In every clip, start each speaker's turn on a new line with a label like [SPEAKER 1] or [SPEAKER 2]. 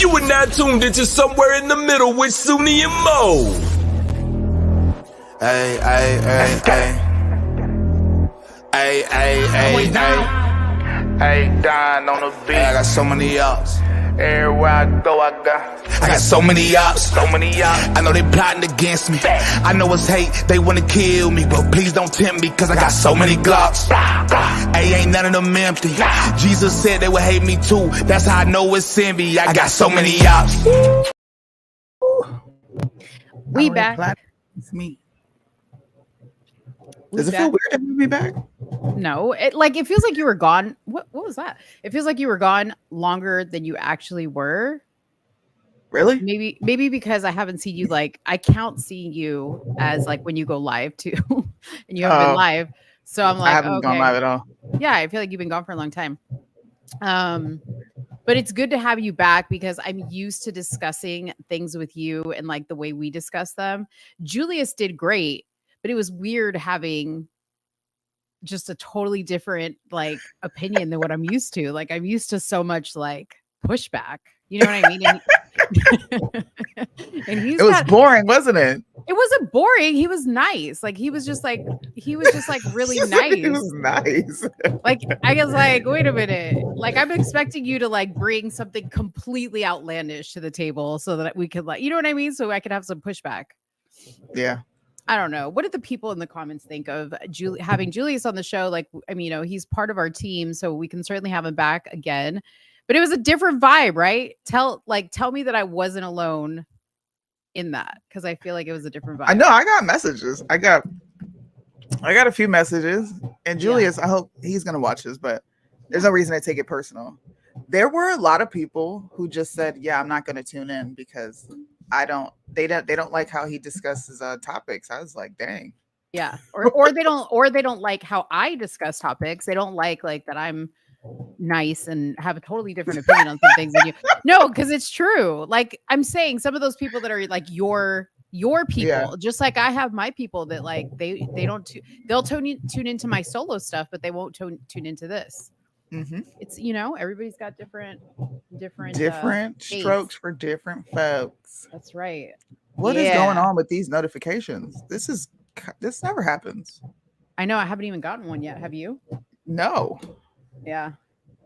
[SPEAKER 1] You are now tuned into Somewhere in the Middle with Soonie and Mo.
[SPEAKER 2] Ay, ay, ay, ay. Ay, ay, ay, ay.
[SPEAKER 3] Hey, Don on the beat.
[SPEAKER 2] I got so many ups.
[SPEAKER 3] Everywhere I go, I
[SPEAKER 2] got so many ups.
[SPEAKER 3] so many ups.
[SPEAKER 2] I know they plotting against me. I know it's hate, they wanna kill me. But please don't tempt me, cause I got so many glocks. Hey, ain't none of them empty. Jesus said they would hate me too. That's how I know it's envy. I got so many ups.
[SPEAKER 4] We back.
[SPEAKER 2] It's me.
[SPEAKER 4] We
[SPEAKER 2] Does it feel weird to be back?
[SPEAKER 4] No, it feels like you were gone. What was that? It feels like you were gone longer than you actually were.
[SPEAKER 2] Really?
[SPEAKER 4] Maybe because I haven't seen you, like, I count seeing you as like when you go live too, and you haven't been live. So I'm like,
[SPEAKER 2] I haven't gone live at all.
[SPEAKER 4] Yeah, I feel like you've been gone for a long time. But it's good to have you back because I'm used to discussing things with you and like the way we discuss them. Julius did great, but it was weird having just a totally different like opinion than what I'm used to. Like I'm used to so much like pushback. You know what I mean? And
[SPEAKER 2] it was boring, wasn't it?
[SPEAKER 4] It wasn't boring. He was nice. Like he was just like really nice.
[SPEAKER 2] He was nice.
[SPEAKER 4] Like I was like, wait a minute. Like I'm expecting you to like bring something completely outlandish to the table so that we could like, you know what I mean? So I could have some pushback.
[SPEAKER 2] Yeah.
[SPEAKER 4] I don't know. What did the people in the comments think of having Julius on the show? Like, I mean, he's part of our team, so we can certainly have him back again. But it was a different vibe, right? Tell me that I wasn't alone in that, because I feel like it was a different vibe.
[SPEAKER 2] I know. I got messages. I got a few messages, and Julius, I hope he's gonna watch this, but there's no reason to take it personal. There were a lot of people who just said, "Yeah, I'm not gonna tune in because they don't like how he discusses topics." I was like, "Dang."
[SPEAKER 4] Yeah, or they don't like how I discuss topics. They don't like that I'm nice and have a totally different opinion on some things than you. No, because it's true. Like I'm saying, some of those people that are like your people, just like I have my people that like they'll tune into my solo stuff, but they won't tune into this.
[SPEAKER 2] Mm-hmm.
[SPEAKER 4] It's everybody's got different
[SPEAKER 2] strokes for different folks.
[SPEAKER 4] That's right.
[SPEAKER 2] What is going on with these notifications? This never happens.
[SPEAKER 4] I know. I haven't even gotten one yet. Have you?
[SPEAKER 2] No.
[SPEAKER 4] Yeah.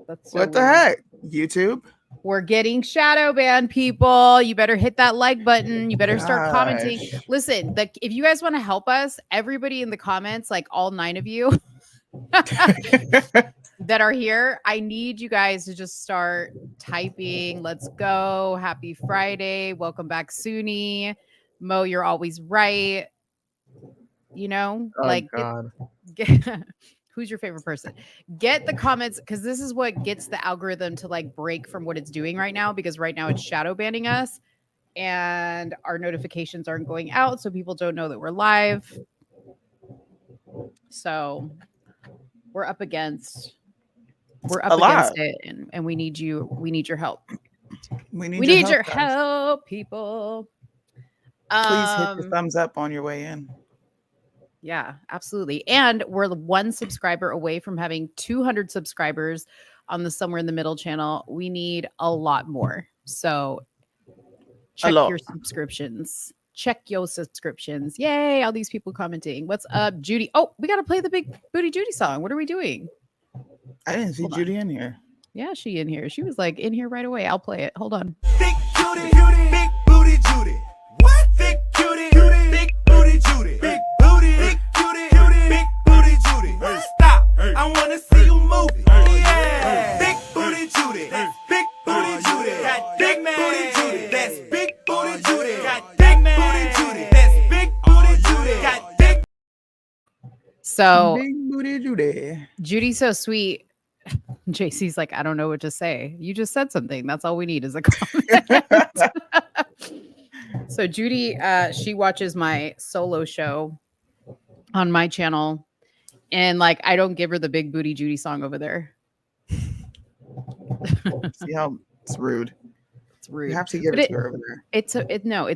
[SPEAKER 4] That's
[SPEAKER 2] what the heck? YouTube?
[SPEAKER 4] We're getting shadow banned, people. You better hit that like button. You better start commenting. Listen, if you guys want to help us, everybody in the comments, like all 9 of you that are here, I need you guys to just start typing. Let's go. Happy Friday. Welcome back, Soonie. Mo, you're always right.
[SPEAKER 2] God.
[SPEAKER 4] Who's your favorite person? Get the comments, because this is what gets the algorithm to like break from what it's doing right now, because right now it's shadow banning us and our notifications aren't going out, so people don't know that we're live. So we're up against it, and we need your help. We need your help, people.
[SPEAKER 2] Please hit the thumbs up on your way in.
[SPEAKER 4] Yeah, absolutely. And we're 1 subscriber away from having 200 subscribers on the Somewhere in the Middle channel. We need a lot more. So check your subscriptions. Yay, all these people commenting. What's up, Judy? Oh, we got to play the Big Booty Judy song. What are we doing?
[SPEAKER 2] I didn't see Judy in here.
[SPEAKER 4] Yeah, she in here. She was like in here right away. I'll play it. Hold on.
[SPEAKER 5] Big Judy, Big Booty Judy. What? Big Judy, Big Booty Judy. Big Booty, Big Judy, Big Booty Judy. Stop. I want to see you move it. Yeah. Big Booty Judy. Big Booty Judy. Got big booty Judy. That's Big Booty Judy. Got big booty Judy. That's Big Booty Judy. Got big.
[SPEAKER 4] So
[SPEAKER 2] Big Booty Judy.
[SPEAKER 4] Judy's so sweet. JC's like, I don't know what to say. You just said something. That's all we need is a comment. So Judy, she watches my solo show on my channel, and like I don't give her the Big Booty Judy song over there.
[SPEAKER 2] See how it's rude.
[SPEAKER 4] It's rude.
[SPEAKER 2] You have to give it to her over there.
[SPEAKER 4] It's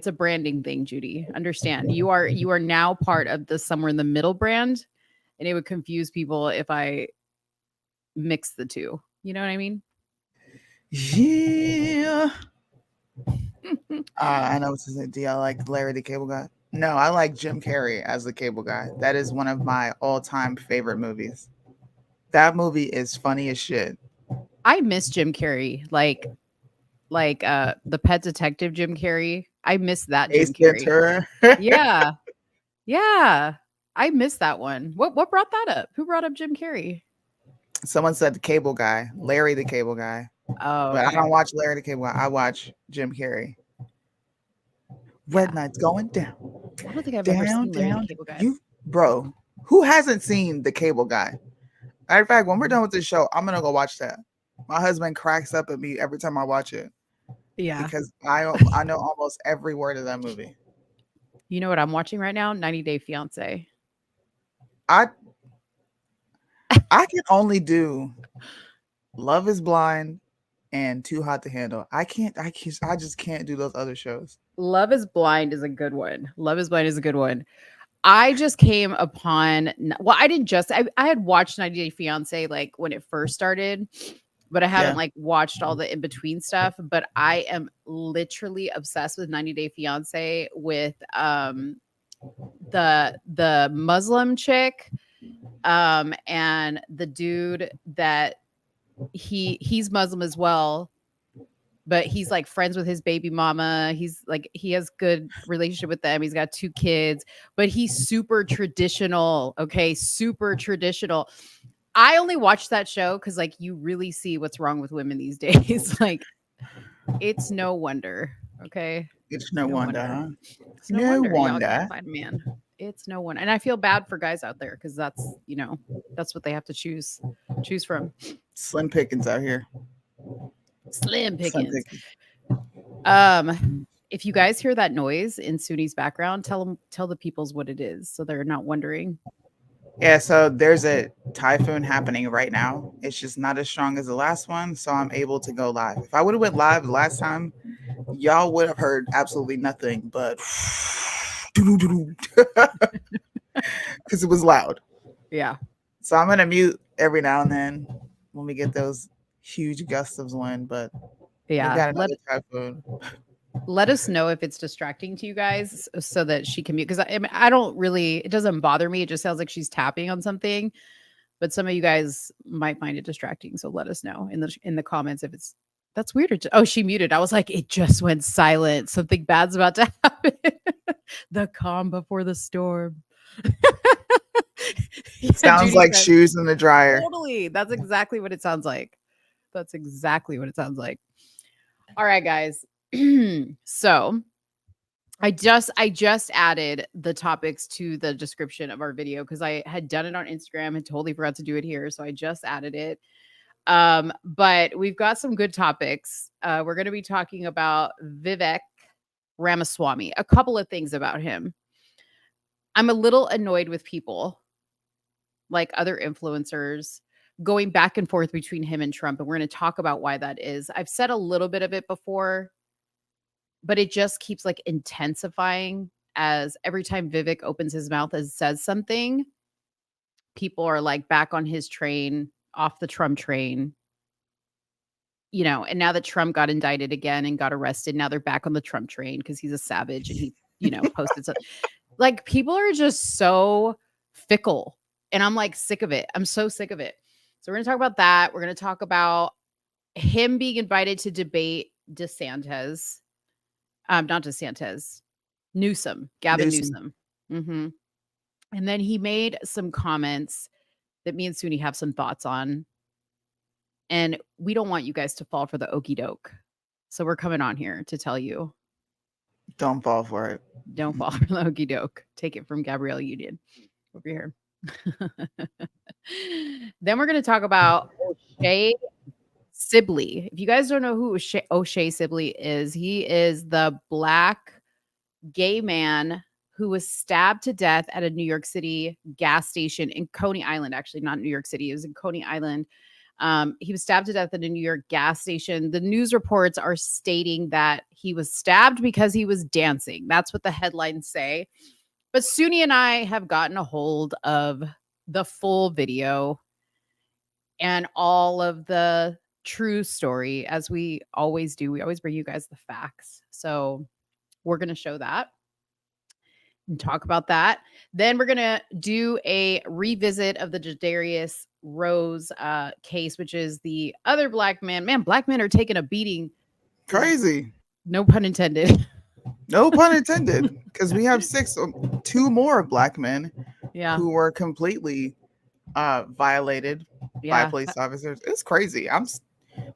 [SPEAKER 4] a branding thing, Judy. Understand? You are now part of the Somewhere in the Middle brand, and it would confuse people if I mix the two. You know what I mean?
[SPEAKER 2] Yeah. I know what's his name. Do y'all like Larry the Cable Guy? No, I like Jim Carrey as the Cable Guy. That is one of my all-time favorite movies. That movie is funny as shit.
[SPEAKER 4] I miss Jim Carrey, like the Pet Detective Jim Carrey. I miss that
[SPEAKER 2] Ace
[SPEAKER 4] Jim Carrey.
[SPEAKER 2] Ventura.
[SPEAKER 4] Yeah, yeah, I miss that one. What brought that up? Who brought up Jim Carrey?
[SPEAKER 2] Someone said the Cable Guy, Larry the Cable Guy.
[SPEAKER 4] Oh,
[SPEAKER 2] But I
[SPEAKER 4] okay.
[SPEAKER 2] don't watch Larry the Cable Guy. I watch Jim Carrey. Red
[SPEAKER 4] Yeah.
[SPEAKER 2] Knight's going down,
[SPEAKER 4] I don't think I've ever
[SPEAKER 2] down,
[SPEAKER 4] seen Larry the
[SPEAKER 2] down.
[SPEAKER 4] Cable Guy.
[SPEAKER 2] You, bro, who hasn't seen the Cable Guy? Matter of fact, when we're done with this show, I'm gonna go watch that. My husband cracks up at me every time I watch it
[SPEAKER 4] Yeah.
[SPEAKER 2] because I know almost every word of that movie.
[SPEAKER 4] You know what I'm watching right now? 90 Day Fiance.
[SPEAKER 2] I can only do Love Is Blind and Too Hot to Handle. I just can't do those other shows.
[SPEAKER 4] Love is Blind is a good one. Love is Blind is a good one. I just came upon, well, I didn't just, I had watched 90 Day Fiance like when it first started, but I haven't
[SPEAKER 2] Yeah.
[SPEAKER 4] like watched all the in between stuff. But I am literally obsessed with 90 Day Fiance with the Muslim chick and the dude that he's Muslim as well, but he's like friends with his baby mama. He's like, he has good relationship with them. He's got 2 kids, but he's super traditional. Okay. Super traditional. I only watched that show because like you really see what's wrong with women these days. Like it's no wonder. Okay.
[SPEAKER 2] It's no wonder, huh?
[SPEAKER 4] It's no,
[SPEAKER 2] No
[SPEAKER 4] wonder y'all
[SPEAKER 2] wonder.
[SPEAKER 4] can't find a man. It's no one. And I feel bad for guys out there because that's, you know, that's what they have to choose from.
[SPEAKER 2] Slim pickings out here.
[SPEAKER 4] Slim
[SPEAKER 2] Slim
[SPEAKER 4] pickings.
[SPEAKER 2] pickings.
[SPEAKER 4] If you guys hear that noise in Soonie's background, tell the peoples what it is so they're not wondering.
[SPEAKER 2] Yeah, so there's a typhoon happening right now. It's just not as strong as the last one, so I'm able to go live. If I would have went live the last time, y'all would have heard absolutely nothing but because it was loud.
[SPEAKER 4] Yeah.
[SPEAKER 2] So I'm gonna mute every now and then when we get those huge gusts of wind. But we got
[SPEAKER 4] Yeah.
[SPEAKER 2] another typhoon.
[SPEAKER 4] Let us know if it's distracting to you guys so that she can mute. Because I mean, I don't really, it doesn't bother me. It just sounds like she's tapping on something. But some of you guys might find it distracting. So let us know in the comments if it's that's weird. Oh, she muted. I was like, it just went silent. Something bad's about to happen. The calm before the storm. Yeah,
[SPEAKER 2] Sounds
[SPEAKER 4] Judy
[SPEAKER 2] like
[SPEAKER 4] said,
[SPEAKER 2] shoes in the dryer.
[SPEAKER 4] totally. That's exactly what it sounds like. That's exactly what it sounds like. All right, guys. So I just added the topics to the description of our video because I had done it on Instagram and totally forgot to do it here. So I just added it. But we've got some good topics. We're going to be talking about Vivek Ramaswamy, a couple of things about him. I'm a little annoyed with people like other influencers going back and forth between him and Trump. And we're going to talk about why that is. I've said a little bit of it before, but it just keeps like intensifying as every time Vivek opens his mouth and says something, people are like back on his train, off the Trump train. You know, and now that Trump got indicted again and got arrested, now they're back on the Trump train because he's a savage and he, you know, posted something. Like people are just so fickle. And I'm like sick of it. I'm so sick of it. So we're going to talk about that. We're going to talk about him being invited to debate DeSantis. Not DeSantis, Gavin Newsom. Mm-hmm. And then he made some comments that me and Soonie have some thoughts on. And we don't want you guys to fall for the okie doke. So we're coming on here to tell you.
[SPEAKER 2] Don't fall for it.
[SPEAKER 4] Don't fall for the okie doke. Take it from Gabrielle Union over here. Then we're going to talk about O'Shea Sibley. If you guys don't know who O'Shea Sibley is, he is the Black gay man who was stabbed to death at a New York City gas station in Coney Island. Actually, not New York City. It was in Coney Island. He was stabbed to death at a New York gas station. The news reports are stating that he was stabbed because he was dancing. That's what the headlines say. But Soonie and I have gotten a hold of the full video and all of the true story, as we always do. We always bring you guys the facts. So we're going to show that and talk about that. Then we're going to do a revisit of the Jadarius Rose case, which is the other black man. Man, black men are taking a beating.
[SPEAKER 2] Crazy.
[SPEAKER 4] No pun intended.
[SPEAKER 2] No pun intended. Because we have two more black men
[SPEAKER 4] Yeah.
[SPEAKER 2] who were completely violated by police officers. It's crazy.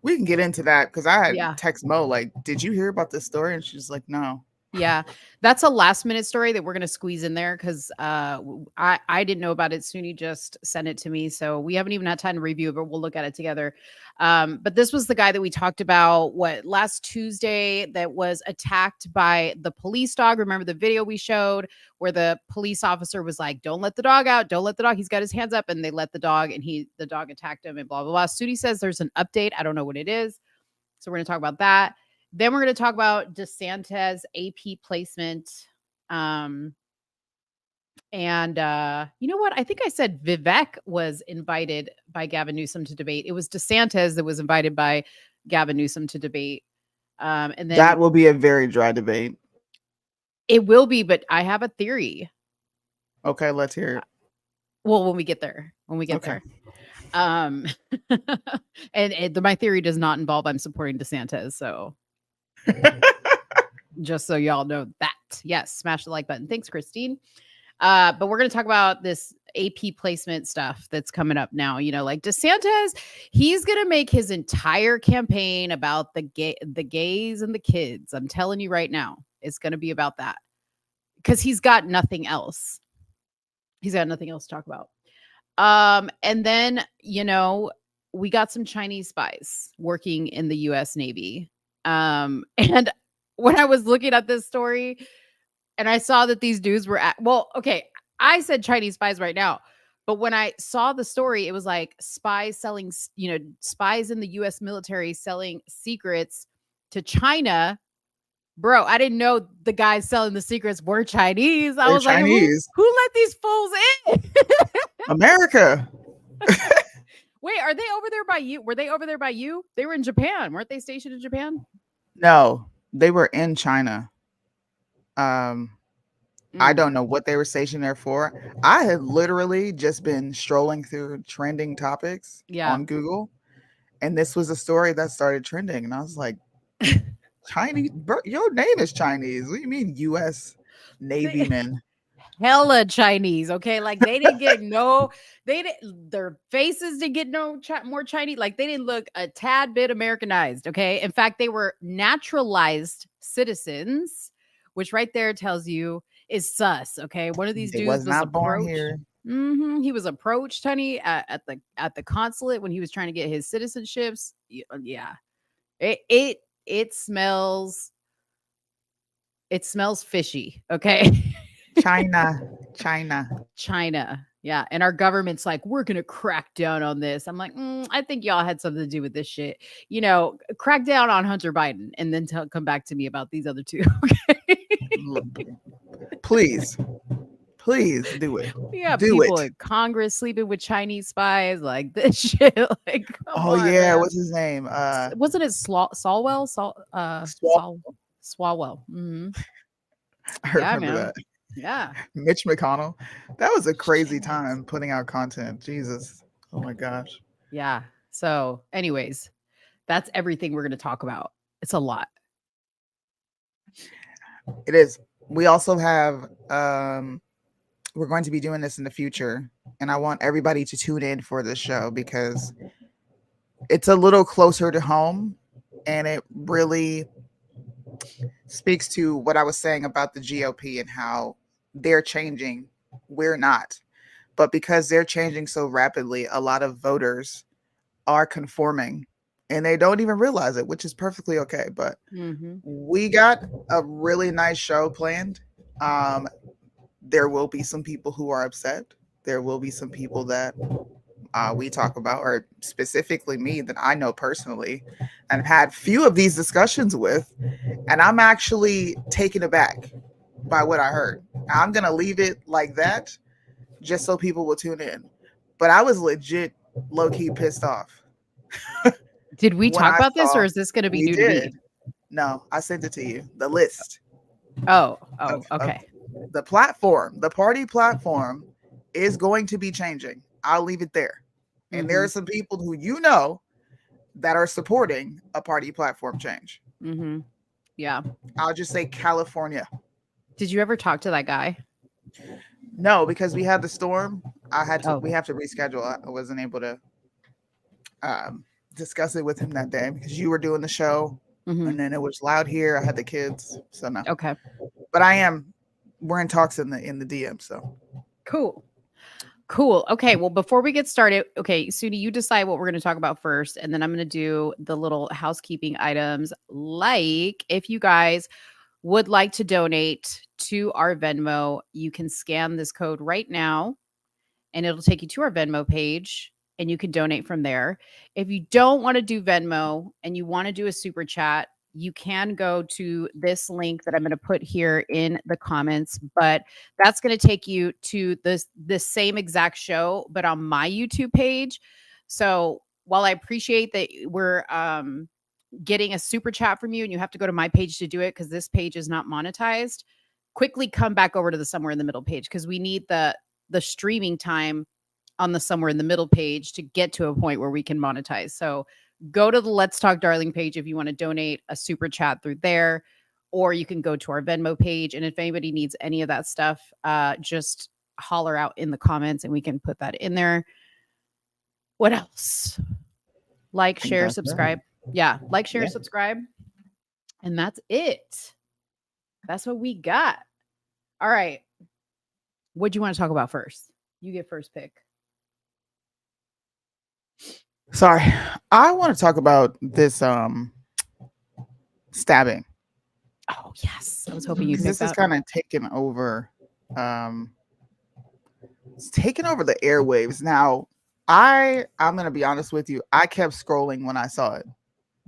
[SPEAKER 2] We can get into that because I had text Mo like, did you hear about this story? And she's like, no.
[SPEAKER 4] Yeah, that's a last minute story that we're going to squeeze in there because I didn't know about it. Soonie just sent it to me. So we haven't even had time to review it, but we'll look at it together. But this was the guy that we talked about last Tuesday that was attacked by the police dog. Remember the video we showed where the police officer was like, don't let the dog out. Don't let the dog. He's got his hands up, and they let the dog, and the dog attacked him and blah, blah, blah. Soonie says there's an update. I don't know what it is. So we're going to talk about that. Then we're going to talk about DeSantis AP placement. And you know what? I think I said Vivek was invited by Gavin Newsom to debate. It was DeSantis that was invited by Gavin Newsom to debate. And then
[SPEAKER 2] that will be a very dry debate.
[SPEAKER 4] It will be, but I have a theory.
[SPEAKER 2] Okay, let's hear it.
[SPEAKER 4] Well, when we get there. There. And my theory does not involve I'm supporting DeSantis, so just so y'all know that. Yes, smash the like button. Thanks, Christine. But we're going to talk about this AP placement stuff that's coming up now. You know, like DeSantis, he's going to make his entire campaign about the gays and the kids. I'm telling you right now, it's going to be about that because he's got nothing else. He's got nothing else to talk about. And then, you know, we got some Chinese spies working in the US Navy. And when I was looking at this story and I saw that these dudes were I said Chinese spies right now, but when I saw the story, it was like spies selling, spies in the US military selling secrets to China. Bro, I didn't know the guys selling the secrets were Chinese. They're
[SPEAKER 2] Chinese.
[SPEAKER 4] Like, who let these fools in?
[SPEAKER 2] America.
[SPEAKER 4] Wait, are they over there by you? Were they over there by you? They were in Japan. Weren't they stationed in Japan?
[SPEAKER 2] No, they were in China. I don't know what they were stationed there for. I had literally just been strolling through trending topics on Google, and this was a story that started trending, and I was like, Chinese, bro, your name is Chinese. What do you mean US Navy men?
[SPEAKER 4] Hella Chinese, okay? Like they didn't get their faces didn't get more Chinese. Like they didn't look a tad bit Americanized, okay? In fact, they were naturalized citizens, which right there tells you is sus, okay? One of these dudes was
[SPEAKER 2] not born here.
[SPEAKER 4] He was approached, honey, at the consulate when he was trying to get his citizenships. Yeah. It smells fishy, okay?
[SPEAKER 2] China.
[SPEAKER 4] Yeah. And our government's like, we're going to crack down on this. I'm like, I think y'all had something to do with this shit. You know, crack down on Hunter Biden and then come back to me about these other two. Okay.
[SPEAKER 2] Please do it.
[SPEAKER 4] Yeah. People in Congress sleeping with Chinese spies, like this shit. Like,
[SPEAKER 2] man. What's his name?
[SPEAKER 4] Wasn't it Swalwell? Swalwell. Mm-hmm.
[SPEAKER 2] I remember that.
[SPEAKER 4] Yeah.
[SPEAKER 2] Mitch McConnell. That was a crazy time putting out content. Jesus. Oh my gosh.
[SPEAKER 4] Yeah. So anyways, that's everything we're going to talk about. It's a lot.
[SPEAKER 2] It is. We also have, we're going to be doing this in the future. And I want everybody to tune in for this show because it's a little closer to home. And it really speaks to what I was saying about the GOP and how they're changing. We're not. But because they're changing so rapidly, a lot of voters are conforming and they don't even realize it, which is perfectly okay. But we got a really nice show planned. There will be some people who are upset. There will be some people that we talk about, or specifically me, that I know personally and had few of these discussions with, and I'm actually taken aback by what I heard. I'm gonna leave it like that just so people will tune in, but I was legit low-key pissed off.
[SPEAKER 4] Did we
[SPEAKER 2] when
[SPEAKER 4] talk
[SPEAKER 2] I
[SPEAKER 4] about this, or
[SPEAKER 2] saw
[SPEAKER 4] is this going to be
[SPEAKER 2] we
[SPEAKER 4] new to
[SPEAKER 2] did.
[SPEAKER 4] me?
[SPEAKER 2] No, I sent it to you. The list
[SPEAKER 4] Oh,
[SPEAKER 2] of
[SPEAKER 4] okay.
[SPEAKER 2] the platform, the party platform is going to be changing. I'll leave it there. And there are some people who that are supporting a party platform change.
[SPEAKER 4] Mm-hmm. Yeah.
[SPEAKER 2] I'll just say California.
[SPEAKER 4] Did you ever talk to that guy?
[SPEAKER 2] No, because we had the storm. We
[SPEAKER 4] Oh.
[SPEAKER 2] have to reschedule. I wasn't able to discuss it with him that day because you were doing the show
[SPEAKER 4] Mhm.
[SPEAKER 2] and then it was loud here. I had the kids. So no.
[SPEAKER 4] Okay.
[SPEAKER 2] But we're in talks in the DM. So
[SPEAKER 4] Cool. Okay. Well, before we get started, okay, Soonie, you decide what we're going to talk about first, and then I'm going to do the little housekeeping items. Like, if you guys would like to donate to our Venmo, you can scan this code right now, and it'll take you to our Venmo page, and you can donate from there. If you don't want to do Venmo and you want to do a super chat, you can go to this link that I'm going to put here in the comments, but that's going to take you to the same exact show, but on my YouTube page. So while I appreciate that we're getting a super chat from you and you have to go to my page to do it because this page is not monetized, quickly come back over to the somewhere in the middle page because we need the streaming time on the somewhere in the middle page to get to a point where we can monetize. So go to the Let's Talk Darling page if you want to donate a super chat through there, or you can go to our Venmo page. And if anybody needs any of that stuff, just holler out in the comments and we can put that in there. What else? Like, share, subscribe. Yeah, like, share, subscribe. And that's it. That's what we got. All right. What do you want to talk about first? You get first pick.
[SPEAKER 2] sorry. I want to talk about this stabbing.
[SPEAKER 4] Oh, yes. I was hoping you'd pick
[SPEAKER 2] This is
[SPEAKER 4] that.
[SPEAKER 2] kind of taken over it's taken over the airwaves. Now, I'm gonna be honest with you. I kept scrolling when I saw it.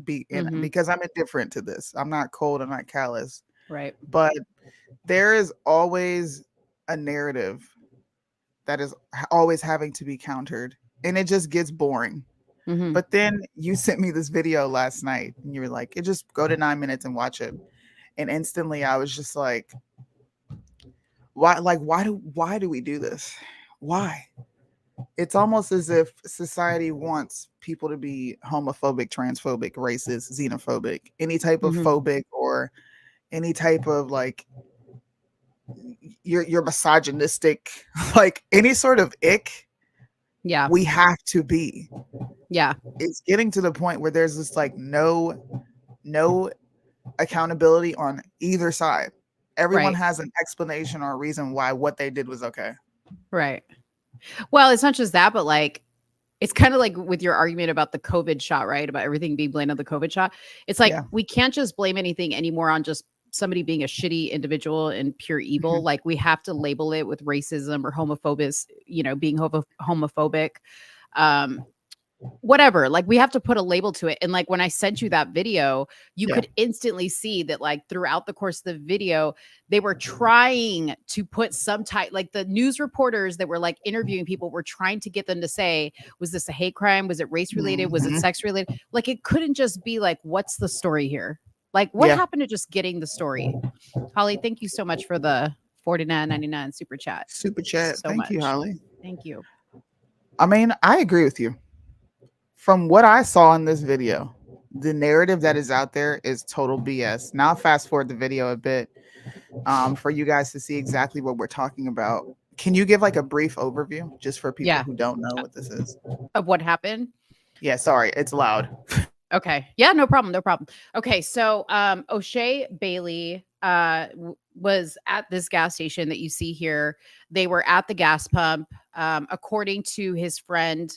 [SPEAKER 2] Because I'm indifferent to this. I'm not cold, I'm not callous.
[SPEAKER 4] Right.
[SPEAKER 2] But there is always a narrative that is always having to be countered, and it just gets boring.
[SPEAKER 4] Mhm.
[SPEAKER 2] But then you sent me this video last night and you were like, it just go to 9 minutes and watch it. And instantly I was just like, why do we do this? Why? It's almost as if society wants people to be homophobic, transphobic, racist, xenophobic, any type of phobic, or any type of like you're misogynistic, like any sort of ick.
[SPEAKER 4] Yeah.
[SPEAKER 2] We have to be.
[SPEAKER 4] Yeah.
[SPEAKER 2] It's getting to the point where there's this like no accountability on either side. Everyone
[SPEAKER 4] Right.
[SPEAKER 2] has an explanation or a reason why what they did was okay.
[SPEAKER 4] Right. Well, it's not just that, but like, it's kind of like with your argument about the COVID shot, right? About everything being blamed on the COVID shot. It's like, we can't just blame anything anymore on just somebody being a shitty individual and pure evil. Like, we have to label it with racism or homophobia, being homophobic. Whatever, like we have to put a label to it. And like when I sent you that video, you could instantly see that like throughout the course of the video, they were trying to put some type, like the news reporters that were like interviewing people were trying to get them to say, was this a hate crime? Was it race related? Was it sex related? Like it couldn't just be like, what's the story here? Like what happened to just getting the story? Holly, thank you so much for the $49.99 super chat.
[SPEAKER 2] Super chat. Thank you, Holly.
[SPEAKER 4] Thank you.
[SPEAKER 2] I mean, I agree with you. From what I saw in this video, the narrative that is out there is total BS. Now, fast forward the video a bit for you guys to see exactly what we're talking about. Can you give like a brief overview just for people who don't know what this is?
[SPEAKER 4] Of what happened?
[SPEAKER 2] Yeah, sorry, it's loud.
[SPEAKER 4] Okay. Yeah, no problem. No problem. Okay. So O'Shea Bailey was at this gas station that you see here. They were at the gas pump. According to his friend,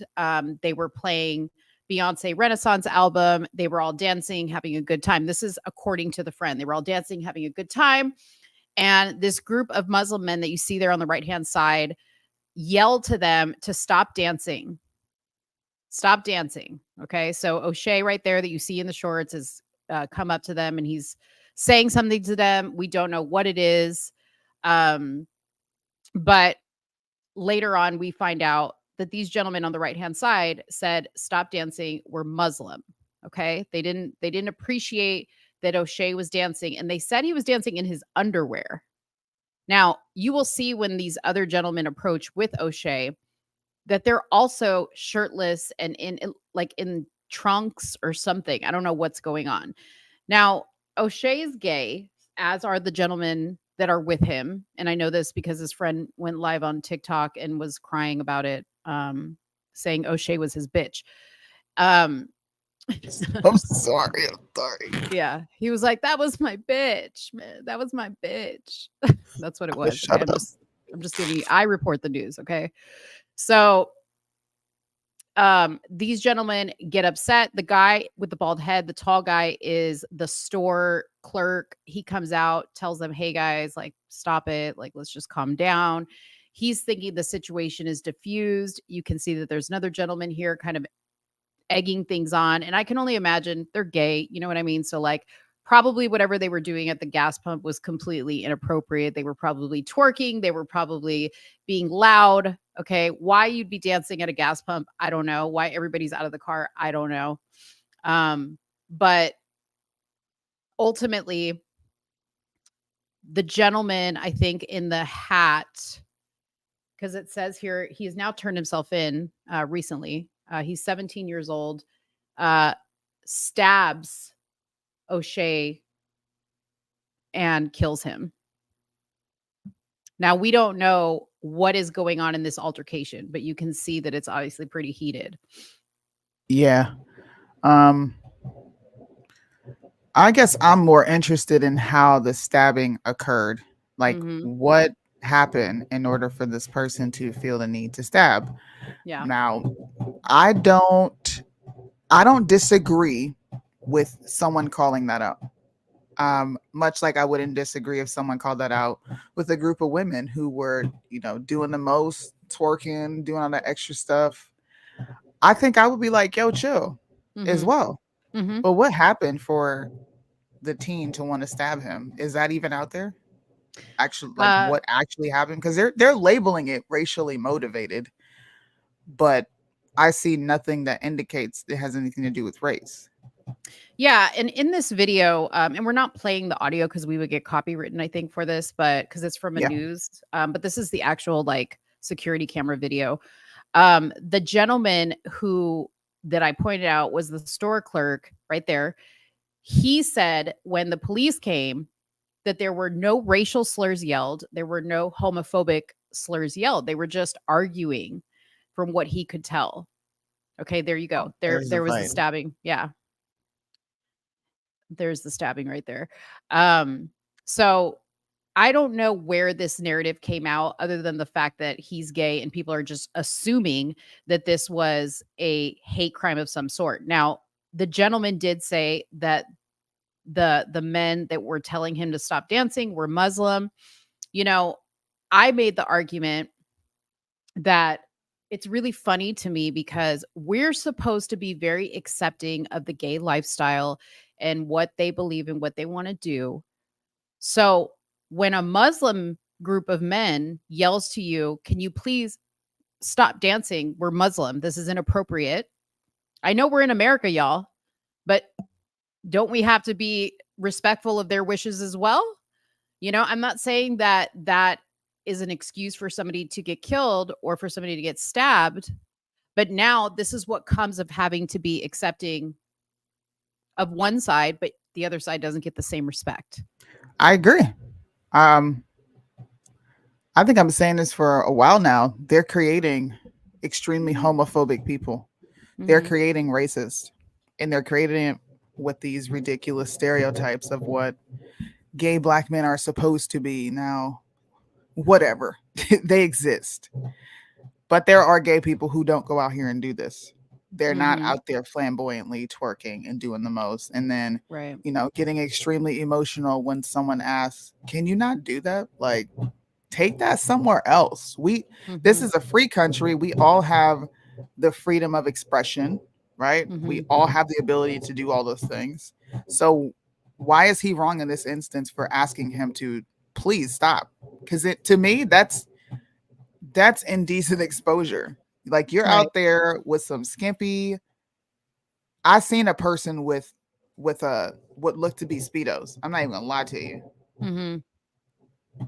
[SPEAKER 4] they were playing Beyonce Renaissance album. They were all dancing, having a good time. This is according to the friend. They were all dancing, having a good time. And this group of Muslim men that you see there on the right-hand side yelled to them to stop dancing. Stop dancing. Okay. So O'Shea right there that you see in the shorts is come up to them and he's saying something to them. We don't know what it is. But later on, we find out that these gentlemen on the right-hand side said, stop dancing. We're Muslim. Okay. They didn't appreciate that O'Shea was dancing, and they said he was dancing in his underwear. Now, you will see when these other gentlemen approach with O'Shea that they're also shirtless and like in trunks or something. I don't know what's going on. Now, O'Shea is gay, as are the gentlemen that are with him. And I know this because his friend went live on TikTok and was crying about it, saying O'Shea was his bitch. Um,
[SPEAKER 2] I'm sorry. I'm sorry.
[SPEAKER 4] yeah, he was like, "That was my bitch, man. That was my bitch." That's what it was.
[SPEAKER 2] Shut
[SPEAKER 4] Okay?
[SPEAKER 2] up.
[SPEAKER 4] I'm just giving you. I report the news. Okay, so these gentlemen get upset. The guy with the bald head, the tall guy, is the store clerk. He comes out, tells them, "Hey guys, like stop it, like let's just calm down." He's thinking the situation is diffused. You can see that there's another gentleman here kind of egging things on, and I can only imagine they're gay, you know what I mean? So like probably whatever they were doing at the gas pump was completely inappropriate. They were probably twerking, they were probably being loud. Okay, why you'd be dancing at a gas pump, I don't know. Why everybody's out of the car, I don't know. But ultimately the gentleman, I think, in the hat, because it says here he's now turned himself in recently. He's 17 years old, stabs O'Shea and kills him. Now, we don't know what is going on in this altercation, but you can see that it's obviously pretty heated.
[SPEAKER 2] Yeah. I guess I'm more interested in how the stabbing occurred. Like what happened in order for this person to feel the need to stab.
[SPEAKER 4] Yeah.
[SPEAKER 2] Now, I don't disagree with someone calling that out. Much like I wouldn't disagree if someone called that out with a group of women who were, doing the most, twerking, doing all that extra stuff. I think I would be like, yo, chill as well. But what happened for the teen to want to stab him? Is that even out there? Actually, like what actually happened? Because they're labeling it racially motivated, but I see nothing that indicates it has anything to do with race.
[SPEAKER 4] Yeah, and in this video, and we're not playing the audio because we would get copywritten, I think, for this, but because it's from a news. But this is the actual like security camera video. The gentleman that I pointed out was the store clerk right there. He said when the police came that there were no racial slurs yelled, there were no homophobic slurs yelled. They were just arguing, from what he could tell. Okay, there you go. There was the stabbing. Yeah. There's the stabbing right there. So I don't know where this narrative came out other than the fact that he's gay and people are just assuming that this was a hate crime of some sort. Now, the gentleman did say that the men that were telling him to stop dancing were Muslim. I made the argument that it's really funny to me because we're supposed to be very accepting of the gay lifestyle and what they believe and what they want to do. So when a Muslim group of men yells to you, "Can you please stop dancing? We're Muslim. This is inappropriate." I know we're in America, y'all, but don't we have to be respectful of their wishes as well? I'm not saying that is an excuse for somebody to get killed or for somebody to get stabbed, but now this is what comes of having to be accepting of one side, but the other side doesn't get the same respect.
[SPEAKER 2] I agree. I think I'm saying this for a while now. They're creating extremely homophobic people. They're creating racist, and they're creating it with these ridiculous stereotypes of what gay Black men are supposed to be. Now, whatever, they exist, but there are gay people who don't go out here and do this. They're not out there flamboyantly twerking and doing the most, and then getting extremely emotional when someone asks, "Can you not do that? Like, take that somewhere else." This is a free country. We all have the freedom of expression, right? We all have the ability to do all those things. So why is he wrong in this instance for asking him to please stop? Because to me, that's indecent exposure. Like, you're out there with some skimpy I seen a person with what looked to be Speedos. I'm not even gonna lie to you.
[SPEAKER 4] Mm-hmm.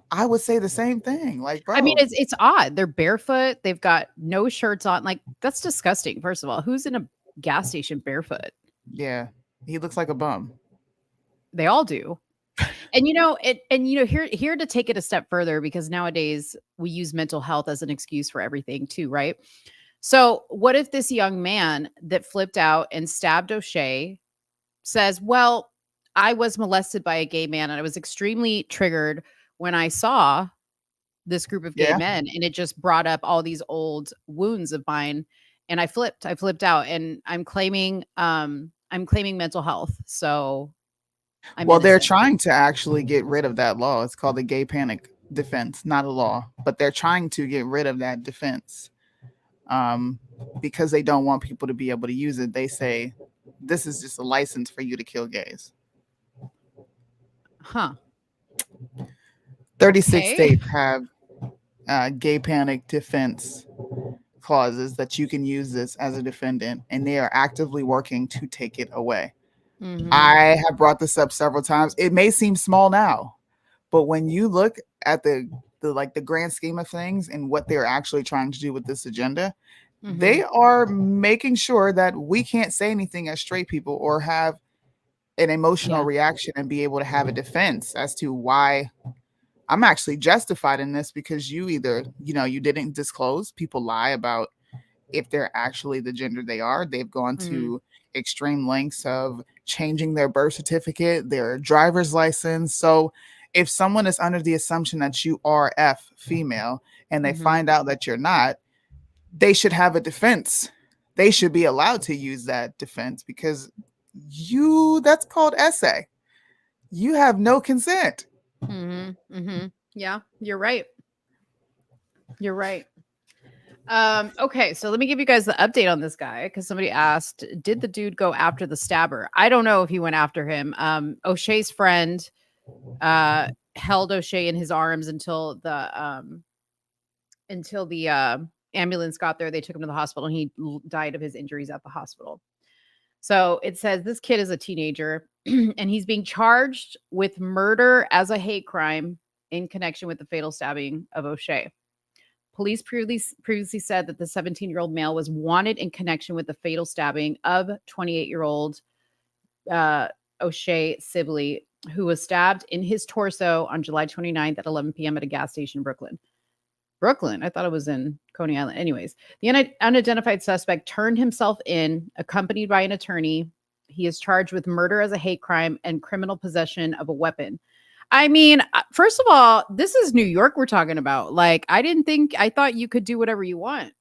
[SPEAKER 2] I would say the same thing. Like,
[SPEAKER 4] I mean,
[SPEAKER 2] bro,
[SPEAKER 4] it's odd. They're barefoot. They've got no shirts on. Like, that's disgusting. First of all, who's in a gas station barefoot?
[SPEAKER 2] yeah, he looks like a bum.
[SPEAKER 4] They all do. And here to take it a step further, because nowadays we use mental health as an excuse for everything too, right? So what if this young man that flipped out and stabbed O'Shea says, well, I was molested by a gay man and I was extremely triggered when I saw this group of gay
[SPEAKER 2] Yeah.
[SPEAKER 4] men, and it just brought up all these old wounds of mine, and I flipped out, and I'm claiming mental health. So
[SPEAKER 2] Well, they're
[SPEAKER 4] innocent.
[SPEAKER 2] trying to actually get rid of that law. It's called the gay panic defense, not a law, but they're trying to get rid of that defense because they don't want people to be able to use it. They say this is just a license for you to kill gays.
[SPEAKER 4] Huh.
[SPEAKER 2] 36
[SPEAKER 4] Okay.
[SPEAKER 2] states have gay panic defense clauses that you can use this as a defendant, and they are actively working to take it away.
[SPEAKER 4] Mhm.
[SPEAKER 2] I have brought this up several times. It may seem small now, but when you look at the grand scheme of things and what they're actually trying to do with this agenda,
[SPEAKER 4] Mhm.
[SPEAKER 2] they are making sure that we can't say anything as straight people or have an emotional
[SPEAKER 4] Yeah.
[SPEAKER 2] reaction and be able to have a defense as to why I'm actually justified in this, because you either, you didn't disclose. People lie about if they're actually the gender they are. They've gone
[SPEAKER 4] Mhm.
[SPEAKER 2] to extreme lengths of changing their birth certificate, their driver's license. So if someone is under the assumption that you are female and they
[SPEAKER 4] Mhm.
[SPEAKER 2] find out that you're not, they should have a defense. They should be allowed to use that defense because that's called essay. You have no consent.
[SPEAKER 4] Mhm. Mhm. Yeah, you're right. You're right. Okay, so let me give you guys the update on this guy, because somebody asked, did the dude go after the stabber? I don't know if he went after him. O'Shea's friend held O'Shea in his arms until the ambulance got there. They took him to the hospital, and he died of his injuries at the hospital. So it says this kid is a teenager and he's being charged with murder as a hate crime in connection with the fatal stabbing of O'Shea. Police previously said that the 17-year-old male was wanted in connection with the fatal stabbing of 28-year-old O'Shea Sibley, who was stabbed in his torso on July 29th at 11 p.m. at a gas station in Brooklyn. I thought it was in Coney Island. Anyways, the unidentified suspect turned himself in, accompanied by an attorney. He is charged with murder as a hate crime and criminal possession of a weapon. I mean, first of all, this is New York we're talking about. Like, I thought you could do whatever you want.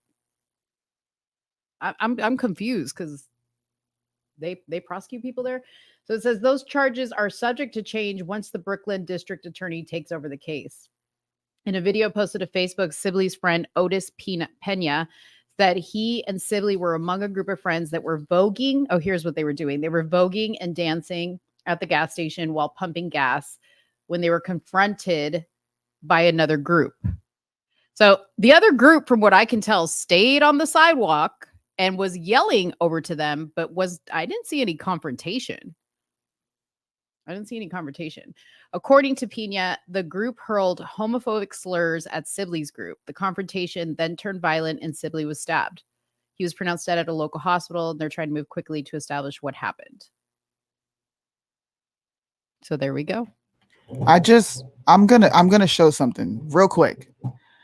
[SPEAKER 4] I'm confused because they prosecute people there. So it says those charges are subject to change once the Brooklyn district attorney takes over the case. In a video posted to Facebook, Sibley's friend Otis Pena said he and Sibley were among a group of friends that were voguing. Oh, here's what they were doing. They were voguing and dancing at the gas station while pumping gas when they were confronted by another group. So the other group, from what I can tell, stayed on the sidewalk and was yelling over to them, but I didn't see any confrontation. According to Pena, the group hurled homophobic slurs at Sibley's group. The confrontation then turned violent and Sibley was stabbed. He was pronounced dead at a local hospital, and they're trying to move quickly to establish what happened. So there we go.
[SPEAKER 2] I'm gonna show something real quick.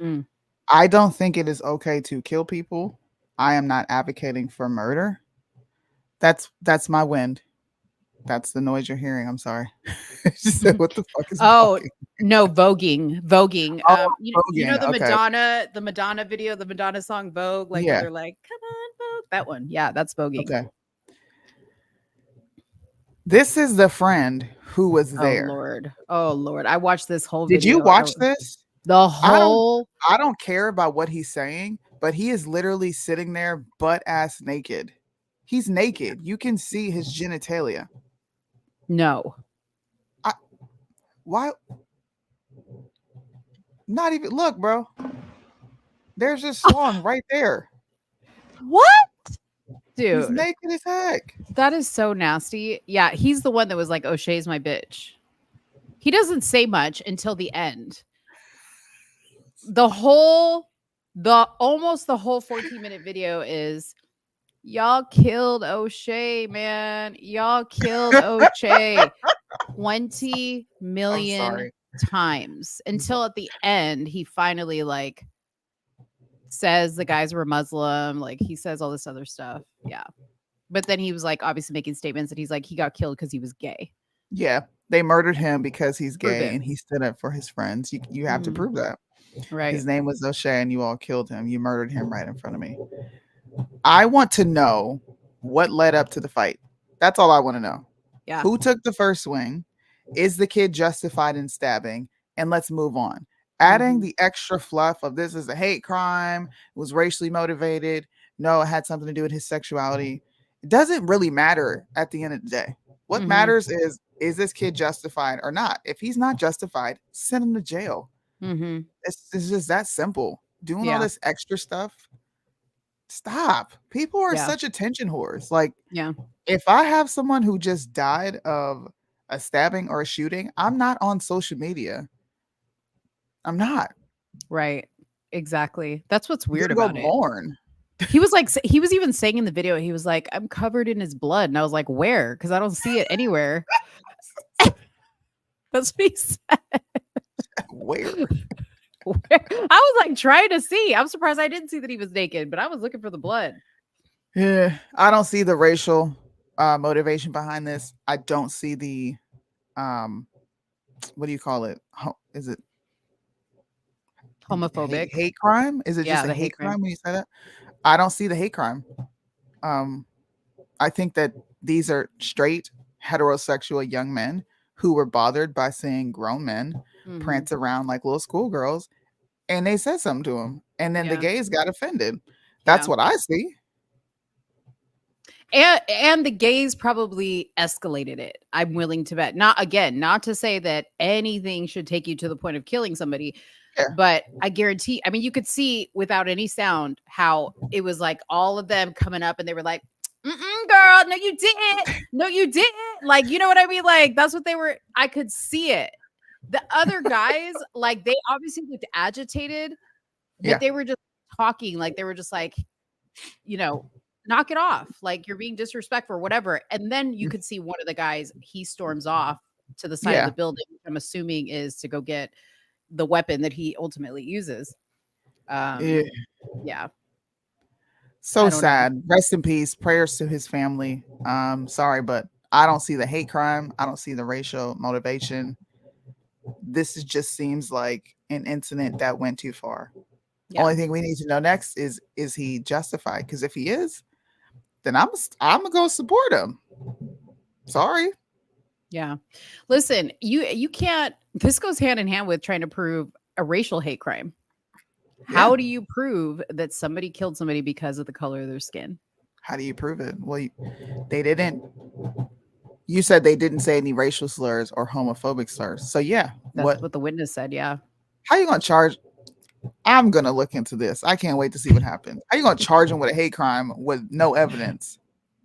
[SPEAKER 4] Mm.
[SPEAKER 2] I don't think it is okay to kill people. I am not advocating for murder. That's my wind. That's the noise you're hearing. I'm sorry. She said, "What the fuck is?"
[SPEAKER 4] Oh no, voguing.
[SPEAKER 2] Oh,
[SPEAKER 4] You know the
[SPEAKER 2] okay.
[SPEAKER 4] Madonna video, the Madonna song Vogue, like
[SPEAKER 2] Yeah.
[SPEAKER 4] where they're like, "Come on, Vogue." That one, yeah, that's voguing.
[SPEAKER 2] Okay. This is the friend who was there.
[SPEAKER 4] Oh Lord, I watched this whole
[SPEAKER 2] Did
[SPEAKER 4] video.
[SPEAKER 2] you watch this?
[SPEAKER 4] The whole.
[SPEAKER 2] I don't care about what he's saying, but he is literally sitting there butt ass naked. He's naked. You can see his genitalia.
[SPEAKER 4] No.
[SPEAKER 2] Why? Not even look, bro. There's his song right there.
[SPEAKER 4] What?
[SPEAKER 2] He's
[SPEAKER 4] Dude,
[SPEAKER 2] naked as heck.
[SPEAKER 4] that is so nasty. Yeah, he's the one that was like, O'Shea's my bitch. He doesn't say much until the end. Almost the whole 14-minute video is y'all killed O'Shea, man. Y'all killed O'Shea 20
[SPEAKER 2] I'm
[SPEAKER 4] million
[SPEAKER 2] sorry.
[SPEAKER 4] times until at the end he finally like says the guys were Muslim, like he says all this other stuff. Yeah. But then he was like obviously making statements that he's like he got killed because he was gay.
[SPEAKER 2] Yeah, they murdered him because he's
[SPEAKER 4] Prove
[SPEAKER 2] gay
[SPEAKER 4] it.
[SPEAKER 2] and he stood up for his friends. You have to
[SPEAKER 4] Mhm.
[SPEAKER 2] prove that.
[SPEAKER 4] Right.
[SPEAKER 2] His name was O'Shea and you all killed him. You murdered him right in front of me. I want to know what led up to the fight. That's all I want to know.
[SPEAKER 4] Yeah.
[SPEAKER 2] Who took the first swing? Is the kid justified in stabbing? And let's move on. Adding
[SPEAKER 4] Mhm.
[SPEAKER 2] the extra fluff of this is a hate crime, it was racially motivated. No, it had something to do with his sexuality. It doesn't really matter at the end of the day. What
[SPEAKER 4] Mhm.
[SPEAKER 2] matters is this kid justified or not? If he's not justified, send him to jail.
[SPEAKER 4] Mhm.
[SPEAKER 2] It's just that simple. Doing all
[SPEAKER 4] Yeah.
[SPEAKER 2] this extra stuff. Stop. People are
[SPEAKER 4] Yeah.
[SPEAKER 2] such attention whores. Like,
[SPEAKER 4] Yeah.
[SPEAKER 2] if I have someone who just died of a stabbing or a shooting, I'm not on social media. I'm not.
[SPEAKER 4] Right. Exactly. That's what's
[SPEAKER 2] I'm
[SPEAKER 4] weird
[SPEAKER 2] gonna
[SPEAKER 4] about
[SPEAKER 2] go
[SPEAKER 4] it.
[SPEAKER 2] mourn.
[SPEAKER 4] He was like, he was even saying in the video, he was like, I'm covered in his blood. And I was like, where? Because I don't see it anywhere. That's what he said.
[SPEAKER 2] Where?
[SPEAKER 4] I was like trying to see. I'm surprised I didn't see that he was naked, but I was looking for the blood.
[SPEAKER 2] Yeah, I don't see the racial motivation behind this. I don't see the what do you call it? Is it
[SPEAKER 4] Homophobic.
[SPEAKER 2] hate crime? Is it
[SPEAKER 4] Yeah,
[SPEAKER 2] just a
[SPEAKER 4] the
[SPEAKER 2] hate
[SPEAKER 4] hate crime.
[SPEAKER 2] crime when you say that? I don't see the hate crime. I think that these are straight heterosexual young men who were bothered by seeing grown men
[SPEAKER 4] Mhm.
[SPEAKER 2] prance around like little schoolgirls, and they said something to him, and then the
[SPEAKER 4] Yeah.
[SPEAKER 2] gays got offended. That's
[SPEAKER 4] Yeah.
[SPEAKER 2] what I see.
[SPEAKER 4] And the gays probably escalated it. I'm willing to bet. Not to say that anything should take you to the point of killing somebody,
[SPEAKER 2] Yeah.
[SPEAKER 4] but I guarantee, I mean, you could see without any sound how it was like all of them coming up and they were like, girl, no, you didn't. No, you didn't. Like, you know what I mean? Like, that's what they were. I could see it. The other guys, like, they obviously looked agitated, but
[SPEAKER 2] Yeah.
[SPEAKER 4] they were just talking. Like, they were just like, you know, knock it off. Like, you're being disrespectful or whatever. And then you could see one of the guys, he storms off to the side of
[SPEAKER 2] Yeah.
[SPEAKER 4] the building, which I'm assuming is to go get the weapon that he ultimately uses.
[SPEAKER 2] Yeah.
[SPEAKER 4] Yeah.
[SPEAKER 2] So
[SPEAKER 4] I don't know.
[SPEAKER 2] sad. Rest in peace. Prayers to his family. Sorry, but I don't see the hate crime. I don't see the racial motivation. This just seems like an incident that went too far.
[SPEAKER 4] Yeah.
[SPEAKER 2] Only thing we need to know next is he justified? Because if he is, then I'm gonna go support him. Sorry.
[SPEAKER 4] Yeah. Listen, you can't, this goes hand in hand with trying to prove a racial hate crime. How do you prove that somebody killed somebody because of the color of their skin?
[SPEAKER 2] How do you prove it? Well, they didn't. You said they didn't say any racial slurs or homophobic slurs. So yeah,
[SPEAKER 4] That's what the witness said. Yeah.
[SPEAKER 2] How you gonna charge? I'm gonna look into this. I can't wait to see what happens. How you gonna charge him with a hate crime with no evidence?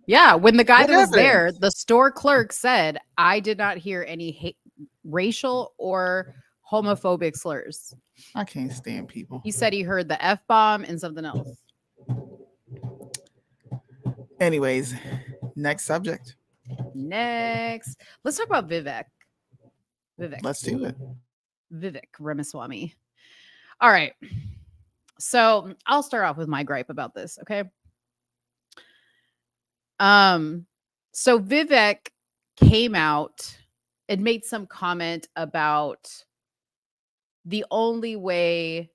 [SPEAKER 4] Yeah. When the guy
[SPEAKER 2] What
[SPEAKER 4] that was there,
[SPEAKER 2] evidence?
[SPEAKER 4] the store clerk said, I did not hear any racial or homophobic slurs.
[SPEAKER 2] I can't stand people.
[SPEAKER 4] He said he heard the F-bomb and something else.
[SPEAKER 2] Anyways, next subject.
[SPEAKER 4] Next, let's talk about Vivek.
[SPEAKER 2] Let's do it.
[SPEAKER 4] Vivek Ramaswamy. All right. So I'll start off with my gripe about this. Okay. So Vivek came out and made some comment about the only way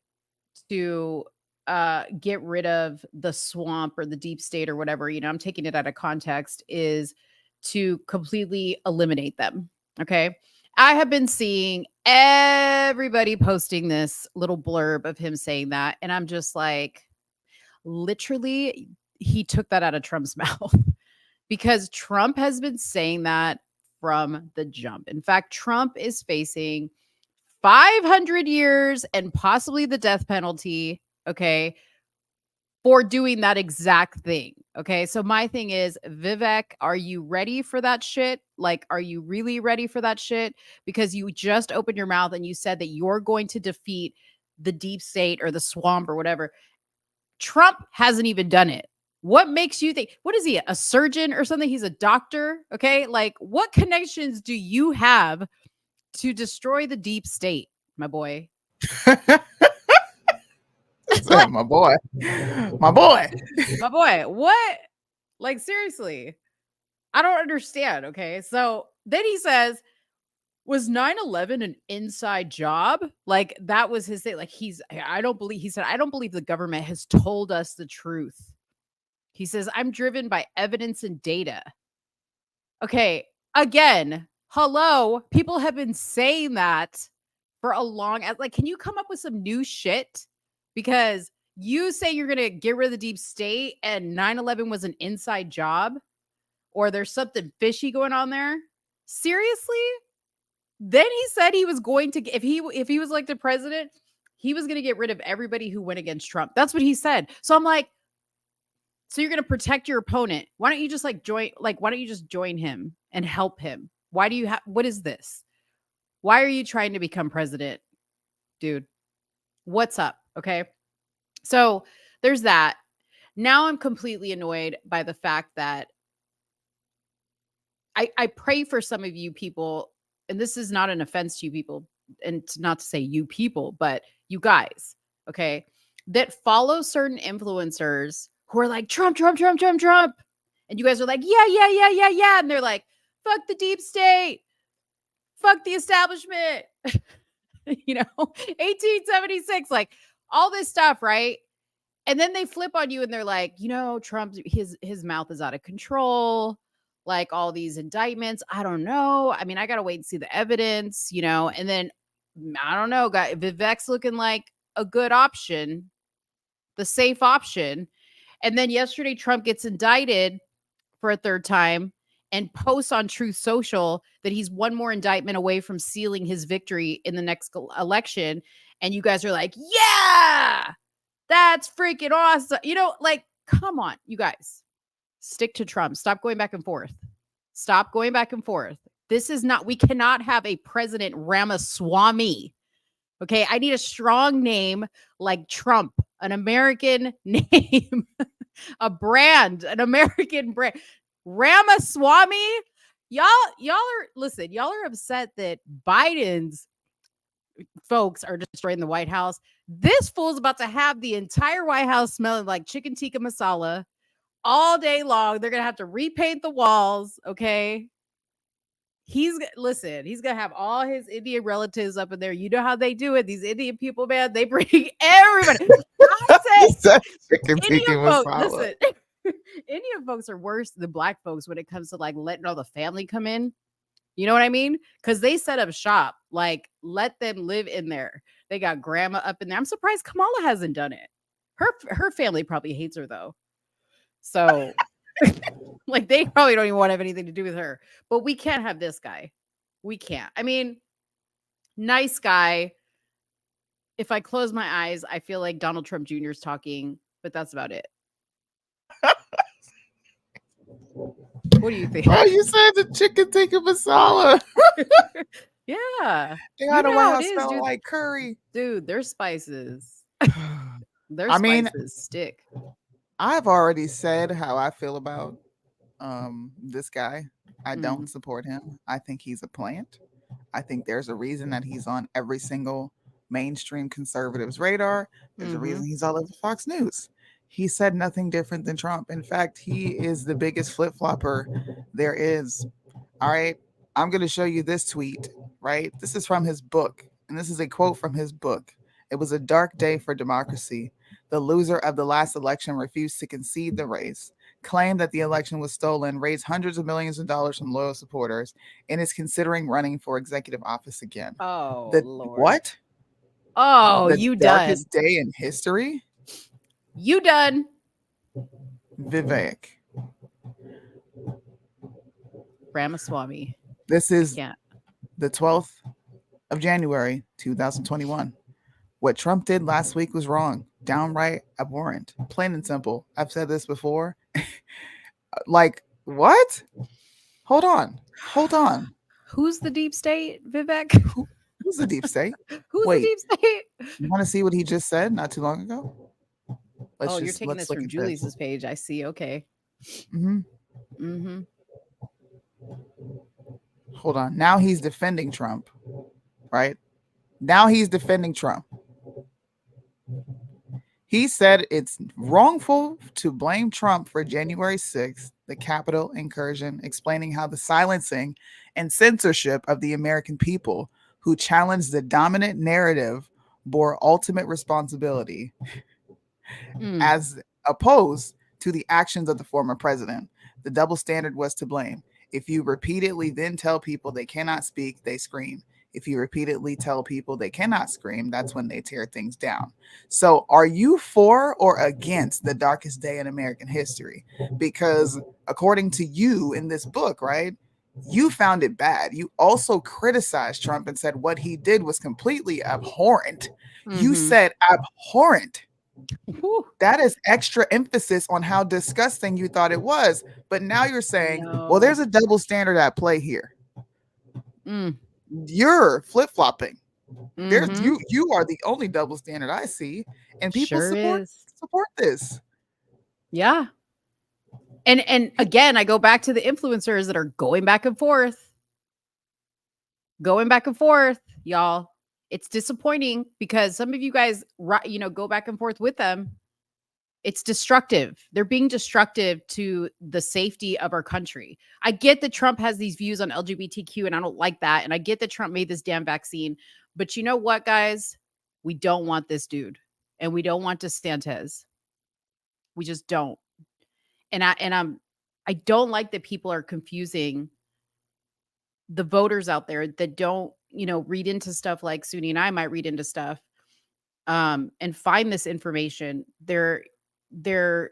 [SPEAKER 4] to get rid of the swamp or the deep state or whatever, I'm taking it out of context, is to completely eliminate them. Okay. I have been seeing everybody posting this little blurb of him saying that. And I'm just like, literally, he took that out of Trump's mouth because Trump has been saying that from the jump. In fact, Trump is facing 500 years and possibly the death penalty. Okay. for doing that exact thing. Okay. So my thing is, Vivek, are you ready for that shit? Like, are you really ready for that shit? Because you just opened your mouth and you said that you're going to defeat the deep state or the swamp or whatever. Trump hasn't even done it. What makes you think? What is he, a surgeon or something? He's a doctor. Okay. Like, what connections do you have to destroy the deep state, my boy?
[SPEAKER 2] My boy. My boy.
[SPEAKER 4] My boy, what? Like, seriously, I don't understand. Okay. So then he says, was 9/11 an inside job? Like, that was his thing. Like, he said, I don't believe the government has told us the truth. He says, I'm driven by evidence and data. Okay. Again, hello. People have been saying that for a long, like, can you come up with some new shit? Because you say you're going to get rid of the deep state and 9/11 was an inside job, or there's something fishy going on there. Seriously? Then he said he was going to, if he was elected president, he was going to get rid of everybody who went against Trump. That's what he said. So I'm like, so you're going to protect your opponent. Why don't you just why don't you just join him and help him? Why do you have, what is this? Why are you trying to become president, dude? What's up? Okay. So there's that. Now I'm completely annoyed by the fact that I pray for some of you people, and this is not an offense to you people, and not to say you people, but you guys, okay, that follow certain influencers who are like, Trump, Trump, Trump, Trump, Trump. And you guys are like, yeah, yeah, yeah, yeah, yeah. And they're like, fuck the deep state. Fuck the establishment. 1876, like all this stuff, right? And then they flip on you and they're like, Trump, his mouth is out of control. Like all these indictments. I don't know. I mean, I got to wait and see the evidence, and then I don't know. Vivek's looking like a good option, the safe option. And then yesterday, Trump gets indicted for a third time and posts on Truth Social that he's one more indictment away from sealing his victory in the next election. And you guys are like, yeah, that's freaking awesome. Like, come on, you guys, stick to Trump. Stop going back and forth. Stop going back and forth. This is not, we cannot have a President Ramaswamy. Okay. I need a strong name like Trump, an American name, a brand, an American brand. Ramaswamy. Y'all are upset that Biden's folks are destroying the White House. This fool's about to have the entire White House smelling like chicken tikka masala all day long. They're gonna have to repaint the walls. Okay. He's gonna have all his Indian relatives up in there. You know how they do it. These Indian people, man, they bring everybody. I said, Indian folks, listen, Indian folks are worse than Black folks when it comes to like letting all the family come in. You know what I mean? Because they set up shop, like let them live in there. They got grandma up in there. I'm surprised Kamala hasn't done it. Her family probably hates her though. So like they probably don't even want to have anything to do with her. But we can't have this guy. We can't. I mean, nice guy. If I close my eyes, I feel like Donald Trump Jr. is talking, but that's about it. What do you think?
[SPEAKER 2] Oh, you said the chicken tikka masala.
[SPEAKER 4] Yeah.
[SPEAKER 2] They got a White House smell like curry.
[SPEAKER 4] Dude, their spices. Stick.
[SPEAKER 2] I've already said how I feel about this guy. I don't support him. I think he's a plant. I think there's a reason that he's on every single mainstream conservative's radar. There's a reason he's all over Fox News. He said nothing different than Trump. In fact, he is the biggest flip-flopper there is. All right. I'm going to show you this tweet, right? This is from his book. And this is a quote from his book. It was a dark day for democracy. The loser of the last election refused to concede the race, claimed that the election was stolen, raised hundreds of millions of dollars from loyal supporters, and is considering running for executive office again.
[SPEAKER 4] Oh, Lord.
[SPEAKER 2] What?
[SPEAKER 4] Oh,
[SPEAKER 2] the darkest day in history?
[SPEAKER 4] You done.
[SPEAKER 2] Vivek.
[SPEAKER 4] Ramaswamy.
[SPEAKER 2] This is the 12th of January, 2021. What Trump did last week was wrong. downright abhorrent. Plain and simple. I've said this before. Like, what? Hold on. Hold on.
[SPEAKER 4] Who's the deep state, Vivek?
[SPEAKER 2] Who's the deep state?
[SPEAKER 4] Who's
[SPEAKER 2] Wait.
[SPEAKER 4] the deep state?
[SPEAKER 2] You want to see what he just said not too long ago?
[SPEAKER 4] You're taking this from Julie's page. I see. Okay.
[SPEAKER 2] Mm-hmm.
[SPEAKER 4] Mm-hmm.
[SPEAKER 2] Hold on. Now he's defending Trump, right? Now he's defending Trump. He said it's wrongful to blame Trump for January 6th, the Capitol incursion, explaining how the silencing and censorship of the American people who challenged the dominant narrative bore ultimate responsibility as opposed to the actions of the former president. The double standard was to blame. If you repeatedly then tell people they cannot speak, they scream. If you repeatedly tell people they cannot scream, that's when they tear things down. So are you for or against the darkest day in American history? Because according to you in this book, right, you found it bad. You also criticized Trump and said what he did was completely abhorrent. You said abhorrent. That is extra emphasis on how disgusting you thought it was. But now you're saying, well, there's a double standard at play here. You're flip-flopping. There's you are the only double standard I see, and people support this.
[SPEAKER 4] Yeah. And again, I go back to the influencers that are going back and forth. Y'all. It's disappointing because some of you guys, go back and forth with them. It's destructive. They're being destructive to the safety of our country. I get that Trump has these views on LGBTQ and I don't like that. And I get that Trump made this damn vaccine. But you know what, guys? We don't want this dude. And we don't want DeSantis. We just don't. And I don't like that people are confusing the voters out there that don't, read into stuff like Soonie and I might read into stuff and find this information. They're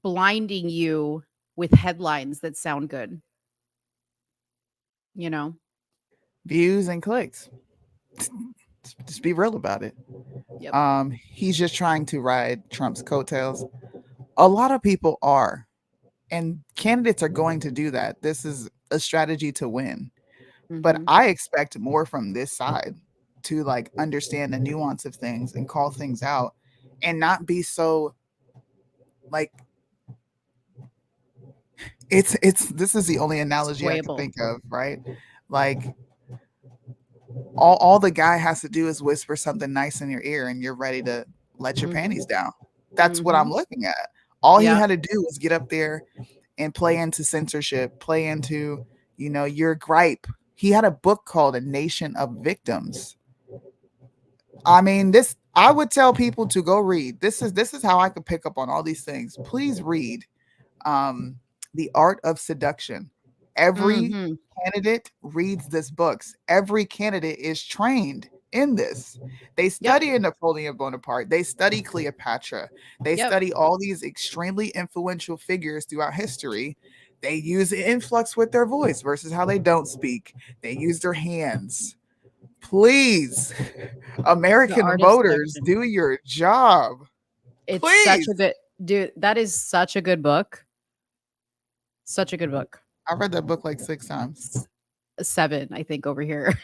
[SPEAKER 4] blinding you with headlines that sound good.
[SPEAKER 2] Views and clicks. Just be real about it.
[SPEAKER 4] Yep.
[SPEAKER 2] He's just trying to ride Trump's coattails. A lot of people are, and candidates are going to do that. This is a strategy to win. But I expect more from this side to understand the nuance of things and call things out and not be so this is the only analogy I can think of, right? All the guy has to do is whisper something nice in your ear and you're ready to let your panties down. That's what I'm looking at. All he had to do was get up there and play into censorship, play into, your gripe. He had a book called A Nation of Victims. I mean, I would tell people to go read. This is how I could pick up on all these things. Please read The Art of Seduction. Every candidate reads this books. Every candidate is trained in this. They study Napoleon Bonaparte. They study Cleopatra. They study all these extremely influential figures throughout history. They use the influx with their voice versus how they don't speak. They use their hands. Please, American voters, do your job.
[SPEAKER 4] It's such a good, dude. That is such a good book. Such a good book.
[SPEAKER 2] I read that book 6 times.
[SPEAKER 4] 7, I think, over here.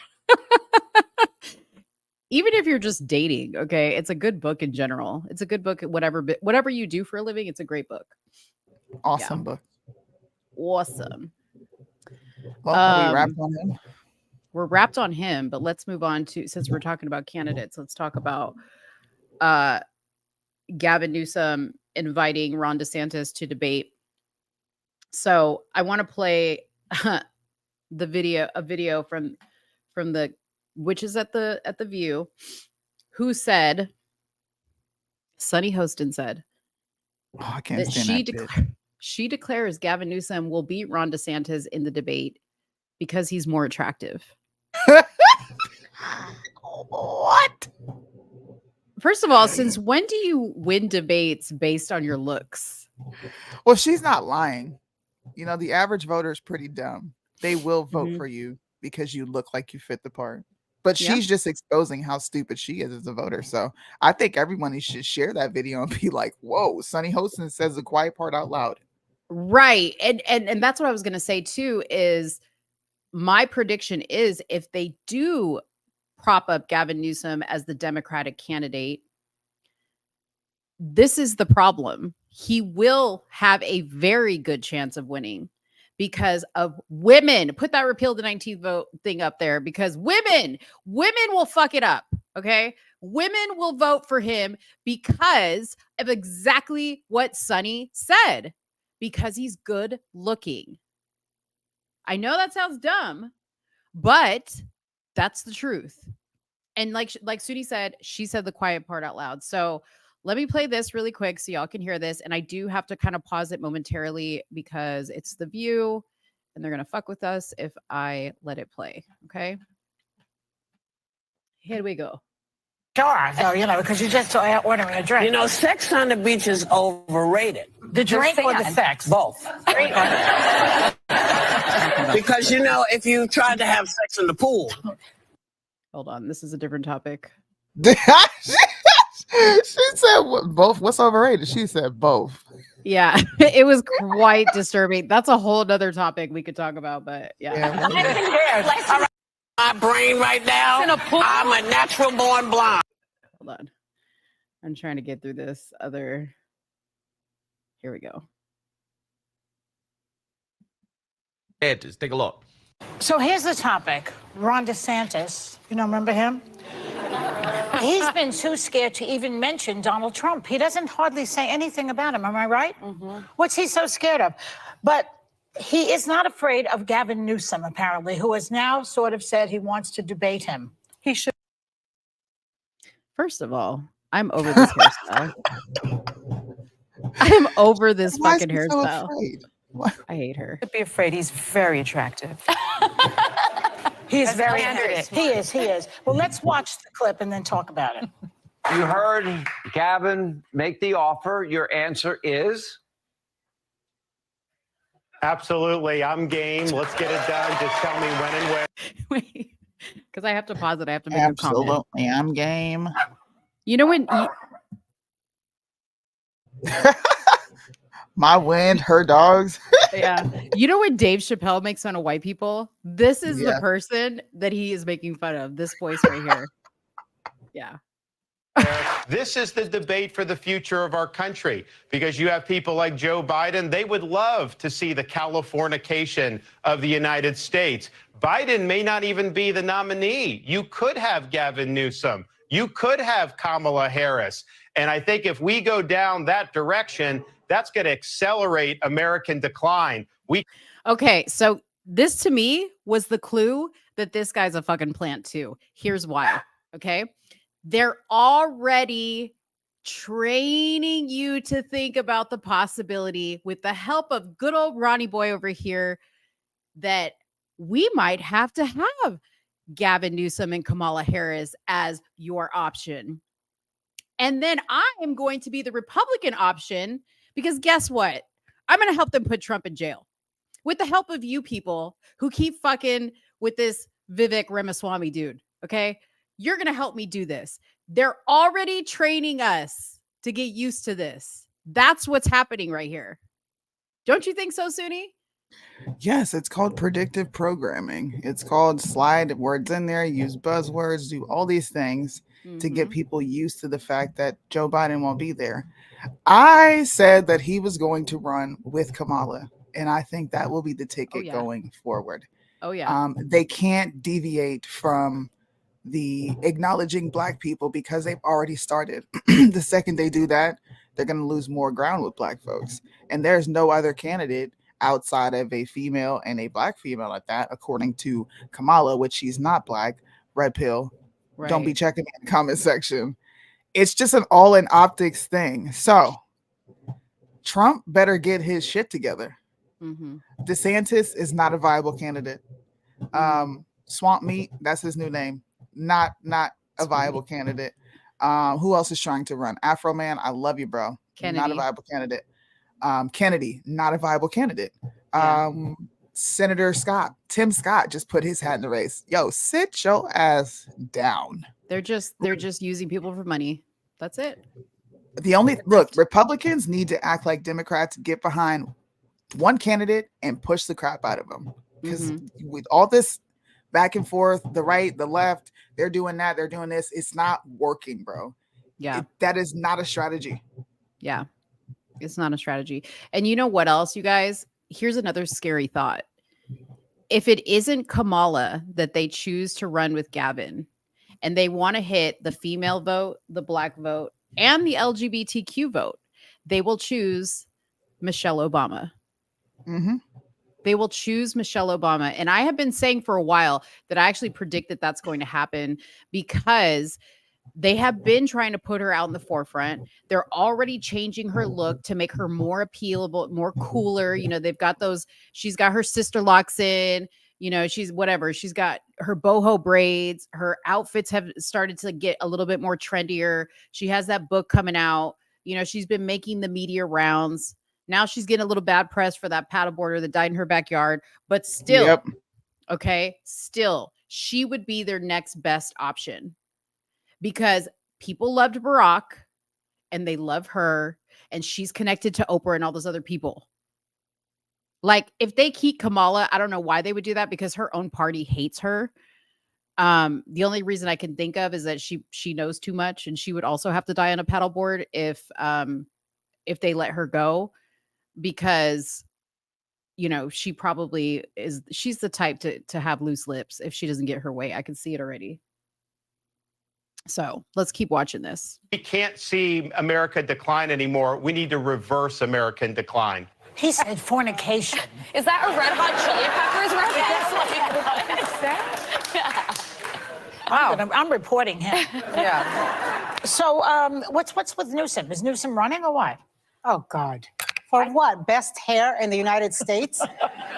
[SPEAKER 4] Even if you're just dating, okay, it's a good book in general. It's a good book. Whatever you do for a living, it's a great book.
[SPEAKER 2] Awesome book.
[SPEAKER 4] Awesome.
[SPEAKER 2] Well, are we wrapped on him?
[SPEAKER 4] We're wrapped on him, but let's move on to, since we're talking about candidates, let's talk about Gavin Newsom inviting Ron DeSantis to debate. So I want to play a video from the witches at the View, who said, Sunny Hostin said,
[SPEAKER 2] I can't stand that.
[SPEAKER 4] She declares Gavin Newsom will beat Ron DeSantis in the debate because he's more attractive.
[SPEAKER 2] What?
[SPEAKER 4] First of all, since when do you win debates based on your looks?
[SPEAKER 2] Well, she's not lying. The average voter is pretty dumb. They will vote for you because you look like you fit the part. But
[SPEAKER 4] Yeah.
[SPEAKER 2] she's just exposing how stupid she is as a voter. So I think everyone should share that video and be like, whoa, Sonny Hostin says the quiet part out loud.
[SPEAKER 4] Right. And that's what I was going to say too, is my prediction is if they do prop up Gavin Newsom as the Democratic candidate, this is the problem. He will have a very good chance of winning because of women. Put that repeal the 19th vote thing up there, because women will fuck it up. Okay. Women will vote for him because of exactly what Sonny said, because he's good looking. I know that sounds dumb, but that's the truth. And like Soonie said, she said the quiet part out loud. So let me play this really quick so y'all can hear this. And I do have to kind of pause it momentarily because it's The View and they're going to fuck with us if I let it play. Okay. Here we go.
[SPEAKER 6] Sure, so, because you're just ordering a drink.
[SPEAKER 7] Sex on the beach is overrated.
[SPEAKER 6] The drink or the sex?
[SPEAKER 7] Both. Because, if you tried to have sex in the pool.
[SPEAKER 4] Hold on. This is a different topic.
[SPEAKER 2] She said both. What's overrated? She said both.
[SPEAKER 4] Yeah, it was quite disturbing. That's a whole other topic we could talk about, but yeah.
[SPEAKER 7] My brain right now, I'm a natural born blonde.
[SPEAKER 4] Hold on. I'm trying to get through this other. Here we go.
[SPEAKER 1] Just take a look.
[SPEAKER 6] So here's the topic. Ron DeSantis, remember him? He's been too scared to even mention Donald Trump. He doesn't hardly say anything about him. Am I right? Mm-hmm. What's he so scared of? But he is not afraid of Gavin Newsom, apparently, who has now sort of said he wants to debate him. He should.
[SPEAKER 4] First of all, I'm over this hairstyle. I'm over this fucking hairstyle. I hate her.
[SPEAKER 8] Don't be afraid. He's very attractive.
[SPEAKER 6] He's very handsome. He is. Well, let's watch the clip and then talk about it.
[SPEAKER 9] You heard Gavin make the offer. Your answer is?
[SPEAKER 10] Absolutely. I'm game. Let's get it done. Just tell me when and where.
[SPEAKER 4] Wait, because I have to pause it. I have to make a comment.
[SPEAKER 2] Absolutely. I'm game.
[SPEAKER 4] You know when...
[SPEAKER 2] My wind, her dogs.
[SPEAKER 4] Yeah. You know when Dave Chappelle makes fun of white people? This is the person that he is making fun of. This voice right here. Yeah.
[SPEAKER 10] This is the debate for the future of our country, because you have people like Joe Biden. They would love to see the Californication of the United States. Biden may not even be the nominee. You could have Gavin Newsom. You could have Kamala Harris. And I think if we go down that direction, that's going to accelerate American decline.
[SPEAKER 4] Okay, so this to me was the clue that this guy's a fucking plant too. Here's why. Okay. They're already training you to think about the possibility, with the help of good old Ronnie Boy over here, that we might have to have Gavin Newsom and Kamala Harris as your option. And then I am going to be the Republican option, because guess what? I'm going to help them put Trump in jail with the help of you people who keep fucking with this Vivek Ramaswamy dude. Okay. You're going to help me do this. They're already training us to get used to this. That's what's happening right here. Don't you think so, Soonie?
[SPEAKER 2] Yes, it's called predictive programming. It's called slide words in there, use buzzwords, do all these things to get people used to the fact that Joe Biden won't be there. I said that he was going to run with Kamala, and I think that will be the ticket going forward.
[SPEAKER 4] Oh, yeah.
[SPEAKER 2] They can't deviate from the acknowledging Black people, because they've already started. The second they do that, they're going to lose more ground with Black folks. And there's no other candidate outside of a female and a Black female at that, according to Kamala, which she's not Black. Red pill. Right. Don't be checking in the comment section. It's just an all in optics thing. So Trump better get his shit together. DeSantis is not a viable candidate. Swamp Meat, that's his new name. Not a viable candidate. Who else is trying to run? Afro Man, I love you, bro.
[SPEAKER 4] Kennedy.
[SPEAKER 2] Not a viable candidate. Kennedy, not a viable candidate. Senator Tim Scott just put his hat in the race. Yo, sit your ass down.
[SPEAKER 4] They're just using people for money. That's it.
[SPEAKER 2] Republicans need to act like Democrats, get behind one candidate and push the crap out of them. Because with all this back and forth, the right, the left, they're doing that, they're doing this. It's not working, bro.
[SPEAKER 4] Yeah.
[SPEAKER 2] That is not a strategy.
[SPEAKER 4] Yeah. It's not a strategy. And you know what else, you guys? Here's another scary thought. If it isn't Kamala that they choose to run with Gavin, and they want to hit the female vote, the black vote, and the LGBTQ vote, they will choose Michelle Obama. They will choose Michelle Obama. And I have been saying for a while that I actually predict that that's going to happen because they have been trying to put her out in the forefront. They're already changing her look to make her more appealable, more cooler. You know, they've got those, she's got her sister locks in, you know, she's whatever. She's got her boho braids. Her outfits have started to get a little bit more trendier. She has that book coming out. You know, she's been making the media rounds. Now she's getting a little bad press for that paddleboarder that died in her backyard. But still, okay, still, she would be their next best option. Because people loved Barack and they love her and she's connected to Oprah and all those other people. Like if they keep Kamala, I don't know why they would do that because her own party hates her. The only reason I can think of is that she knows too much and she would also have to die on a paddleboard if they let her go because, you know, she probably she's the type to have loose lips if she doesn't get her way. I can see it already. So let's keep watching this.
[SPEAKER 10] We can't see America decline anymore. We need to reverse American decline.
[SPEAKER 6] He said fornication.
[SPEAKER 11] Is that a Red Hot Chili Peppers reference?
[SPEAKER 6] Wow. I'm reporting him.
[SPEAKER 11] Yeah.
[SPEAKER 6] So what's with Newsom? Is Newsom running or what?
[SPEAKER 12] Oh, God. For what? Best hair in the United States?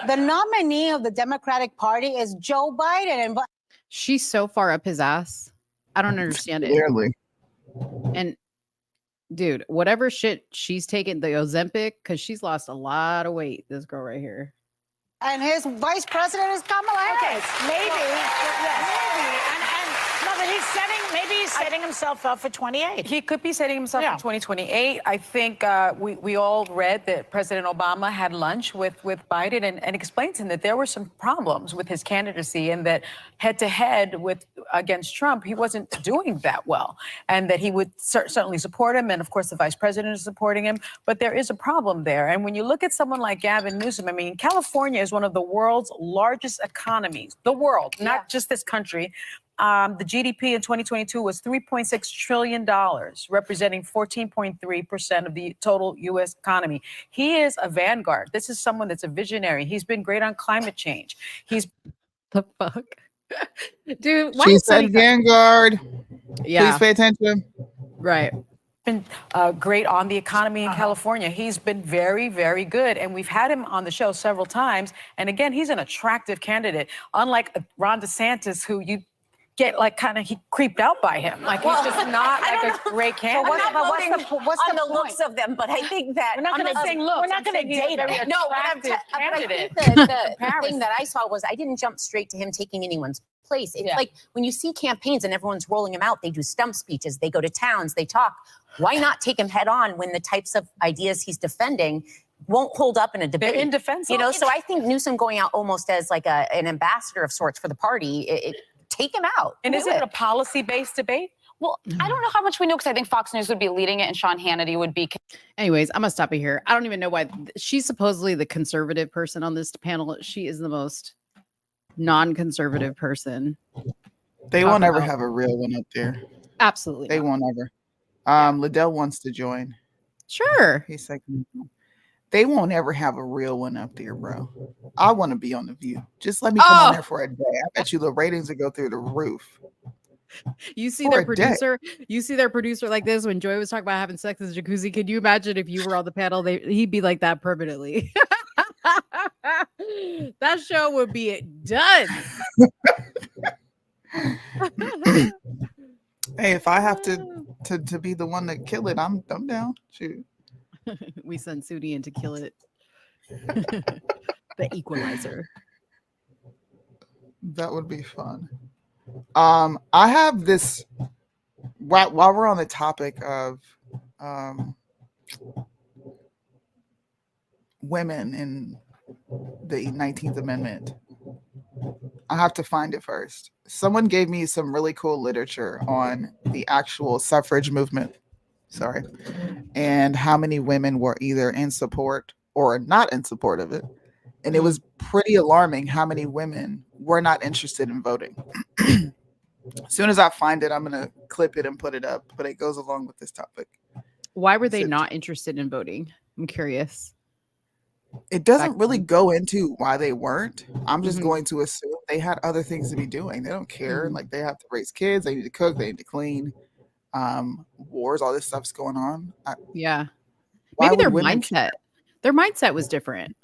[SPEAKER 12] The nominee of the Democratic Party is Joe Biden. And
[SPEAKER 4] she's so far up his ass. I don't understand it.
[SPEAKER 2] Clearly.
[SPEAKER 4] And dude, whatever shit she's taken, the Ozempic, because she's lost a lot of weight, this girl right here.
[SPEAKER 12] And his vice president is Kamala Harris.
[SPEAKER 6] Maybe he's setting himself up for 28.
[SPEAKER 8] He could be setting himself up for 2028. I think we all read that President Obama had lunch with Biden and explained to him that there were some problems with his candidacy and that head-to-head against Trump, he wasn't doing that well. And that he would certainly support him. And, of course, the vice president is supporting him. But there is a problem there. And when you look at someone like Gavin Newsom, I mean, California is one of the world's largest economies. The world, not just this country. The GDP in 2022 was $3.6 trillion, representing 14.3% of the total U.S. economy. He is a vanguard. This is someone that's a visionary. He's been great on climate change. He's
[SPEAKER 4] the fuck, dude.
[SPEAKER 2] She said vanguard.
[SPEAKER 4] Yeah,
[SPEAKER 2] please pay attention.
[SPEAKER 4] Right.
[SPEAKER 8] Been great on the economy in California. He's been very, very good. And we've had him on the show several times. And again, he's an attractive candidate, unlike Ron DeSantis, who you get like kind of he creeped out by him. Like he's just not like a great candidate.
[SPEAKER 11] What's the looks of them? But I think that
[SPEAKER 6] we're not going to say looks. We're not going to date him.
[SPEAKER 11] No, but I think the thing that I saw was I didn't jump straight to him taking anyone's place. It's like when you see campaigns and everyone's rolling him out, they do stump speeches, they go to towns, they talk. Why not take him head on when the types of ideas he's defending won't hold up in a debate?
[SPEAKER 8] They're indefensible.
[SPEAKER 11] You know, so I think Newsom going out almost as like an ambassador of sorts for the party, take him out.
[SPEAKER 8] And is it a policy-based debate?
[SPEAKER 11] Well, I don't know how much we know because I think Fox News would be leading it and Sean Hannity would be.
[SPEAKER 4] Anyways, I'm going to stop it here. I don't even know why. She's supposedly the conservative person on this panel. She is the most non-conservative person.
[SPEAKER 2] They won't ever have a real one up there.
[SPEAKER 4] Absolutely.
[SPEAKER 2] They won't ever. Liddell wants to join.
[SPEAKER 4] Sure.
[SPEAKER 2] He's like, they won't ever have a real one up there, bro. I want to be on The View. Just let me come on there for a day. I bet you the ratings will go through the roof.
[SPEAKER 4] You see their producer. You see their producer like this when Joy was talking about having sex in the jacuzzi. Could you imagine if you were on the panel? He'd be like that permanently. That show would be done.
[SPEAKER 2] Hey, if I have to be the one to kill it, I'm down. Shoot.
[SPEAKER 4] We send Soonie in to kill it. The equalizer.
[SPEAKER 2] That would be fun. I have this while we're on the topic of women in the 19th Amendment. I have to find it first. Someone gave me some really cool literature on the actual suffrage movement. Sorry. And how many women were either in support or not in support of it. And it was pretty alarming how many women were not interested in voting. As soon as I find it, I'm going to clip it and put it up, but it goes along with this topic.
[SPEAKER 4] Why were they not interested in voting? I'm curious.
[SPEAKER 2] It doesn't really go into why they weren't. I'm just going to assume they had other things to be doing. They don't care. Like they have to raise kids. They need to cook. They need to clean. Wars, all this stuff's going on.
[SPEAKER 4] Yeah. Maybe their mindset. Their mindset was different.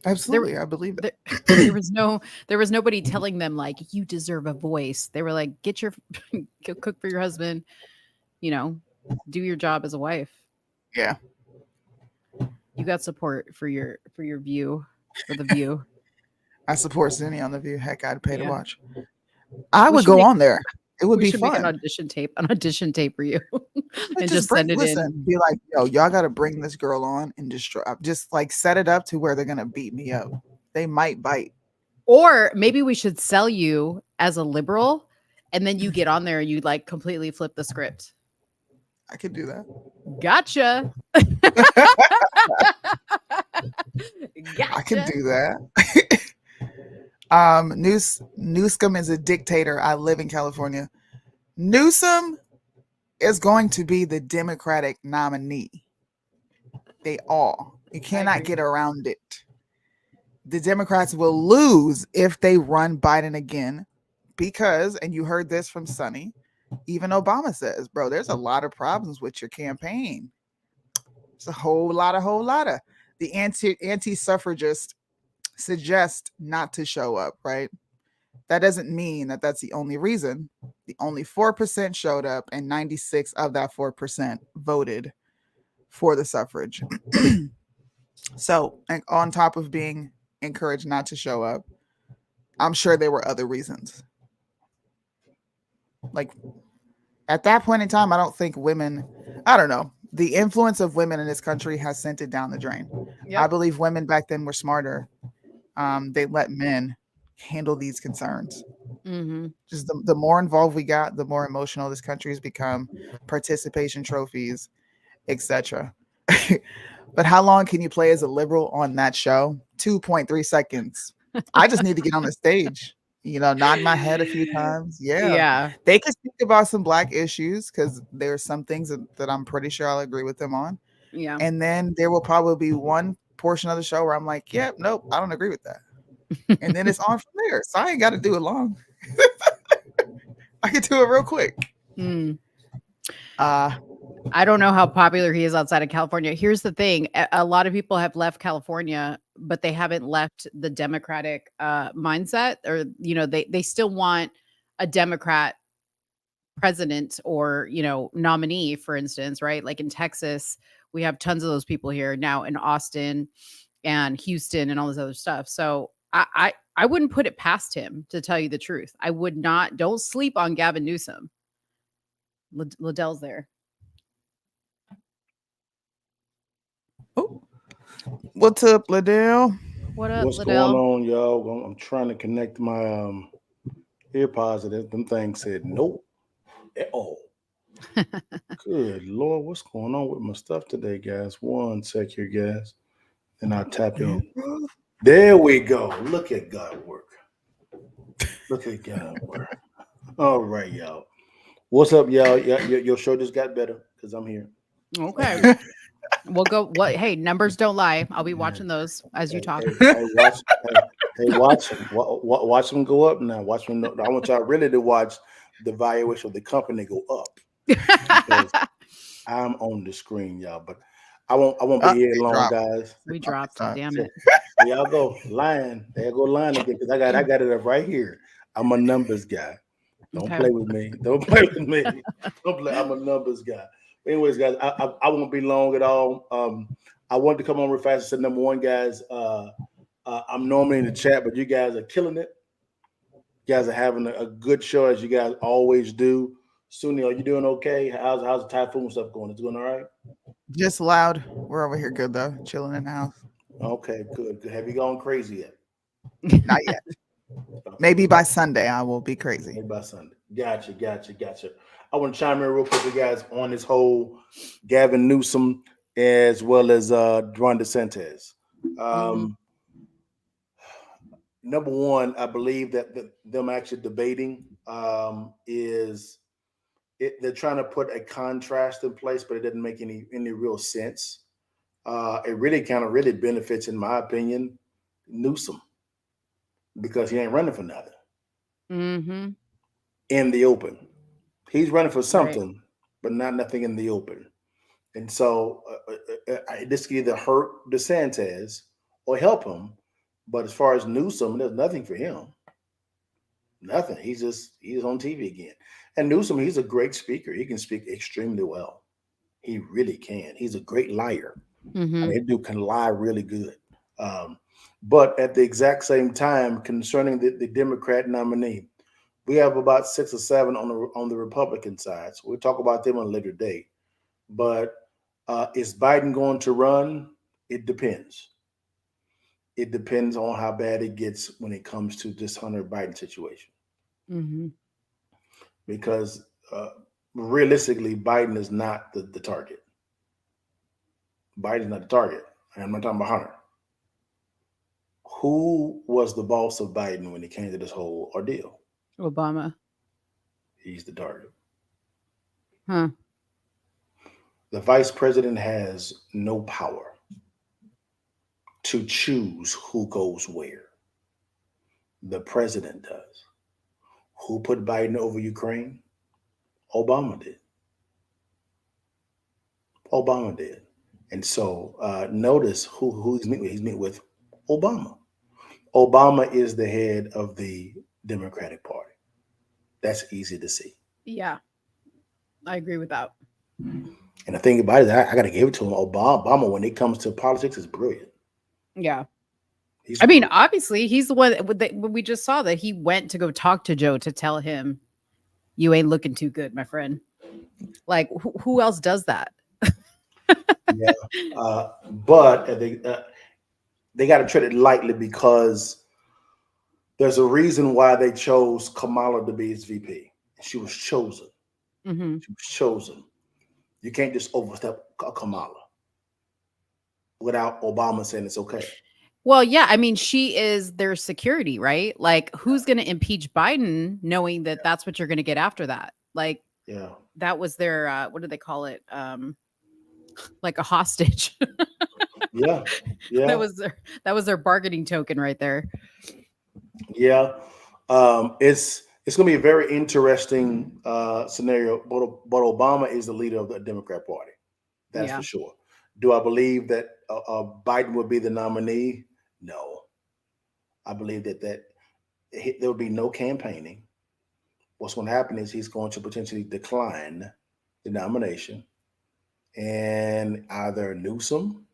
[SPEAKER 2] Absolutely. I believe it.
[SPEAKER 4] There was nobody telling them like you deserve a voice. They were like, get your go cook for your husband, you know, do your job as a wife.
[SPEAKER 2] Yeah.
[SPEAKER 4] You got support for your view, for the View.
[SPEAKER 2] I support Soonie on the View. Heck, I'd pay to watch. I would go on there. It would be fun.
[SPEAKER 4] Make an audition tape for you, and just send it in.
[SPEAKER 2] Be like, yo, y'all got to bring this girl on and just like set it up to where they're gonna beat me up. They might bite.
[SPEAKER 4] Or maybe we should sell you as a liberal, and then you get on there and you like completely flip the script.
[SPEAKER 2] I could do that.
[SPEAKER 4] Gotcha.
[SPEAKER 2] I can do that. Newsom is a dictator. I live in California. Newsom is going to be the Democratic nominee. You cannot get around it. The Democrats will lose if they run Biden again because, and you heard this from Soonie, even Obama says, bro, there's a lot of problems with your campaign. It's a whole lot of. The anti-suffragists suggest not to show up, right? That doesn't mean that that's the only reason. The only 4% showed up, and 96 of that 4% voted for the suffrage. So, on top of being encouraged not to show up, I'm sure there were other reasons. Like, at that point in time, I don't think I don't know. The influence of women in this country has sent it down the drain. Yep. I believe women back then were smarter. They let men handle these concerns. Just the more involved we got, the more emotional this country has become. Participation trophies, etc. But how long can you play as a liberal on that show? 2.3 seconds. I just need to get on the stage, nod my head a few times. Yeah. They can speak about some Black issues because there are some things that I'm pretty sure I'll agree with them on.
[SPEAKER 4] Yeah.
[SPEAKER 2] And then there will probably be one portion of the show where I'm like, yep, nope, I don't agree with that. And then it's on from there. So I ain't got to do it long. I can do it real quick.
[SPEAKER 4] I don't know how popular he is outside of California. Here's the thing. A lot of people have left California, but they haven't left the Democratic mindset, or, they still want a Democrat president or, nominee, for instance, right? Like in Texas, we have tons of those people here now, in Austin and Houston and all this other stuff. So I wouldn't put it past him, to tell you the truth. I would not. Don't sleep on Gavin Newsom. Liddell's there.
[SPEAKER 2] Oh, what's up, Liddell?
[SPEAKER 13] What's going on, y'all? I'm trying to connect my earpods to this. Them things said nope at all. Good Lord, what's going on with my stuff today, guys? One sec here, guys. And I'll tap in. There we go. Look at God work. Look at God work. All right, y'all. What's up, y'all? Your show just got better because I'm here.
[SPEAKER 4] Okay. We'll go. Hey, numbers don't lie. I'll be watching those as you talk.
[SPEAKER 13] Watch them go up now. Watch them. I want y'all really to watch the valuation of the company go up. Because I'm on the screen, y'all. But I won't be here long, guys.
[SPEAKER 4] We dropped. Damn it.
[SPEAKER 13] There y'all go lying. There go lying again because I got it up right here. I'm a numbers guy. Don't play with me. Don't play with me. Don't play. I'm a numbers guy. Anyways, guys, I won't be long at all. I wanted to come on real fast and say, number one, guys, I'm normally in the chat, but you guys are killing it. You guys are having a good show as you guys always do. Soonie, are you doing okay? How's the typhoon stuff going? It's going all right?
[SPEAKER 2] Just loud. We're over here good though, chilling in the house.
[SPEAKER 13] Okay, good. Have you gone crazy yet?
[SPEAKER 2] Not yet. Maybe by Sunday I will be crazy.
[SPEAKER 13] Maybe by Sunday. Gotcha. I want to chime in real quick with you guys on this whole Gavin Newsom as well as Ron DeSantis. Number one, I believe that them actually debating is they're trying to put a contrast in place, but it doesn't make any real sense. It really benefits, in my opinion, Newsom, because he ain't running for nothing in the open. He's running for something, but not nothing in the open. And so this could either hurt DeSantis or help him. But as far as Newsom, there's nothing for him. Nothing. He's on TV again. And Newsom, he's a great speaker. He can speak extremely well. He really can. He's a great liar. I mean, that dude can lie really good. But at the exact same time, concerning the Democrat nominee, we have about 6 or 7 on the Republican side. So we'll talk about them on a later date. But is Biden going to run? It depends. It depends on how bad it gets when it comes to this Hunter Biden situation. Because realistically, Biden is not the target. Biden's not the target. I'm not talking about Hunter. Who was the boss of Biden when it came to this whole ordeal?
[SPEAKER 4] Obama.
[SPEAKER 13] He's the target.
[SPEAKER 4] Huh.
[SPEAKER 13] The vice president has no power to choose who goes where. The president does. Who put Biden over Ukraine? Obama did. Obama did. And so notice who he's meeting with. He's meeting with Obama. Obama is the head of the Democratic Party. That's easy to see.
[SPEAKER 4] Yeah, I agree with that.
[SPEAKER 13] And the thing about it, I got to give it to him. Obama, when it comes to politics, is brilliant.
[SPEAKER 4] Yeah. I mean, obviously, he's the one that we just saw that he went to go talk to Joe to tell him, you ain't looking too good, my friend. Like, who else does that?
[SPEAKER 13] Yeah. But they got to treat it lightly, because there's a reason why they chose Kamala to be his VP. She was chosen. She was chosen. You can't just overstep Kamala without Obama saying it's okay.
[SPEAKER 4] Well, yeah, I mean, she is their security, right? Like, who's going to impeach Biden knowing that that's what you're going to get after that? Like,
[SPEAKER 13] yeah,
[SPEAKER 4] that was their, what do they call it? Like a hostage.
[SPEAKER 13] Yeah.
[SPEAKER 4] That was their bargaining token right there.
[SPEAKER 13] Yeah. It's going to be a very interesting scenario, but Obama is the leader of the Democrat Party. That's for sure. Do I believe that Biden would be the nominee? No. I believe that there will be no campaigning. What's going to happen is he's going to potentially decline the nomination, and either Newsom,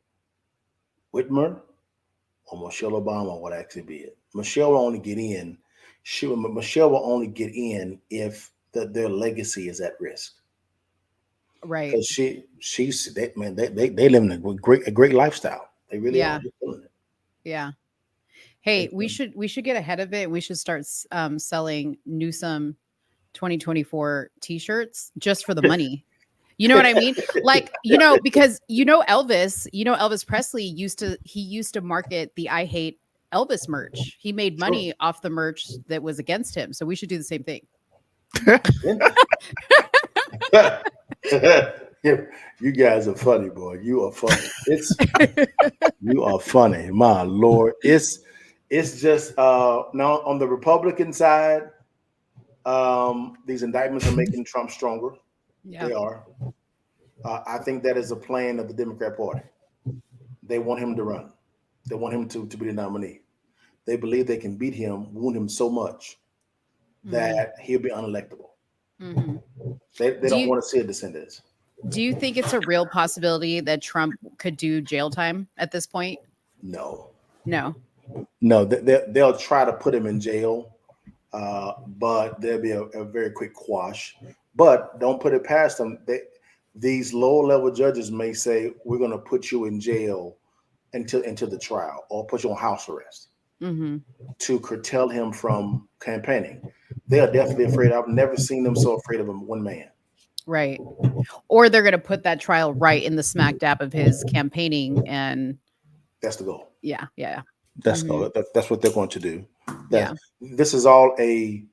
[SPEAKER 13] Whitmer, or Michelle Obama would actually be it. Michelle will only get in. Michelle will only get in if their legacy is at risk.
[SPEAKER 4] Right.
[SPEAKER 13] Because they live in a great lifestyle. They really are.
[SPEAKER 4] Yeah. Hey, we should get ahead of it. We should start selling Newsom 2024 t-shirts just for the money. You know what I mean? Like, because Elvis Presley used to market the I Hate Elvis merch. He made money off the merch that was against him. So we should do the same thing.
[SPEAKER 13] You guys are funny, boy. You are funny. You are funny, my Lord. It's just now on the Republican side, these indictments are making Trump stronger. Yeah. They are. I think that is a plan of the Democrat Party. They want him to run. They want him to be the nominee. They believe they can beat him, wound him so much that he'll be unelectable. They don't want to see a DeSantis.
[SPEAKER 4] Do you think it's a real possibility that Trump could do jail time at this point?
[SPEAKER 13] No. No, they'll try to put him in jail, but there'll be a very quick quash. But don't put it past them. These lower level judges may say, we're going to put you in jail until the trial, or put you on house arrest to curtail him from campaigning. They are definitely afraid. I've never seen them so afraid of one man.
[SPEAKER 4] Right. Or they're going to put that trial right in the smack dab of his campaigning, and
[SPEAKER 13] that's the goal.
[SPEAKER 4] Yeah.
[SPEAKER 13] That's that's what they're going to do.
[SPEAKER 4] Yeah.
[SPEAKER 13] This is all a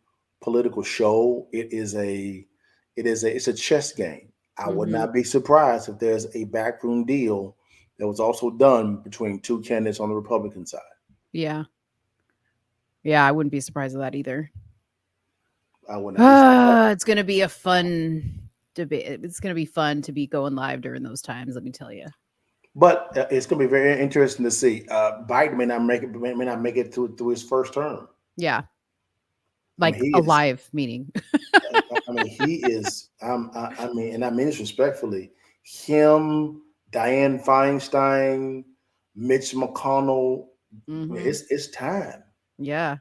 [SPEAKER 13] political show. It's a chess game. I would not be surprised if there's a backroom deal that was also done between two candidates on the Republican side.
[SPEAKER 4] Yeah. Yeah, I wouldn't be surprised with that either.
[SPEAKER 13] I would not.
[SPEAKER 4] It's going to be a fun debate. It's going to be fun to be going live during those times, let me tell you.
[SPEAKER 13] But it's going to be very interesting to see. Biden may not make it through his first term.
[SPEAKER 4] Yeah. Like a live meeting.
[SPEAKER 13] I mean, he is. I mean, and I mean this respectfully. Him, Dianne Feinstein, Mitch McConnell. It's time.
[SPEAKER 4] Yeah.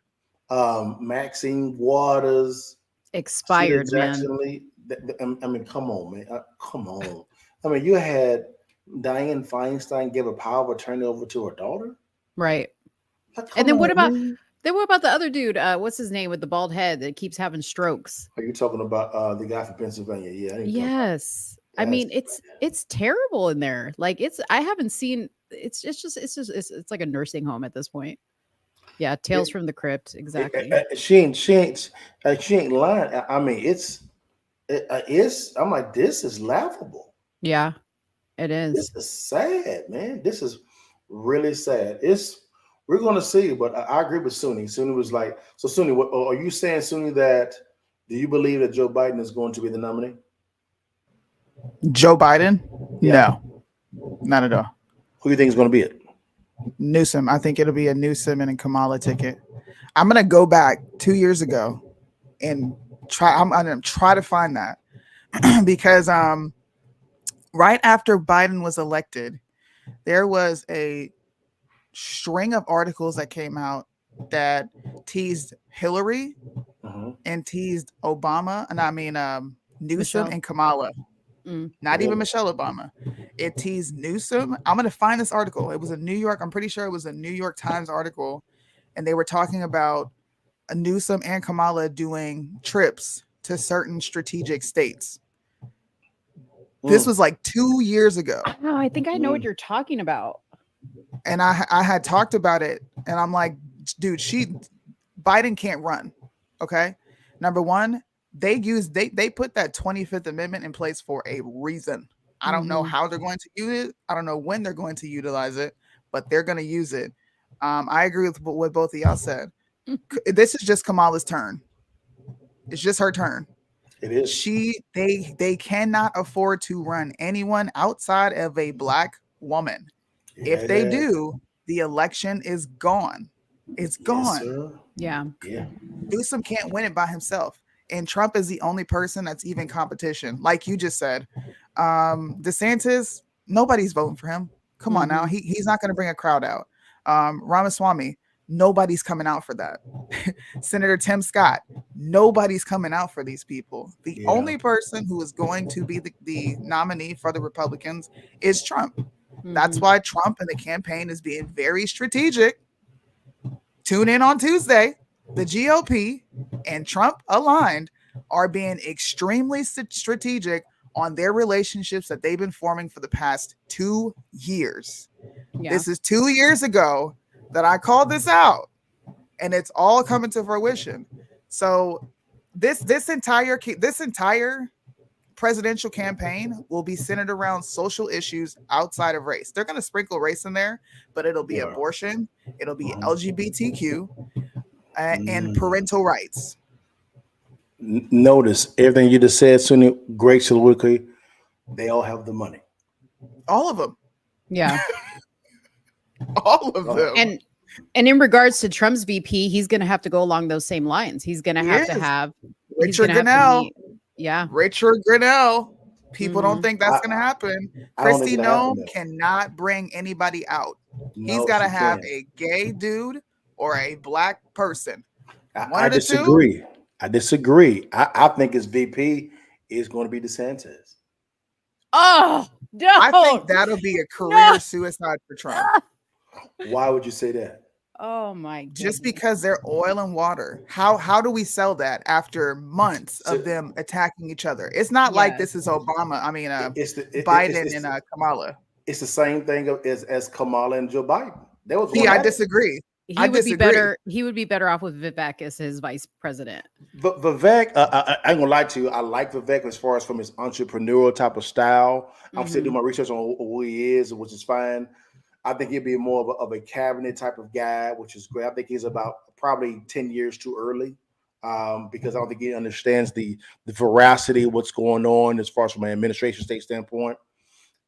[SPEAKER 13] Maxine Waters,
[SPEAKER 4] expired, man.
[SPEAKER 13] I mean, come on, man. Come on. I mean, you had Dianne Feinstein give a power of attorney over to her daughter,
[SPEAKER 4] right? And then what about the other dude? What's his name with the bald head that keeps having strokes?
[SPEAKER 13] Are you talking about the guy from Pennsylvania? Yeah.
[SPEAKER 4] Yes. I mean, it's terrible in there. Like I haven't seen. It's like a nursing home at this point. Yeah, Tales from the Crypt, exactly.
[SPEAKER 13] She ain't lying. I mean, it's. I'm like, this is laughable.
[SPEAKER 4] Yeah, it is.
[SPEAKER 13] This is sad, man. This is really sad. We're gonna see, but I agree with Soonie. Soonie was like, so Soonie, what are you saying, Soonie? That do you believe that Joe Biden is going to be the nominee?
[SPEAKER 2] Joe Biden?
[SPEAKER 13] Yeah.
[SPEAKER 2] No, not at all.
[SPEAKER 13] Who do you think is going to be it?
[SPEAKER 2] Newsom. I think it'll be a Newsom and a Kamala ticket. I'm gonna go back 2 years ago and I'm gonna try to find that because right after Biden was elected, there was a string of articles that came out that teased Hillary and teased Obama, and I mean Newsom and Kamala. Not even Michelle Obama. It teased Newsom. I'm going to find this article. It was I'm pretty sure it was a New York Times article. And they were talking about a Newsom and Kamala doing trips to certain strategic states. This was like 2 years ago.
[SPEAKER 4] Oh, I think I know what you're talking about.
[SPEAKER 2] And I had talked about it. And I'm like, dude, Biden can't run. Okay. Number one, they put that 25th Amendment in place for a reason. I don't know how they're going to use it. I don't know when they're going to utilize it, but they're going to use it. I agree with what both of y'all said. This is just Kamala's turn. It's just her turn.
[SPEAKER 13] It is.
[SPEAKER 2] They cannot afford to run anyone outside of a Black woman. Yeah. If they do, the election is gone. It's gone.
[SPEAKER 4] Yes,
[SPEAKER 2] yeah. Newsom can't win it by himself. And Trump is the only person that's even competition. Like you just said, DeSantis, nobody's voting for him. Come on now. He's not going to bring a crowd out. Ramaswamy, nobody's coming out for that. Senator Tim Scott, nobody's coming out for these people. The only person who is going to be the nominee for the Republicans is Trump. That's why Trump and the campaign is being very strategic. Tune in on Tuesday. The GOP and Trump aligned are being extremely strategic on their relationships that they've been forming for the past 2 years. Yeah. This is 2 years ago that I called this out, and it's all coming to fruition. So this entire presidential campaign will be centered around social issues outside of race. They're going to sprinkle race in there, but it'll be abortion, it'll be LGBTQ, and parental rights.
[SPEAKER 13] Notice everything you just said, Soonie, great soliloquy. They all have the money.
[SPEAKER 2] All of them.
[SPEAKER 4] Yeah.
[SPEAKER 2] All of them.
[SPEAKER 4] And in regards to Trump's VP, he's going to have to go along those same lines. He's going to have
[SPEAKER 2] Richard Grinnell.
[SPEAKER 4] Yeah.
[SPEAKER 2] Richard Grinnell. People don't think that's going to happen. Kristi Noem cannot bring anybody out. He's got to have a gay dude or a black person.
[SPEAKER 13] I disagree. I disagree. I think his VP is going to be DeSantis.
[SPEAKER 4] Oh, no.
[SPEAKER 2] I think that'll be a career suicide for Trump.
[SPEAKER 13] Why would you say that?
[SPEAKER 4] Oh my God.
[SPEAKER 2] Just because they're oil and water. How do we sell that after months of them attacking each other? It's not like this is Obama. I mean, Biden and Kamala.
[SPEAKER 13] It's the same thing as Kamala and Joe Biden. They was
[SPEAKER 2] I disagree.
[SPEAKER 4] He would be better off with Vivek as his vice president.
[SPEAKER 13] But Vivek, I ain't gonna lie to you. I like Vivek as far as from his entrepreneurial type of style. I'm still doing my research on who he is, which is fine. I think he'd be more of a cabinet type of guy, which is great. I think he's about probably 10 years too early because I don't think he understands the veracity of what's going on as far as from an administration state standpoint.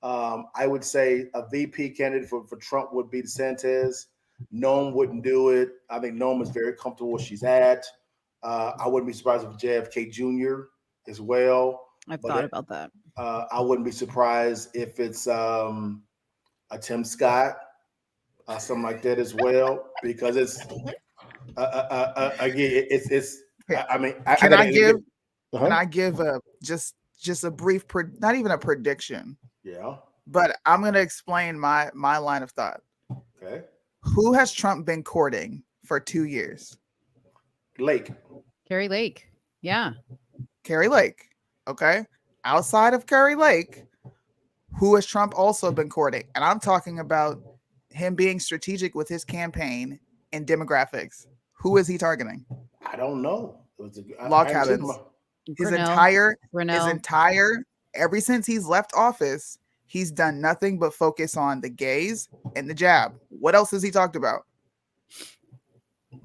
[SPEAKER 13] I would say a VP candidate for Trump would be DeSantis. Noam wouldn't do it. I think Noam is very comfortable where she's at. I wouldn't be surprised if JFK Jr. as well.
[SPEAKER 4] I've thought about that.
[SPEAKER 13] I wouldn't be surprised if it's a Tim Scott, something like that as well, because it's again, it's. I mean,
[SPEAKER 2] can I give just a brief, not even a prediction.
[SPEAKER 13] Yeah.
[SPEAKER 2] But I'm going to explain my line of thought.
[SPEAKER 13] Okay.
[SPEAKER 2] Who has Trump been courting for 2 years?
[SPEAKER 4] Carrie Lake. Yeah.
[SPEAKER 2] Carrie Lake. Okay. Outside of Carrie Lake, who has Trump also been courting? And I'm talking about him being strategic with his campaign and demographics. Who is he targeting?
[SPEAKER 13] I don't know.
[SPEAKER 2] Log cabins. His entire, ever since he's left office, he's done nothing but focus on the gays and the jab. What else has he talked about?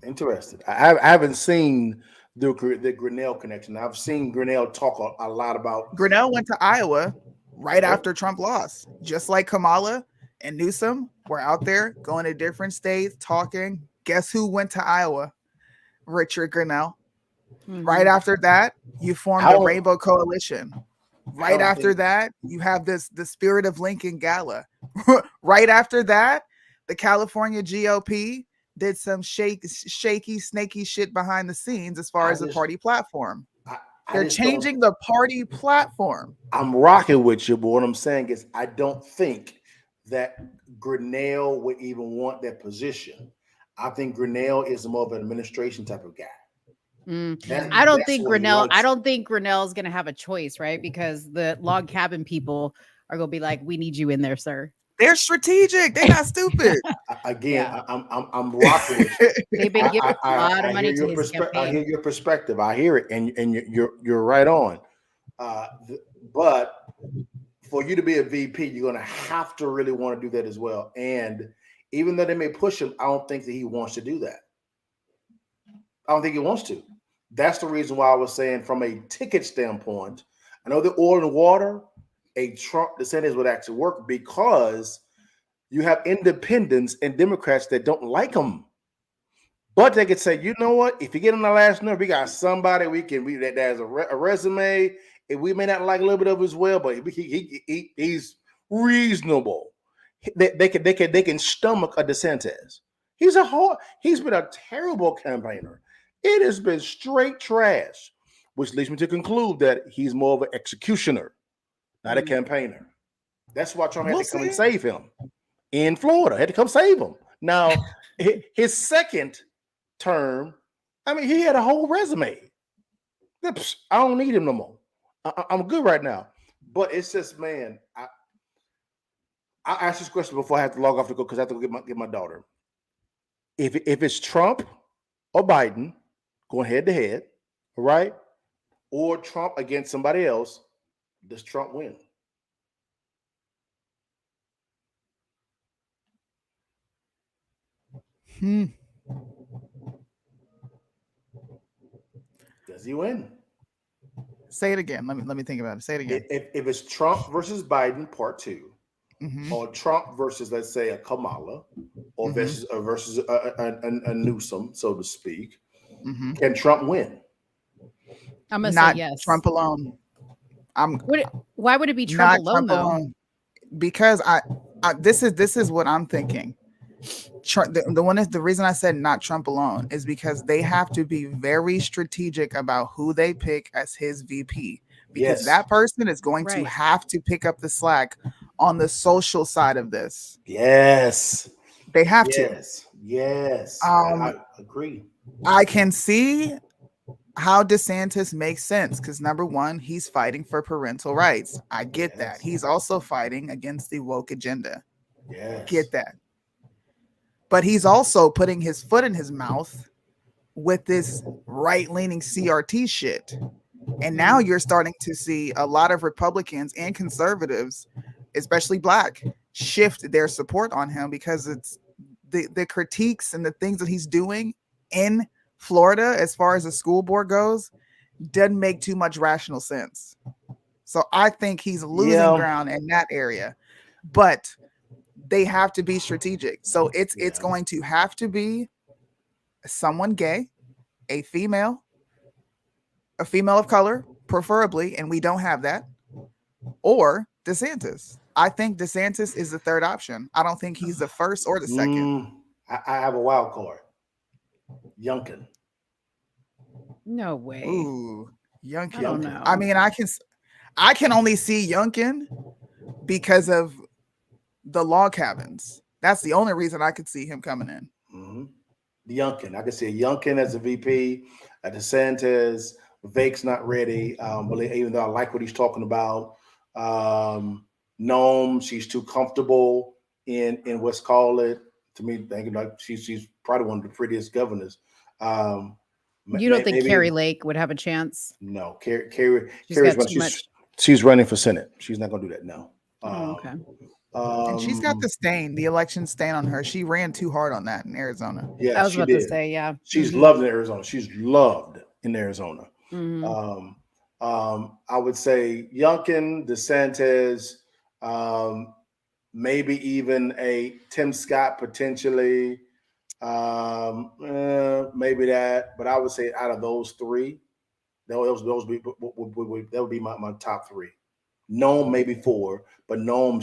[SPEAKER 13] Interested. I haven't seen the Grinnell connection. I've seen Grinnell talk a lot about.
[SPEAKER 2] Grinnell went to Iowa right after Trump lost, just like Kamala and Newsom were out there going to different states talking. Guess who went to Iowa? Richard Grinnell. Right after that, you formed a Rainbow Coalition. Right after that, you have the Spirit of Lincoln Gala. Right after that, the California GOP did some shaky, snaky shit behind the scenes as far as the party platform. They're changing the party platform.
[SPEAKER 13] I'm rocking with you, but what I'm saying is I don't think that Grinnell would even want that position. I think Grinnell is more of an administration type of guy.
[SPEAKER 4] I don't think Grinnell is going to have a choice, right? Because the log cabin people are going to be like, "We need you in there, sir."
[SPEAKER 2] They're strategic. They're not stupid.
[SPEAKER 13] Again, I'm rocking with you.
[SPEAKER 4] They've been giving a lot of money to his campaign.
[SPEAKER 13] I hear your perspective. I hear it, and you're right on. But for you to be a VP, you're going to have to really want to do that as well. And even though they may push him, I don't think that he wants to do that. I don't think he wants to. That's the reason why I was saying from a ticket standpoint, I know the oil and water, a Trump DeSantis would actually work because you have independents and Democrats that don't like him. But they could say, you know what? If you get on the last nerve, we got somebody that has a resume, and we may not like a little bit of as well, but he's reasonable. They can stomach a DeSantis. He's been a terrible campaigner. It has been straight trash, which leads me to conclude that he's more of an executioner, not a campaigner. That's why Trump had to come and save him in Florida. Had to come save him. Now, his second term, I mean, he had a whole resume. I don't need him no more. I'm good right now. But it's just, man, I asked this question before I have to log off to go because I have to go get my daughter. If it's Trump or Biden going head to head, right, or Trump against somebody else, does Trump win? Does he win?
[SPEAKER 2] Say it again. Let me think about it. Say it again.
[SPEAKER 13] If it's Trump versus Biden, part 2, or Trump versus, let's say, a Kamala, or versus a Newsom, so to speak, can Trump win?
[SPEAKER 4] I'm gonna
[SPEAKER 2] not
[SPEAKER 4] say yes.
[SPEAKER 2] Trump alone.
[SPEAKER 4] Why would it be Trump alone though?
[SPEAKER 2] Because this is what I'm thinking. The reason I said not Trump alone is because they have to be very strategic about who they pick as his VP, because that person is going to have to pick up the slack on the social side of this.
[SPEAKER 13] Yes,
[SPEAKER 2] they have to.
[SPEAKER 13] Yes, I agree.
[SPEAKER 2] I can see how DeSantis makes sense because number one, he's fighting for parental rights. I get that. He's also fighting against the woke agenda. Get that. But he's also putting his foot in his mouth with this right-leaning CRT shit. And now you're starting to see a lot of Republicans and conservatives, especially black, shift their support on him because it's the critiques and the things that he's doing in Florida as far as the school board goes doesn't make too much rational sense. So I think he's losing ground in that area. But they have to be strategic. So it's going to have to be someone gay, a female of color, preferably, and we don't have that, or DeSantis. I think DeSantis is the third option. I don't think he's the first or the second.
[SPEAKER 13] I have a wild card. Youngkin.
[SPEAKER 4] No way.
[SPEAKER 2] Ooh, Youngkin.
[SPEAKER 4] I don't know.
[SPEAKER 2] I mean, I can only see Youngkin because of the log cabins. That's the only reason I could see him coming in.
[SPEAKER 13] The Youngkin. I could see a Youngkin as a VP. A DeSantis. Vake's not ready. Even though I like what he's talking about. Noam, she's too comfortable in what's called it. To me, thinking like she's probably one of the prettiest governors.
[SPEAKER 4] You don't think Carrie Lake would have a chance?
[SPEAKER 13] No, Carrie's she's running for Senate. She's not going to do that now.
[SPEAKER 4] Okay.
[SPEAKER 2] And she's got the stain, the election stain on her. She ran too hard on that in Arizona.
[SPEAKER 13] Yeah,
[SPEAKER 4] I was about to say, yeah.
[SPEAKER 13] She's loved in Arizona. She's loved in Arizona. I would say Youngkin, DeSantis, maybe even a Tim Scott potentially. Maybe that, but I would say out of those three, that would be my top three. Noam maybe four, but Noam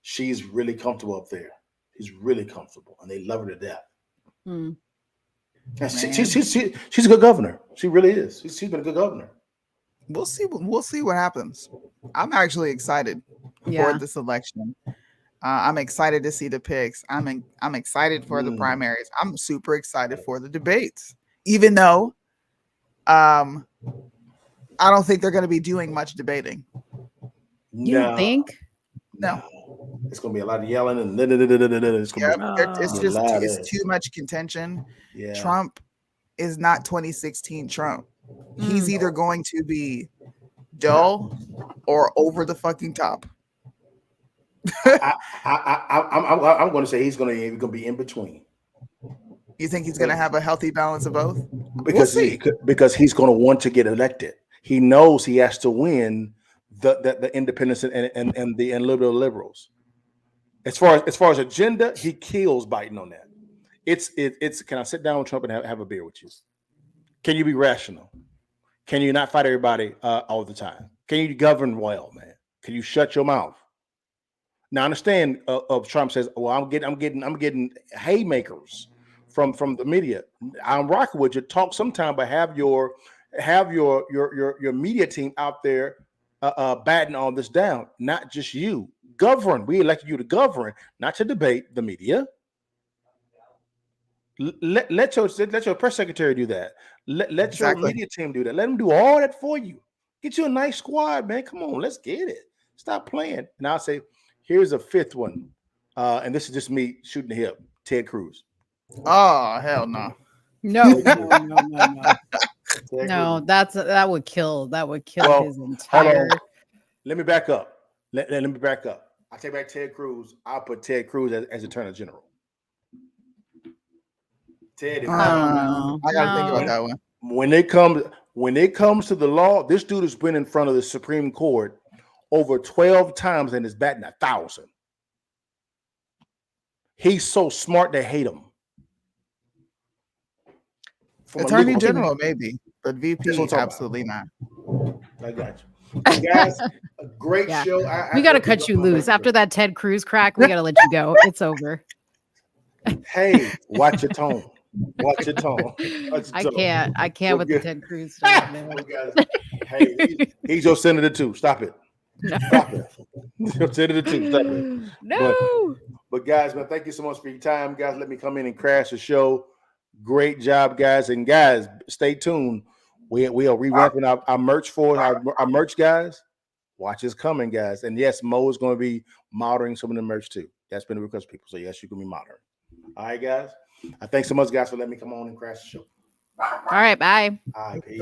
[SPEAKER 13] she's really comfortable up there. She's really comfortable, and they love her to death. And she's a good governor. She really is. She's been a good governor.
[SPEAKER 2] We'll see what happens. I'm actually excited for this election. I'm excited to see the picks. I'm excited for the primaries. I'm super excited for the debates, even though I don't think they're going to be doing much debating.
[SPEAKER 4] You don't think?
[SPEAKER 2] No.
[SPEAKER 13] It's going to be a lot of yelling and it's
[SPEAKER 2] too much contention.
[SPEAKER 13] Yeah.
[SPEAKER 2] Trump is not 2016 Trump. He's either going to be dull or over the fucking top.
[SPEAKER 13] I'm going to say he's going to be in between.
[SPEAKER 2] You think he's going to have a healthy balance of both?
[SPEAKER 13] Because he's going to want to get elected. He knows he has to win the independents and the liberals. As far as agenda, he kills Biden on that. It's can I sit down with Trump and have a beer with you? Can you be rational? Can you not fight everybody all the time? Can you govern well, man? Can you shut your mouth? Now, I understand Trump says, "Well, I'm getting haymakers from the media." I'm rocking with you. Talk sometime, but have your media team out there batting all this down. Not just you. Govern. We elected you to govern, not to debate the media. Let your press secretary do that. Let your media team do that. Let them do all that for you. Get you a nice squad, man. Come on, let's get it. Stop playing. And I'll say, here's a fifth one, and this is just me shooting the hip. Ted Cruz.
[SPEAKER 2] Oh hell no.
[SPEAKER 4] No. No, that would kill his entire.
[SPEAKER 13] Let me back up. Let me back up. I take back Ted Cruz. I'll put Ted Cruz as Attorney General. Ted,
[SPEAKER 2] I gotta think about that one.
[SPEAKER 13] When it comes to the law, this dude has been in front of the Supreme Court over 12 times and is batting 1,000. He's so smart they hate him.
[SPEAKER 2] Attorney General, maybe, but VP, absolutely not.
[SPEAKER 13] I got you. Guys, a great show.
[SPEAKER 4] We got to cut you loose. After that Ted Cruz crack, we got to let you go. It's over.
[SPEAKER 13] Hey, watch your tone. Watch your tone. Watch your tone.
[SPEAKER 4] I can't with the Ted Cruz stuff, man.
[SPEAKER 13] Hey, he's your senator too. Stop it.
[SPEAKER 4] No.
[SPEAKER 13] Stop it. Your senator too. Stop it.
[SPEAKER 4] No.
[SPEAKER 13] But guys, man, thank you so much for your time. Guys, let me come in and crash the show. Great job, guys. And guys, stay tuned. We are revamping our merch for our merch, guys. Watch is coming, guys. And yes, Mo is going to be monitoring some of the merch too. That's been a request of people. So yes, you can be monitoring. All right, guys. I thank so much, guys, for letting me come on and crash the show.
[SPEAKER 4] All right, bye.
[SPEAKER 13] All right, peace.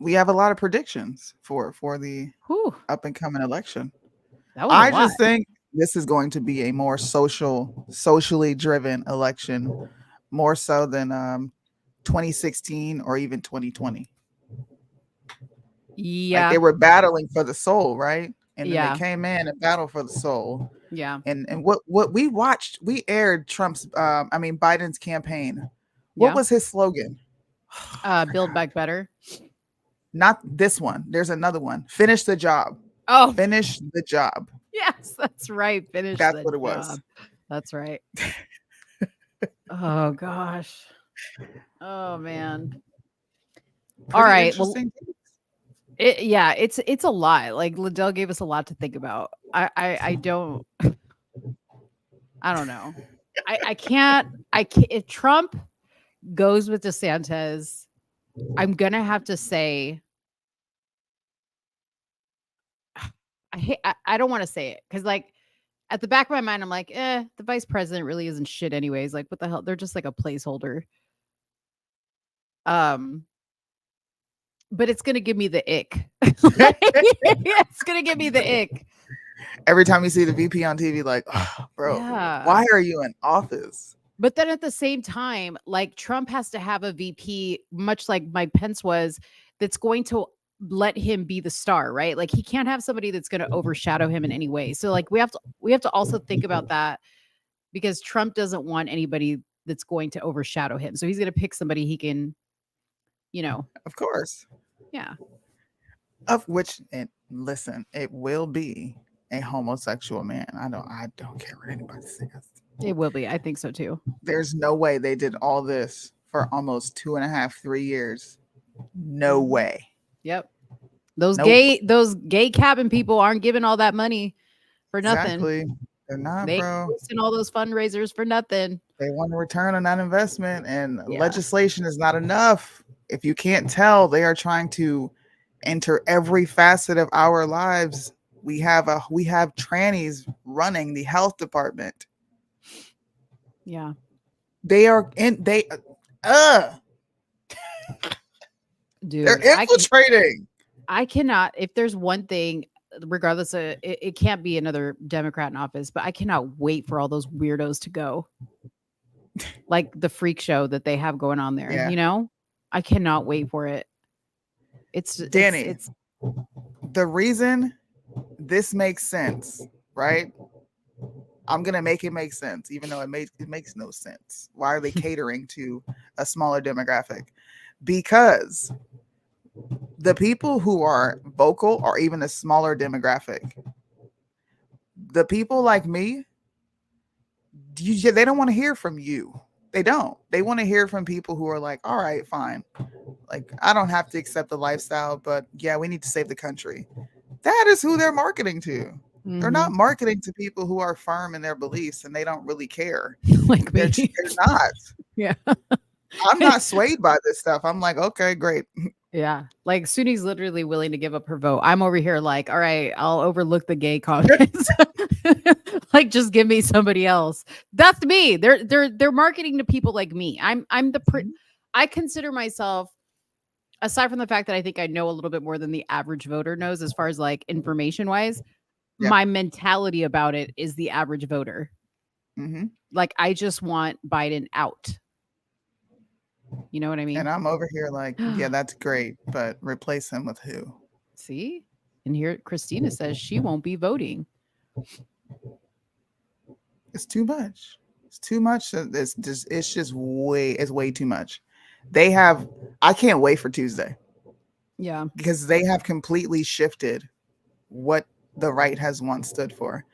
[SPEAKER 2] We have a lot of predictions for the up and coming election.
[SPEAKER 4] I
[SPEAKER 2] just think this is going to be a more socially driven election, more so than 2016 or even 2020.
[SPEAKER 4] Yeah,
[SPEAKER 2] like they were battling for the soul, right? And then
[SPEAKER 4] Yeah.
[SPEAKER 2] they came in and battled for the soul.
[SPEAKER 4] Yeah.
[SPEAKER 2] And what we watched, we aired Biden's campaign. What
[SPEAKER 4] Yeah.
[SPEAKER 2] was his slogan?
[SPEAKER 4] Build Back Better.
[SPEAKER 2] Not this one. There's another one. Finish the job.
[SPEAKER 4] Oh,
[SPEAKER 2] Finish the job.
[SPEAKER 4] yes, that's right. Finish.
[SPEAKER 2] That's
[SPEAKER 4] the
[SPEAKER 2] what it was.
[SPEAKER 4] job. That's right. Oh gosh. Oh man. All
[SPEAKER 2] Pretty
[SPEAKER 4] right. Well,
[SPEAKER 2] interesting.
[SPEAKER 4] it's a lot. Like Liddell gave us a lot to think about. I don't know. I can't. If Trump goes with DeSantis, I'm gonna have to say I don't want to say it because like at the back of my mind I'm like, the vice president really isn't shit anyways. Like what the hell? They're just like a placeholder. But it's gonna give me the ick. It's gonna give me the ick.
[SPEAKER 2] Every time you see the VP on TV, like, oh, bro,
[SPEAKER 4] Yeah.
[SPEAKER 2] why are you in office?
[SPEAKER 4] But then at the same time, like Trump has to have a VP, much like Mike Pence was, that's going to let him be the star, right? Like he can't have somebody that's going to overshadow him in any way. So like we have to also think about that because Trump doesn't want anybody that's going to overshadow him. So he's going to pick somebody he can,
[SPEAKER 2] Of course.
[SPEAKER 4] yeah.
[SPEAKER 2] Of which, and listen, it will be a homosexual man. I don't care what anybody says.
[SPEAKER 4] It will be. I think so too.
[SPEAKER 2] There's no way they did all this for almost 2.5, 3 years. No way.
[SPEAKER 4] Yep. Those
[SPEAKER 2] Nope.
[SPEAKER 4] gay cabin people aren't giving all that money for nothing.
[SPEAKER 2] Exactly. They're not,
[SPEAKER 4] They
[SPEAKER 2] bro.
[SPEAKER 4] wasting all those fundraisers for nothing.
[SPEAKER 2] They want a return on that investment, and
[SPEAKER 4] Yeah.
[SPEAKER 2] legislation is not enough. If you can't tell, they are trying to enter every facet of our lives. We have trannies running the health department.
[SPEAKER 4] Yeah. Dude,
[SPEAKER 2] They're infiltrating.
[SPEAKER 4] I cannot, if there's one thing, regardless of it can't be another Democrat in office, but I cannot wait for all those weirdos to go. Like the freak show that they have going on there,
[SPEAKER 2] Yeah.
[SPEAKER 4] I cannot wait for it. It's
[SPEAKER 2] Danny.
[SPEAKER 4] it's
[SPEAKER 2] The reason this makes sense, right? I'm gonna make it make sense, even though it makes no sense. Why are they catering to a smaller demographic? Because the people who are vocal are even a smaller demographic. The people like me, they don't want to hear from you. They don't. They want to hear from people who are like, all right, fine. Like, I don't have to accept the lifestyle, but yeah, we need to save the country. That is who they're marketing to. They're not marketing to people who are firm in their beliefs and they don't really care.
[SPEAKER 4] like
[SPEAKER 2] They're
[SPEAKER 4] me.
[SPEAKER 2] not.
[SPEAKER 4] Yeah.
[SPEAKER 2] I'm not swayed by this stuff. I'm like, okay, great.
[SPEAKER 4] Yeah. Like Soonie's literally willing to give up her vote. I'm over here like, all right, I'll overlook the gay comments. Like, just give me somebody else. That's me. They're marketing to people like me. I consider myself, aside from the fact that I think I know a little bit more than the average voter knows as far as like information wise,
[SPEAKER 2] Yeah.
[SPEAKER 4] my mentality about it is the average voter.
[SPEAKER 2] Mm-hmm.
[SPEAKER 4] Like, I just want Biden out. You know what I mean?
[SPEAKER 2] And I'm over here like, yeah, that's great, but replace him with who?
[SPEAKER 4] See? And here Christina says she won't be voting.
[SPEAKER 2] It's too much. It's too much. It's way too much. I can't wait for Tuesday
[SPEAKER 4] Yeah.
[SPEAKER 2] because they have completely shifted what the right has once stood for.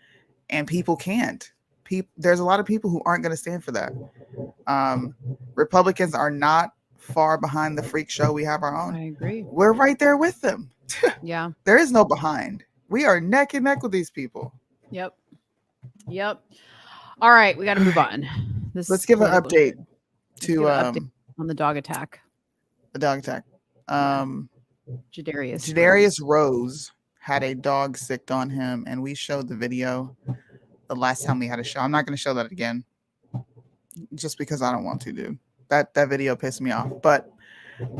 [SPEAKER 2] And people can't. there's a lot of people who aren't going to stand for that. Republicans are not far behind the freak show. We have our own.
[SPEAKER 4] I agree.
[SPEAKER 2] We're right there with them.
[SPEAKER 4] Yeah.
[SPEAKER 2] There is no behind. We are neck and neck with these people.
[SPEAKER 4] Yep. All right, we got to move on.
[SPEAKER 2] Let's give an update to
[SPEAKER 4] on the dog attack.
[SPEAKER 2] The dog attack.
[SPEAKER 4] Jadarius
[SPEAKER 2] Rose had a dog sicked on him, and we showed the video the last time we had a show. I'm not going to show that again, just because I don't want to, dude. That video pissed me off. But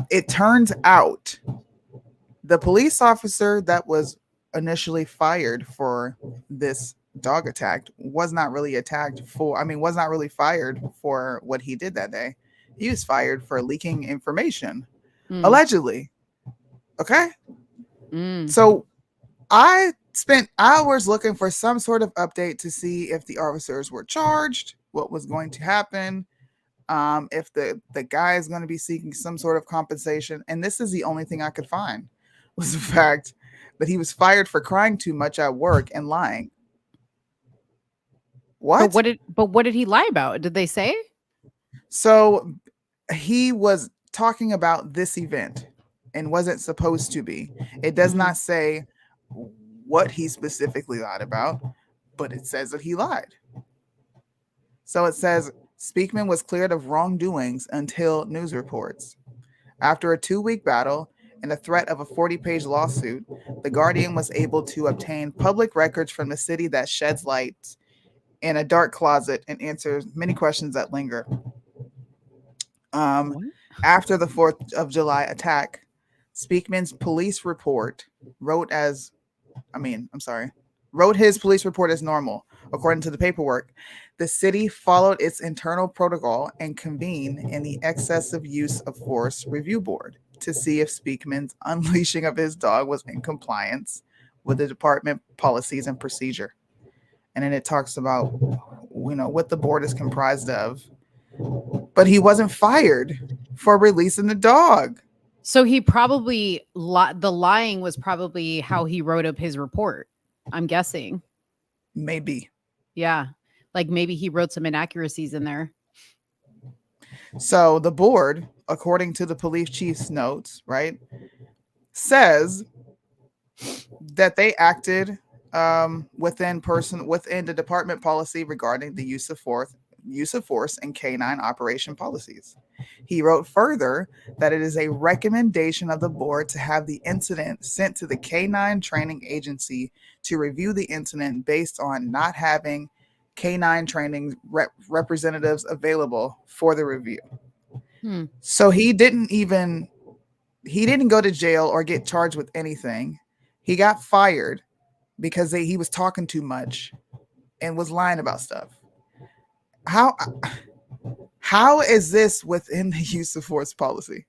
[SPEAKER 2] it turns out the police officer that was initially fired for this dog attack was not really fired for what he did that day. He was fired for leaking information, allegedly. Okay. So I spent hours looking for some sort of update to see if the officers were charged, what was going to happen, if the guy is going to be seeking some sort of compensation. And this is the only thing I could find, was the fact that he was fired for crying too much at work and lying. What?
[SPEAKER 4] But what did he lie about? Did they say?
[SPEAKER 2] So he was talking about this event and wasn't supposed to be. It does not say what he specifically lied about, but it says that he lied. So it says Speakman was cleared of wrongdoings until news reports. After a 2-week battle and a threat of a 40-page lawsuit, the Guardian was able to obtain public records from the city that sheds light in a dark closet and answers many questions that linger. After the 4th of July attack, Speakman's police report wrote his police report as normal. According to the paperwork, the city followed its internal protocol and convened in the excessive use of force review board to see if Speakman's unleashing of his dog was in compliance with the department policies and procedure. And then it talks about, what the board is comprised of. But he wasn't fired for releasing the dog.
[SPEAKER 4] So he probably the lying was probably how he wrote up his report. I'm guessing.
[SPEAKER 2] Maybe.
[SPEAKER 4] Yeah. Like maybe he wrote some inaccuracies in there.
[SPEAKER 2] So the board, according to the police chief's notes, right, says that they acted within the department policy regarding the use of force and canine operation policies. He wrote further that it is a recommendation of the board to have the incident sent to the Canine Training Agency to review the incident based on not having canine training representatives available for the review. So he didn't go to jail or get charged with anything. He got fired because he was talking too much and was lying about stuff. How is this within the use of force policy?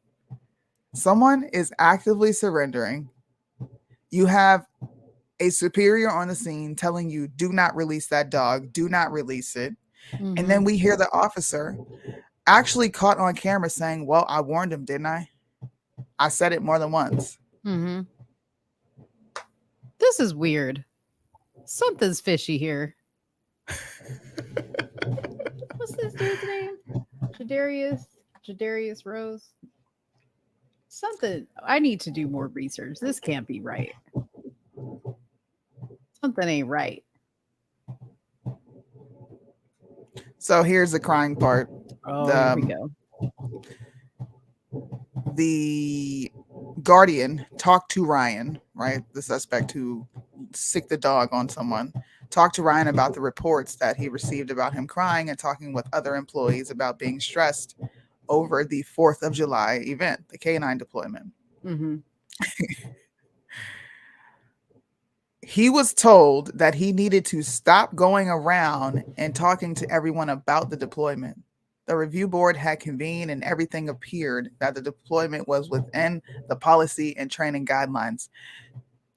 [SPEAKER 2] Someone is actively surrendering. You have a superior on the scene telling you, do not release that dog, do not release it. And then we hear the officer actually caught on camera saying, well, I warned him, didn't I? I said it more than once.
[SPEAKER 4] This is weird. Something's fishy here. What's this dude's name? Jadarius Rose. Something. I need to do more research. This can't be right. Something ain't right.
[SPEAKER 2] So here's the crying part.
[SPEAKER 4] Here we go.
[SPEAKER 2] The Guardian talked to Ryan, right? The suspect who sicked the dog on someone. Talked to Ryan about the reports that he received about him crying and talking with other employees about being stressed over the 4th of July event, the K9 deployment. He was told that he needed to stop going around and talking to everyone about the deployment. The review board had convened and everything appeared that the deployment was within the policy and training guidelines.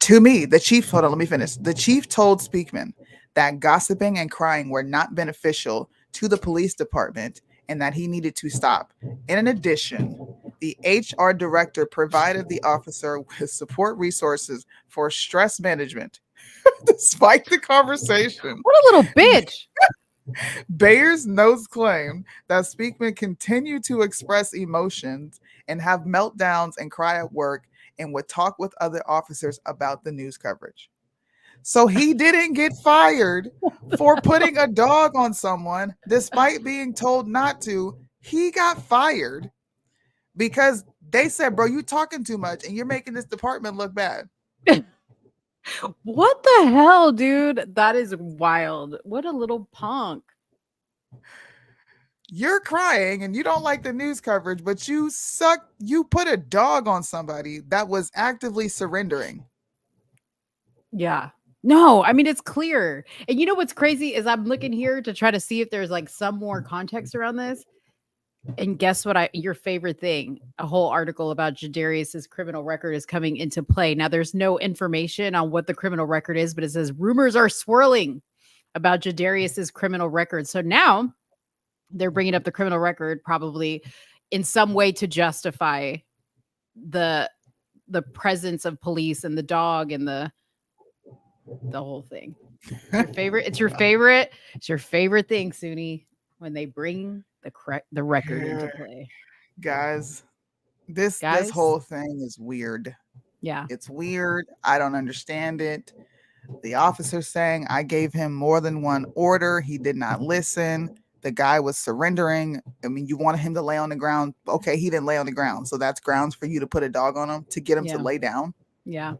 [SPEAKER 2] To me, the chief, hold on, let me finish. The chief told Speakman that gossiping and crying were not beneficial to the police department and that he needed to stop. In addition, the HR director provided the officer with support resources for stress management. Despite the conversation.
[SPEAKER 4] What a little bitch.
[SPEAKER 2] Bayer's notes claim that Speakman continued to express emotions and have meltdowns and cry at work and would talk with other officers about the news coverage. So he didn't get fired for putting a dog on someone despite being told not to. He got fired because they said, bro, you talking too much and you're making this department look bad.
[SPEAKER 4] What the hell, dude? That is wild. What a little punk.
[SPEAKER 2] You're crying and you don't like the news coverage, but you put a dog on somebody that was actively surrendering.
[SPEAKER 4] Yeah. No, I mean, it's clear. And you know what's crazy is I'm looking here to try to see if there's like some more context around this. And guess what? Your favorite thing, a whole article about Jadarius's criminal record is coming into play. Now, there's no information on what the criminal record is, but it says rumors are swirling about Jadarius's criminal record. So now they're bringing up the criminal record probably in some way to justify the presence of police and the dog and the whole thing. It's your favorite thing, Soonie, when they bring the record into play.
[SPEAKER 2] Guys, this whole thing is weird.
[SPEAKER 4] Yeah.
[SPEAKER 2] It's weird. I don't understand it. The officer saying I gave him more than one order. He did not listen. The guy was surrendering. I mean, you wanted him to lay on the ground. Okay, he didn't lay on the ground. So that's grounds for you to put a dog on him to get him to lay down.
[SPEAKER 4] Yeah.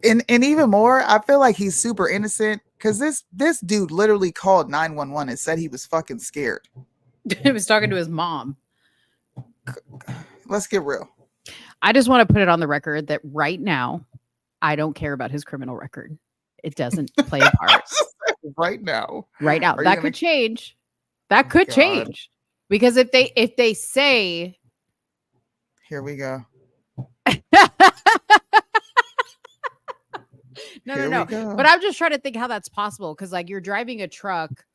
[SPEAKER 2] And even more, I feel like he's super innocent because this dude literally called 911 and said he was fucking scared.
[SPEAKER 4] He was talking to his mom.
[SPEAKER 2] Let's get real.
[SPEAKER 4] I just want to put it on the record that right now, I don't care about his criminal record. It doesn't play a part.
[SPEAKER 2] Right now.
[SPEAKER 4] That could change. That could change. Because if they say,
[SPEAKER 2] here we go.
[SPEAKER 4] No. But I'm just trying to think how that's possible. Because like you're driving a truck,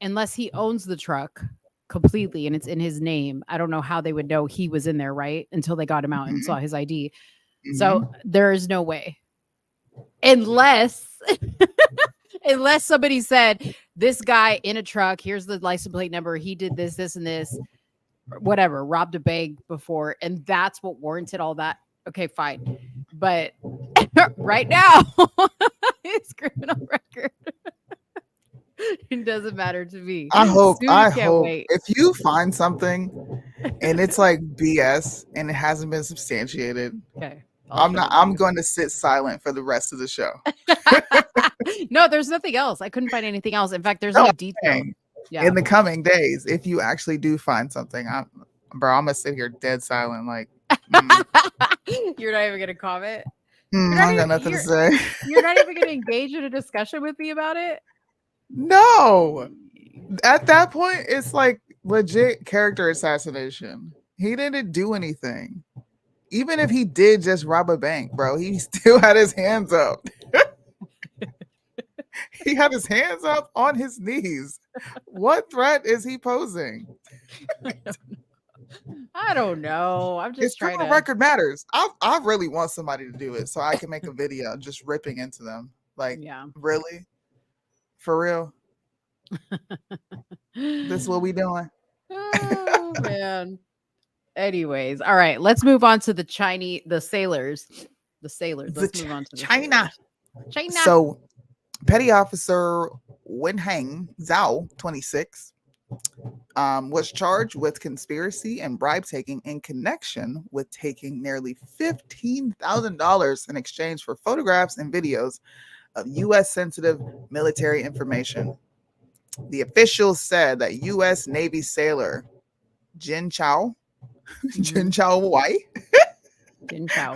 [SPEAKER 4] unless he owns the truck completely and it's in his name. I don't know how they would know he was in there, right? Until they got him out and saw his ID. So there is no way. Unless somebody said, this guy in a truck, here's the license plate number. He did this, and this, whatever, robbed a bank before. And that's what warranted all that. Okay, fine. But right now, his criminal record, it doesn't matter to me.
[SPEAKER 2] I hope
[SPEAKER 4] wait.
[SPEAKER 2] if you find something and it's like BS and it hasn't been substantiated,
[SPEAKER 4] okay.
[SPEAKER 2] I'm going to sit silent for the rest of the show.
[SPEAKER 4] No, there's nothing else. I couldn't find anything else. In fact, there's no detail. Yeah.
[SPEAKER 2] In the coming days, if you actually do find something, I'm gonna sit here dead silent, like
[SPEAKER 4] you're not even gonna comment.
[SPEAKER 2] I got nothing to say.
[SPEAKER 4] You're not even gonna engage in a discussion with me about it.
[SPEAKER 2] No, at that point, it's like legit character assassination. He didn't do anything. Even if he did just rob a bank, bro, he still had his hands up. He had his hands up on his knees. What threat is he posing?
[SPEAKER 4] I don't know. I'm just
[SPEAKER 2] his
[SPEAKER 4] trying
[SPEAKER 2] criminal record matters. I really want somebody to do it so I can make a video just ripping into them. Like, really? For real? This is what we doing?
[SPEAKER 4] Oh, man. Anyways, all right, let's move on to the sailors. Let's move on to
[SPEAKER 2] China.
[SPEAKER 4] China.
[SPEAKER 2] So, Petty Officer Wenheng Zhao, 26, was charged with conspiracy and bribe taking in connection with taking nearly $15,000 in exchange for photographs and videos of U.S. sensitive military information. The officials said that U.S. Navy sailor Jin Chao Wai,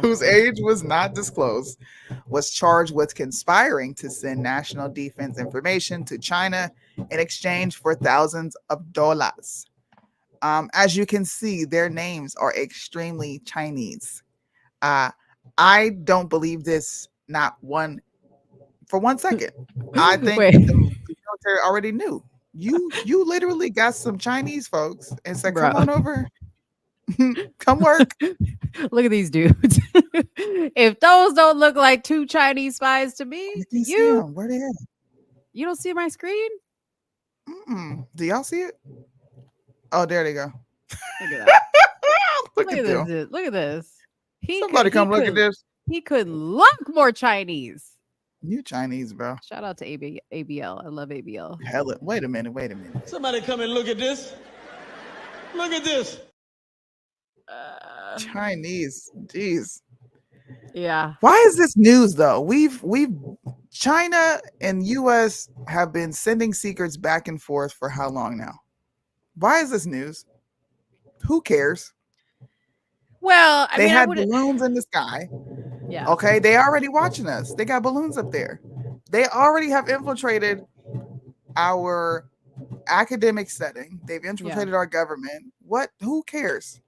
[SPEAKER 2] whose age was not disclosed, was charged with conspiring to send national defense information to China in exchange for thousands of dollars. As you can see, their names are extremely Chinese. I don't believe this for 1 second. I think the military already knew. You literally got some Chinese folks and said, come on over. Come work.
[SPEAKER 4] Look at these dudes. If those don't look like two Chinese spies to me,
[SPEAKER 2] where they at?
[SPEAKER 4] You don't see my screen?
[SPEAKER 2] Do y'all see it? Oh, there they go.
[SPEAKER 4] Look at that.
[SPEAKER 2] Look at them.
[SPEAKER 4] this. Look at this.
[SPEAKER 2] Somebody come look at this.
[SPEAKER 4] He couldn't look more Chinese.
[SPEAKER 2] You Chinese, bro.
[SPEAKER 4] Shout out to ABL. I love ABL.
[SPEAKER 2] Hell, wait a minute.
[SPEAKER 5] Somebody come and look at this. Look at this.
[SPEAKER 2] Chinese. Jeez.
[SPEAKER 4] Yeah.
[SPEAKER 2] Why is this news though? We've China and US have been sending secrets back and forth for how long now? Why is this news? Who cares?
[SPEAKER 4] Well,
[SPEAKER 2] they had balloons in the sky.
[SPEAKER 4] Yeah.
[SPEAKER 2] Okay, they already watching us. They got balloons up there. They already have infiltrated our academic setting. They've infiltrated our government. What? Who cares?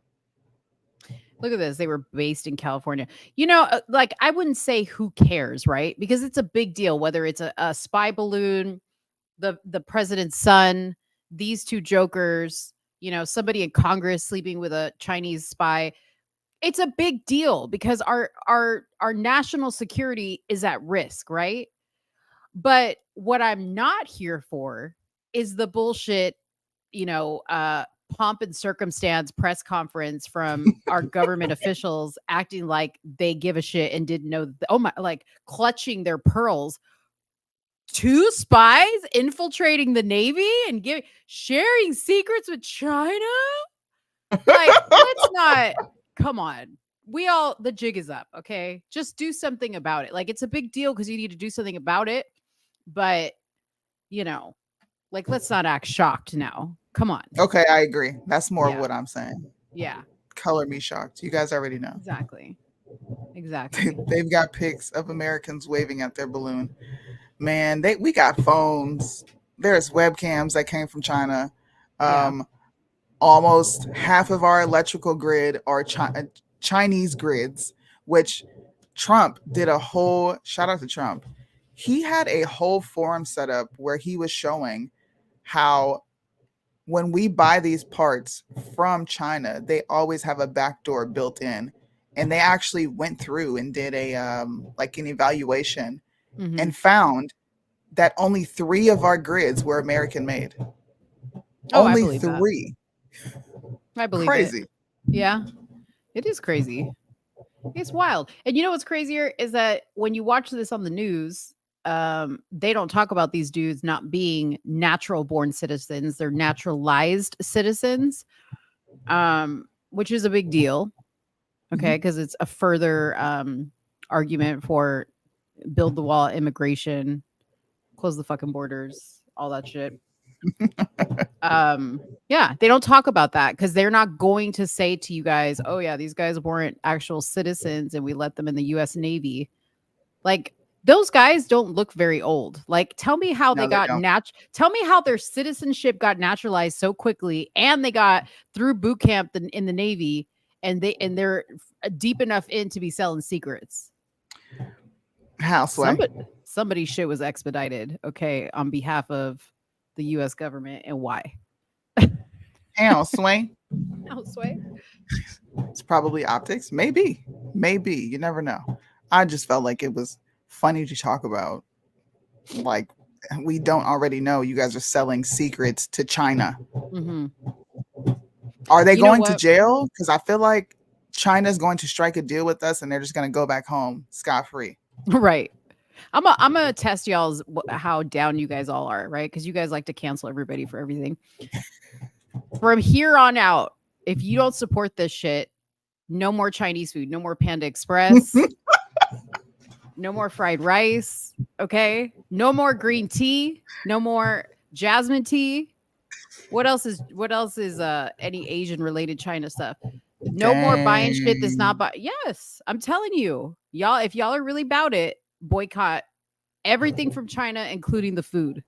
[SPEAKER 4] Look at this. They were based in California. You know, like I wouldn't say who cares, right? Because it's a big deal, whether it's a spy balloon, the president's son, these two jokers, you know, somebody in Congress sleeping with a Chinese spy. It's a big deal because our national security is at risk, right? But what I'm not here for is the bullshit, you know, pomp and circumstance press conference from our government officials acting like they give a shit and didn't know. Oh my, like clutching their pearls. 2 spies infiltrating the Navy and sharing secrets with China. Like, let's not. Come on. The jig is up. Okay. Just do something about it. Like, it's a big deal because you need to do something about it. But, you know, like, let's not act shocked now. Come on.
[SPEAKER 2] Okay. I agree. That's more of what I'm saying.
[SPEAKER 4] Yeah.
[SPEAKER 2] Color me shocked. You guys already know.
[SPEAKER 4] Exactly.
[SPEAKER 2] They've got pics of Americans waving at their balloon. Man, we got phones. There's webcams that came from China. Almost half of our electrical grid are Chinese grids, which Trump did a whole shout out to Trump. He had a whole forum set up where he was showing how when we buy these parts from China, they always have a backdoor built in. And they actually went through and did an evaluation and found that only 3 of our grids were American made. Only 3.
[SPEAKER 4] I believe
[SPEAKER 2] crazy.
[SPEAKER 4] It. Yeah, it is crazy. It's wild. And you know what's crazier is that when you watch this on the news, they don't talk about these dudes not being natural born citizens. They're naturalized citizens, which is a big deal. Okay, because it's a further argument for build the wall, immigration, close the fucking borders, all that shit. Yeah, they don't talk about that because they're not going to say to you guys, oh yeah, these guys weren't actual citizens and we let them in the US Navy. Like, those guys don't look very old. Like, tell me how they got tell me how their citizenship got naturalized so quickly and they got through boot camp in the Navy and they're deep enough in to be selling secrets.
[SPEAKER 2] How
[SPEAKER 4] somebody's shit was expedited, okay, on behalf of the US government, and why?
[SPEAKER 2] How sway?
[SPEAKER 4] How sway?
[SPEAKER 2] It's probably optics. Maybe. You never know. I just felt like it was funny to talk about. Like, we don't already know you guys are selling secrets to China. Are they going to jail? Because I feel like China's going to strike a deal with us and they're just going to go back home scot-free.
[SPEAKER 4] Right. I'm gonna test y'all's how down you guys all are, right? Because you guys like to cancel everybody for everything. From here on out, if you don't support this shit, no more Chinese food, no more Panda Express, no more fried rice, okay? No more green tea, no more jasmine tea. What else is any Asian related China stuff? No more buying shit that's not yes, I'm telling you, y'all, if y'all are really about it, boycott everything from China, including the food.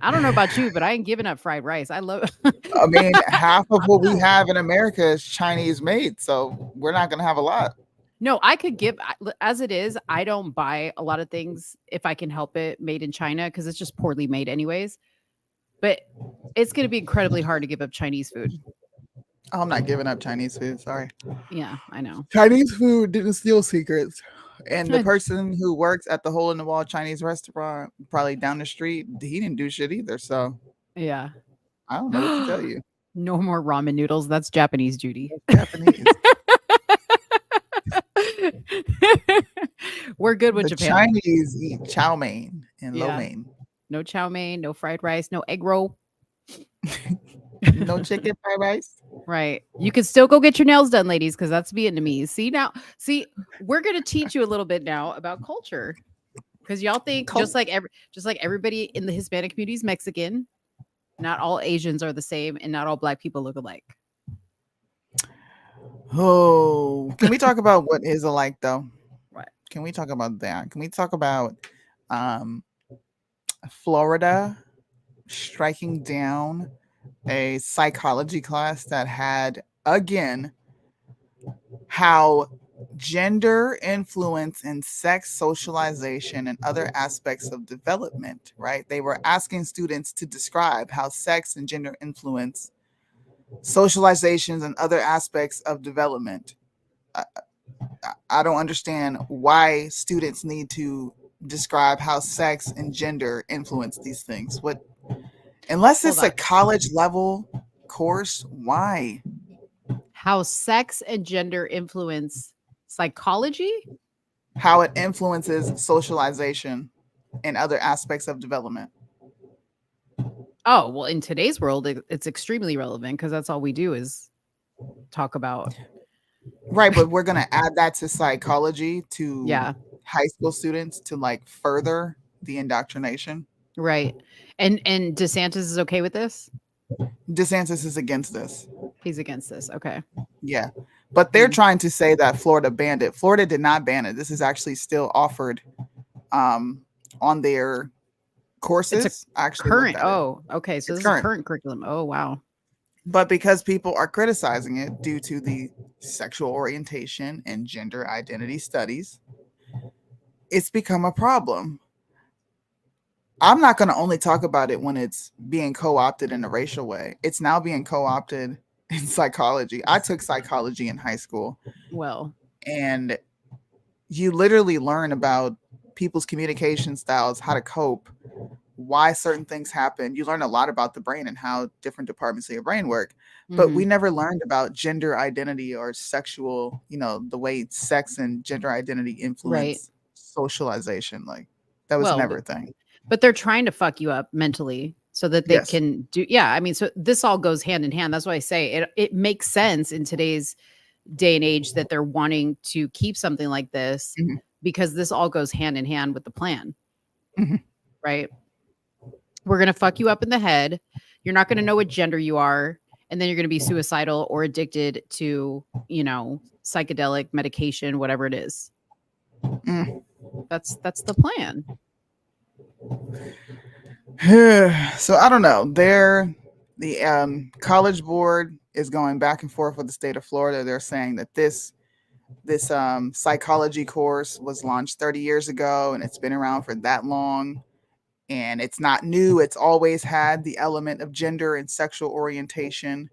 [SPEAKER 4] I don't know about you, but I ain't giving up fried rice. I love
[SPEAKER 2] I mean, half of what we have in America is Chinese made, so we're not going to have a lot.
[SPEAKER 4] No, I could give, as it is, I don't buy a lot of things if I can help it made in China because it's just poorly made anyways. But it's going to be incredibly hard to give up Chinese food.
[SPEAKER 2] I'm not giving up Chinese food. Sorry.
[SPEAKER 4] Yeah, I know.
[SPEAKER 2] Chinese food didn't steal secrets. And the person who works at the hole in the wall Chinese restaurant, probably down the street, he didn't do shit either. So
[SPEAKER 4] Yeah.
[SPEAKER 2] I don't know what to tell you.
[SPEAKER 4] No more ramen noodles. That's Japanese, Judy.
[SPEAKER 2] Japanese.
[SPEAKER 4] We're good with
[SPEAKER 2] The
[SPEAKER 4] Japan.
[SPEAKER 2] Chinese eat chow mein and lo
[SPEAKER 4] Yeah.
[SPEAKER 2] mein.
[SPEAKER 4] No chow mein, no fried rice, no egg roll.
[SPEAKER 2] No chicken fried rice.
[SPEAKER 4] Right. You can still go get your nails done, ladies, because that's Vietnamese. See, we're gonna teach you a little bit now about culture. Because y'all think just like everybody in the Hispanic community is Mexican, not all Asians are the same, and not all Black people look alike.
[SPEAKER 2] Oh, can we talk about what is alike though?
[SPEAKER 4] What?
[SPEAKER 2] Can we talk about that? Can we talk about Florida striking down a psychology class that had, again, how gender influence and sex socialization and other aspects of development, right? They were asking students to describe how sex and gender influence socializations and other aspects of development. I don't understand why students need to describe how sex and gender influence these things. Unless it's a college level course, why?
[SPEAKER 4] How sex and gender influence psychology?
[SPEAKER 2] How it influences socialization and other aspects of development.
[SPEAKER 4] Oh, well, in today's world, it's extremely relevant because that's all we do is talk about.
[SPEAKER 2] Right, but we're going to add that to psychology to
[SPEAKER 4] Yeah.
[SPEAKER 2] high school students to like further the indoctrination.
[SPEAKER 4] Right. And DeSantis is okay with this?
[SPEAKER 2] DeSantis is against this.
[SPEAKER 4] He's against this. Okay.
[SPEAKER 2] Yeah. But they're trying to say that Florida banned it. Florida did not ban it. This is actually still offered on their courses.
[SPEAKER 4] It's
[SPEAKER 2] actually
[SPEAKER 4] current. Oh, okay. So
[SPEAKER 2] It's
[SPEAKER 4] this
[SPEAKER 2] current.
[SPEAKER 4] is a current curriculum. Oh, wow.
[SPEAKER 2] But because people are criticizing it due to the sexual orientation and gender identity studies, it's become a problem. I'm not going to only talk about it when it's being co-opted in a racial way. It's now being co-opted in psychology. I took psychology in high school.
[SPEAKER 4] Well,
[SPEAKER 2] and you literally learn about people's communication styles, how to cope, why certain things happen. You learn a lot about the brain and how different departments of your brain work. But we never learned about gender identity or sexual, the way sex and gender identity influence socialization. Like that was never a thing.
[SPEAKER 4] But they're trying to fuck you up mentally so that they can do. Yeah. I mean, so this all goes hand in hand. That's why I say it makes sense in today's day and age that they're wanting to keep something like this because this all goes hand in hand with the plan. Right. We're going to fuck you up in the head. You're not going to know what gender you are. And then you're going to be suicidal or addicted to, psychedelic medication, whatever it is. That's the plan.
[SPEAKER 2] So I don't know. The College Board is going back and forth with the state of Florida. They're saying that this psychology course was launched 30 years ago and it's been around for that long. And it's not new. It's always had the element of gender and sexual orientation.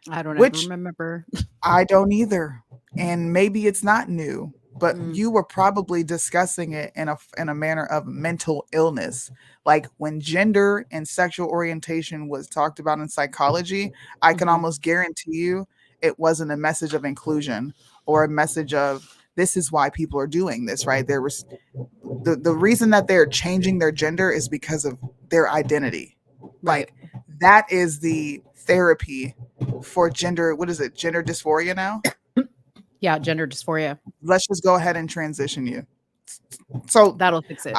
[SPEAKER 4] I don't ever remember.
[SPEAKER 2] I don't either. And maybe it's not new, but you were probably discussing it in a manner of mental illness. Like when gender and sexual orientation was talked about in psychology, I can almost guarantee you it wasn't a message of inclusion or a message of this is why people are doing this, right? There was the reason that they're changing their gender is because of their identity. Like that is the therapy for gender. What is it? Gender dysphoria now?
[SPEAKER 4] Yeah, gender dysphoria.
[SPEAKER 2] Let's just go ahead and transition you. So
[SPEAKER 4] that'll fix it.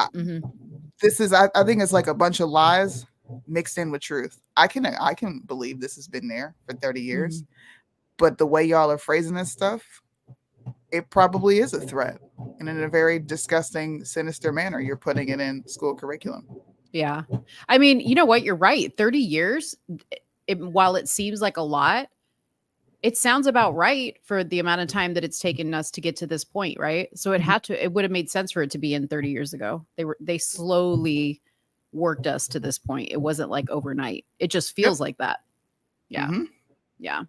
[SPEAKER 2] This is, I think it's like a bunch of lies mixed in with truth. I can believe this has been there for 30 years, but the way y'all are phrasing this stuff, it probably is a threat, and in a very disgusting, sinister manner, you're putting it in school curriculum.
[SPEAKER 4] Yeah. I mean, you know what? You're right. 30 years, while it seems like a lot, it sounds about right for the amount of time that it's taken us to get to this point, right? So it would have made sense for it to be in 30 years ago. They slowly worked us to this point. It wasn't like overnight. It just feels like that. Yeah. Yeah.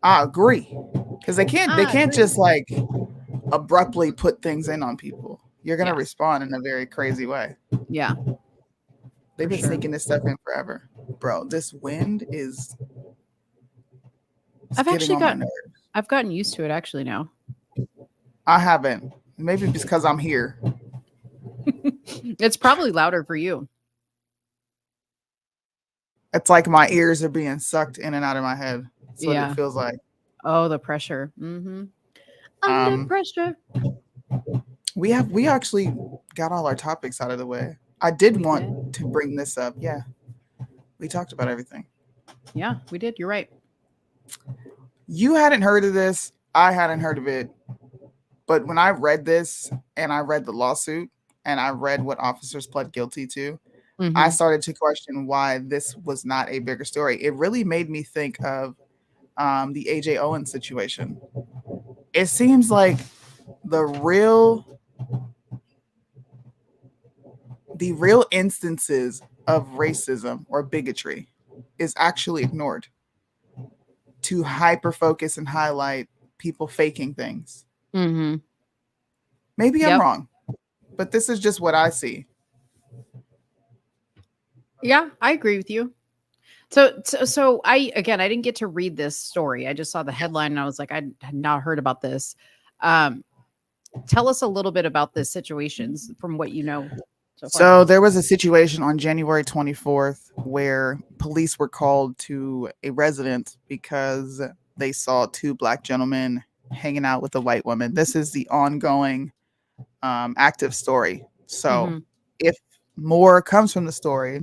[SPEAKER 2] I agree. Because they can't just like abruptly put things in on people. You're gonna
[SPEAKER 4] Yeah.
[SPEAKER 2] respond in a very crazy way.
[SPEAKER 4] Yeah.
[SPEAKER 2] They've
[SPEAKER 4] For
[SPEAKER 2] been
[SPEAKER 4] sure.
[SPEAKER 2] sneaking this stuff in forever, bro. This wind is.
[SPEAKER 4] I've
[SPEAKER 2] getting
[SPEAKER 4] actually
[SPEAKER 2] on my
[SPEAKER 4] got.
[SPEAKER 2] nerves.
[SPEAKER 4] I've gotten used to it actually now.
[SPEAKER 2] I haven't. Maybe because I'm here.
[SPEAKER 4] It's probably louder for you.
[SPEAKER 2] It's like my ears are being sucked in and out of my head. That's what
[SPEAKER 4] Yeah.
[SPEAKER 2] it feels like.
[SPEAKER 4] Oh, the pressure. Under pressure.
[SPEAKER 2] We actually got all our topics out of the way. I did want to bring this up. Yeah. We talked about everything.
[SPEAKER 4] Yeah, we did. You're right.
[SPEAKER 2] You hadn't heard of this. I hadn't heard of it. But when I read this and I read the lawsuit and I read what officers pled guilty to, I started to question why this was not a bigger story. It really made me think of the AJ Owen situation. It seems like the real instances of racism or bigotry is actually ignored to hyper focus and highlight people faking things. Maybe I'm wrong, but this is just what I see.
[SPEAKER 4] Yeah, I agree with you. So I didn't get to read this story. I just saw the headline and I was like, I had not heard about this. Tell us a little bit about the situations from what you know so far.
[SPEAKER 2] So there was a situation on January 24th where police were called to a residence because they saw two black gentlemen hanging out with a white woman. This is the ongoing active story. So if more comes from the story,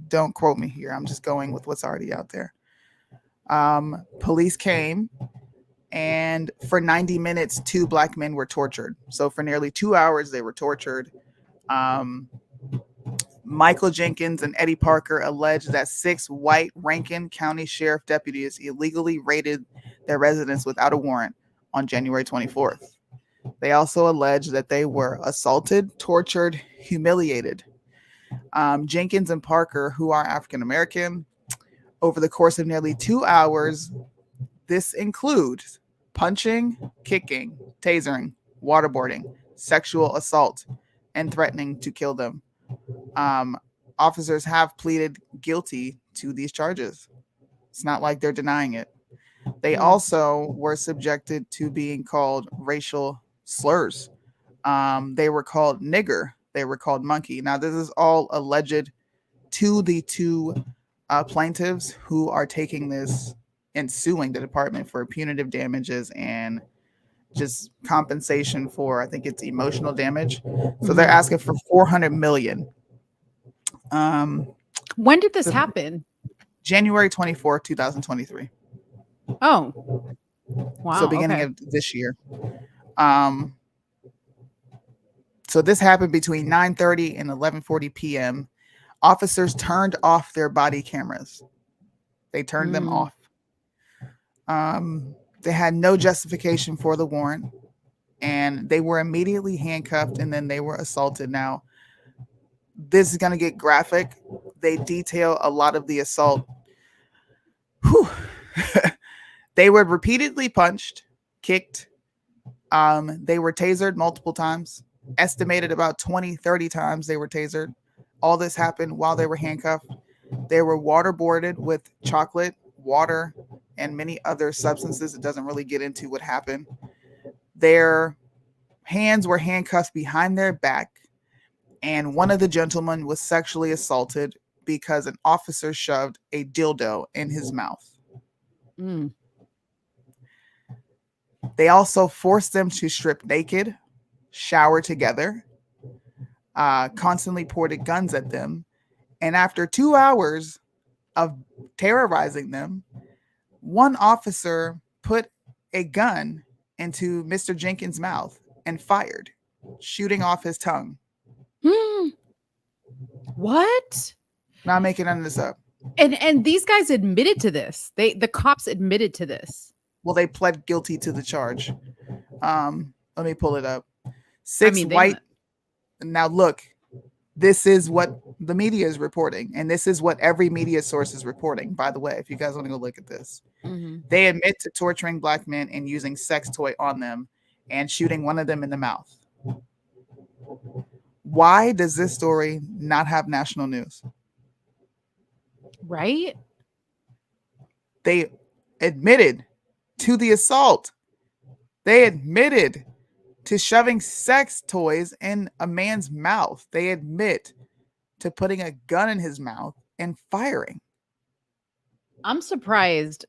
[SPEAKER 2] don't quote me here. I'm just going with what's already out there. Police came, and for 90 minutes, two black men were tortured. So for nearly 2 hours, they were tortured. Michael Jenkins and Eddie Parker alleged that 6 white Rankin County Sheriff deputies illegally raided their residence without a warrant on January 24th. They also alleged that they were assaulted, tortured, humiliated. Jenkins and Parker, who are African American, over the course of nearly 2 hours, this includes punching, kicking, tasering, waterboarding, sexual assault, and threatening to kill them. Officers have pleaded guilty to these charges. It's not like they're denying it. They also were subjected to being called racial slurs. They were called nigger. They were called monkey. Now, this is all alleged to the two plaintiffs who are taking this and suing the department for punitive damages and just compensation for, I think it's emotional damage. So they're asking for $400 million.
[SPEAKER 4] When did this happen?
[SPEAKER 2] January 24th, 2023.
[SPEAKER 4] Oh, wow.
[SPEAKER 2] So beginning of this year. So this happened between 9:30 and 11:40 p.m. Officers turned off their body cameras. They turned them off. They had no justification for the warrant, and they were immediately handcuffed, and then they were assaulted. Now, this is going to get graphic. They detail a lot of the assault. They were repeatedly punched, kicked. They were tasered multiple times. Estimated about 20-30 times they were tasered. All this happened while they were handcuffed. They were waterboarded with chocolate, water, and many other substances. It doesn't really get into what happened. Their hands were handcuffed behind their back, and one of the gentlemen was sexually assaulted because an officer shoved a dildo in his mouth. They also forced them to strip naked, shower together, constantly pointed guns at them. And after 2 hours of terrorizing them, one officer put a gun into Mr. Jenkins' mouth and fired, shooting off his tongue.
[SPEAKER 4] What?
[SPEAKER 2] Not making none of this up.
[SPEAKER 4] And these guys admitted to this. The cops admitted to this.
[SPEAKER 2] Well, they pled guilty to the charge. Let me pull it up. 6 white. Now look, this is what the media is reporting, and this is what every media source is reporting. By the way, if you guys want to go look at this, they admit to torturing black men and using sex toy on them, and shooting one of them in the mouth. Why does this story not have national news?
[SPEAKER 4] Right?
[SPEAKER 2] They admitted to the assault. They admitted to shoving sex toys in a man's mouth. They admit to putting a gun in his mouth and firing.
[SPEAKER 4] I'm surprised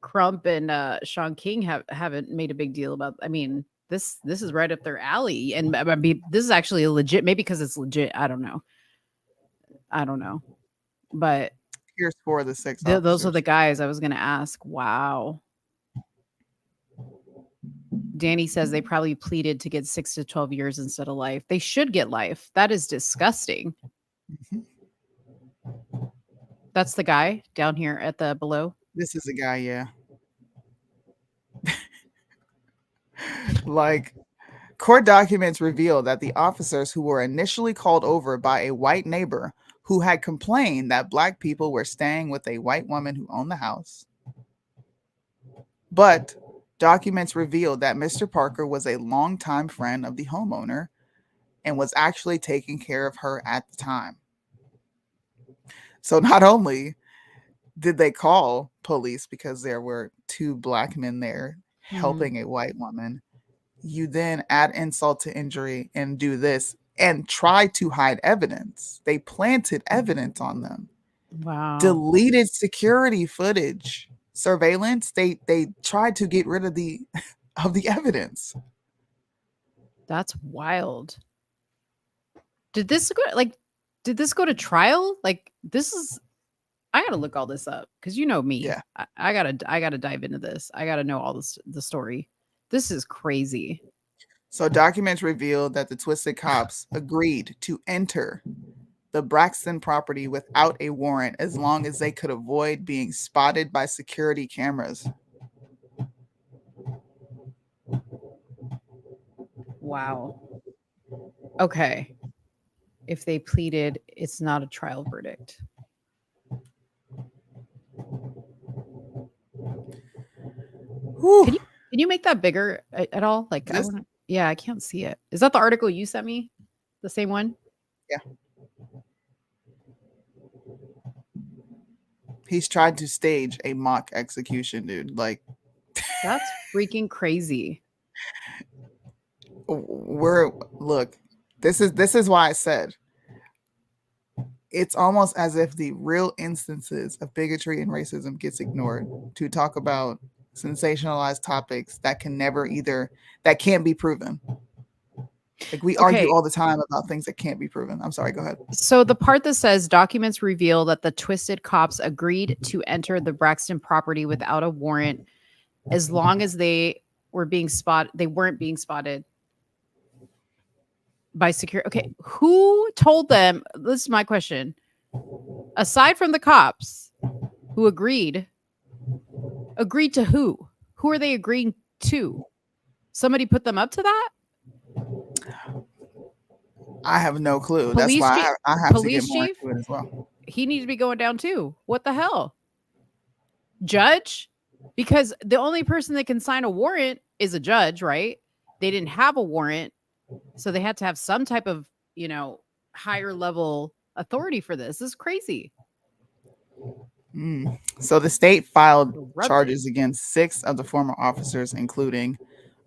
[SPEAKER 4] Crump and Sean King haven't made a big deal about. I mean, this is right up their alley, and I mean, this is actually a legit. Maybe because it's legit. I don't know, but
[SPEAKER 2] Here's 4 of the 6
[SPEAKER 4] those are
[SPEAKER 2] officers.
[SPEAKER 4] the guys I was going to ask. Wow. Danny says they probably pleaded to get 6 to 12 years instead of life. They should get life. That is disgusting. That's the guy down here at the below.
[SPEAKER 2] This is the guy, yeah. Like, court documents reveal that the officers who were initially called over by a white neighbor who had complained that black people were staying with a white woman who owned the house. But documents revealed that Mr. Parker was a longtime friend of the homeowner and was actually taking care of her at the time. So not only did they call police because there were 2 black men there helping a white woman, you then add insult to injury and do this and try to hide evidence. They planted evidence on them.
[SPEAKER 4] Wow.
[SPEAKER 2] Deleted security footage, surveillance. They tried to get rid of the evidence.
[SPEAKER 4] That's wild. Did this go to trial? Like, this is, I gotta look all this up because you know me.
[SPEAKER 2] Yeah.
[SPEAKER 4] I gotta dive into this. I gotta know all the story. This is crazy.
[SPEAKER 2] So documents revealed that the Twisted Cops agreed to enter the Braxton property without a warrant as long as they could avoid being spotted by security cameras.
[SPEAKER 4] Wow. Okay. If they pleaded, it's not a trial verdict. Can you make that bigger at all? Like, I can't see it. Is that the article you sent me? The same one?
[SPEAKER 2] Yeah. He's tried to stage a mock execution, dude. Like,
[SPEAKER 4] that's freaking crazy.
[SPEAKER 2] Look, this is why I said it's almost as if the real instances of bigotry and racism gets ignored to talk about sensationalized topics that can't be proven. Like, we argue all the time about things that can't be proven. I'm sorry, go ahead.
[SPEAKER 4] So the part that says documents reveal that the Twisted Cops agreed to enter the Braxton property without a warrant as long as they weren't being spotted by security. Okay, who told them? This is my question. Aside from the cops who agreed to who? Who are they agreeing to? Somebody put them up to that?
[SPEAKER 2] I have no clue. That's why I have to get more into it as well.
[SPEAKER 4] He needs to be going down too. What the hell? Judge? Because the only person that can sign a warrant is a judge, right? They didn't have a warrant, so they had to have some type of, higher level authority for this. This is crazy.
[SPEAKER 2] So the state filed charges against 6 of the former officers, including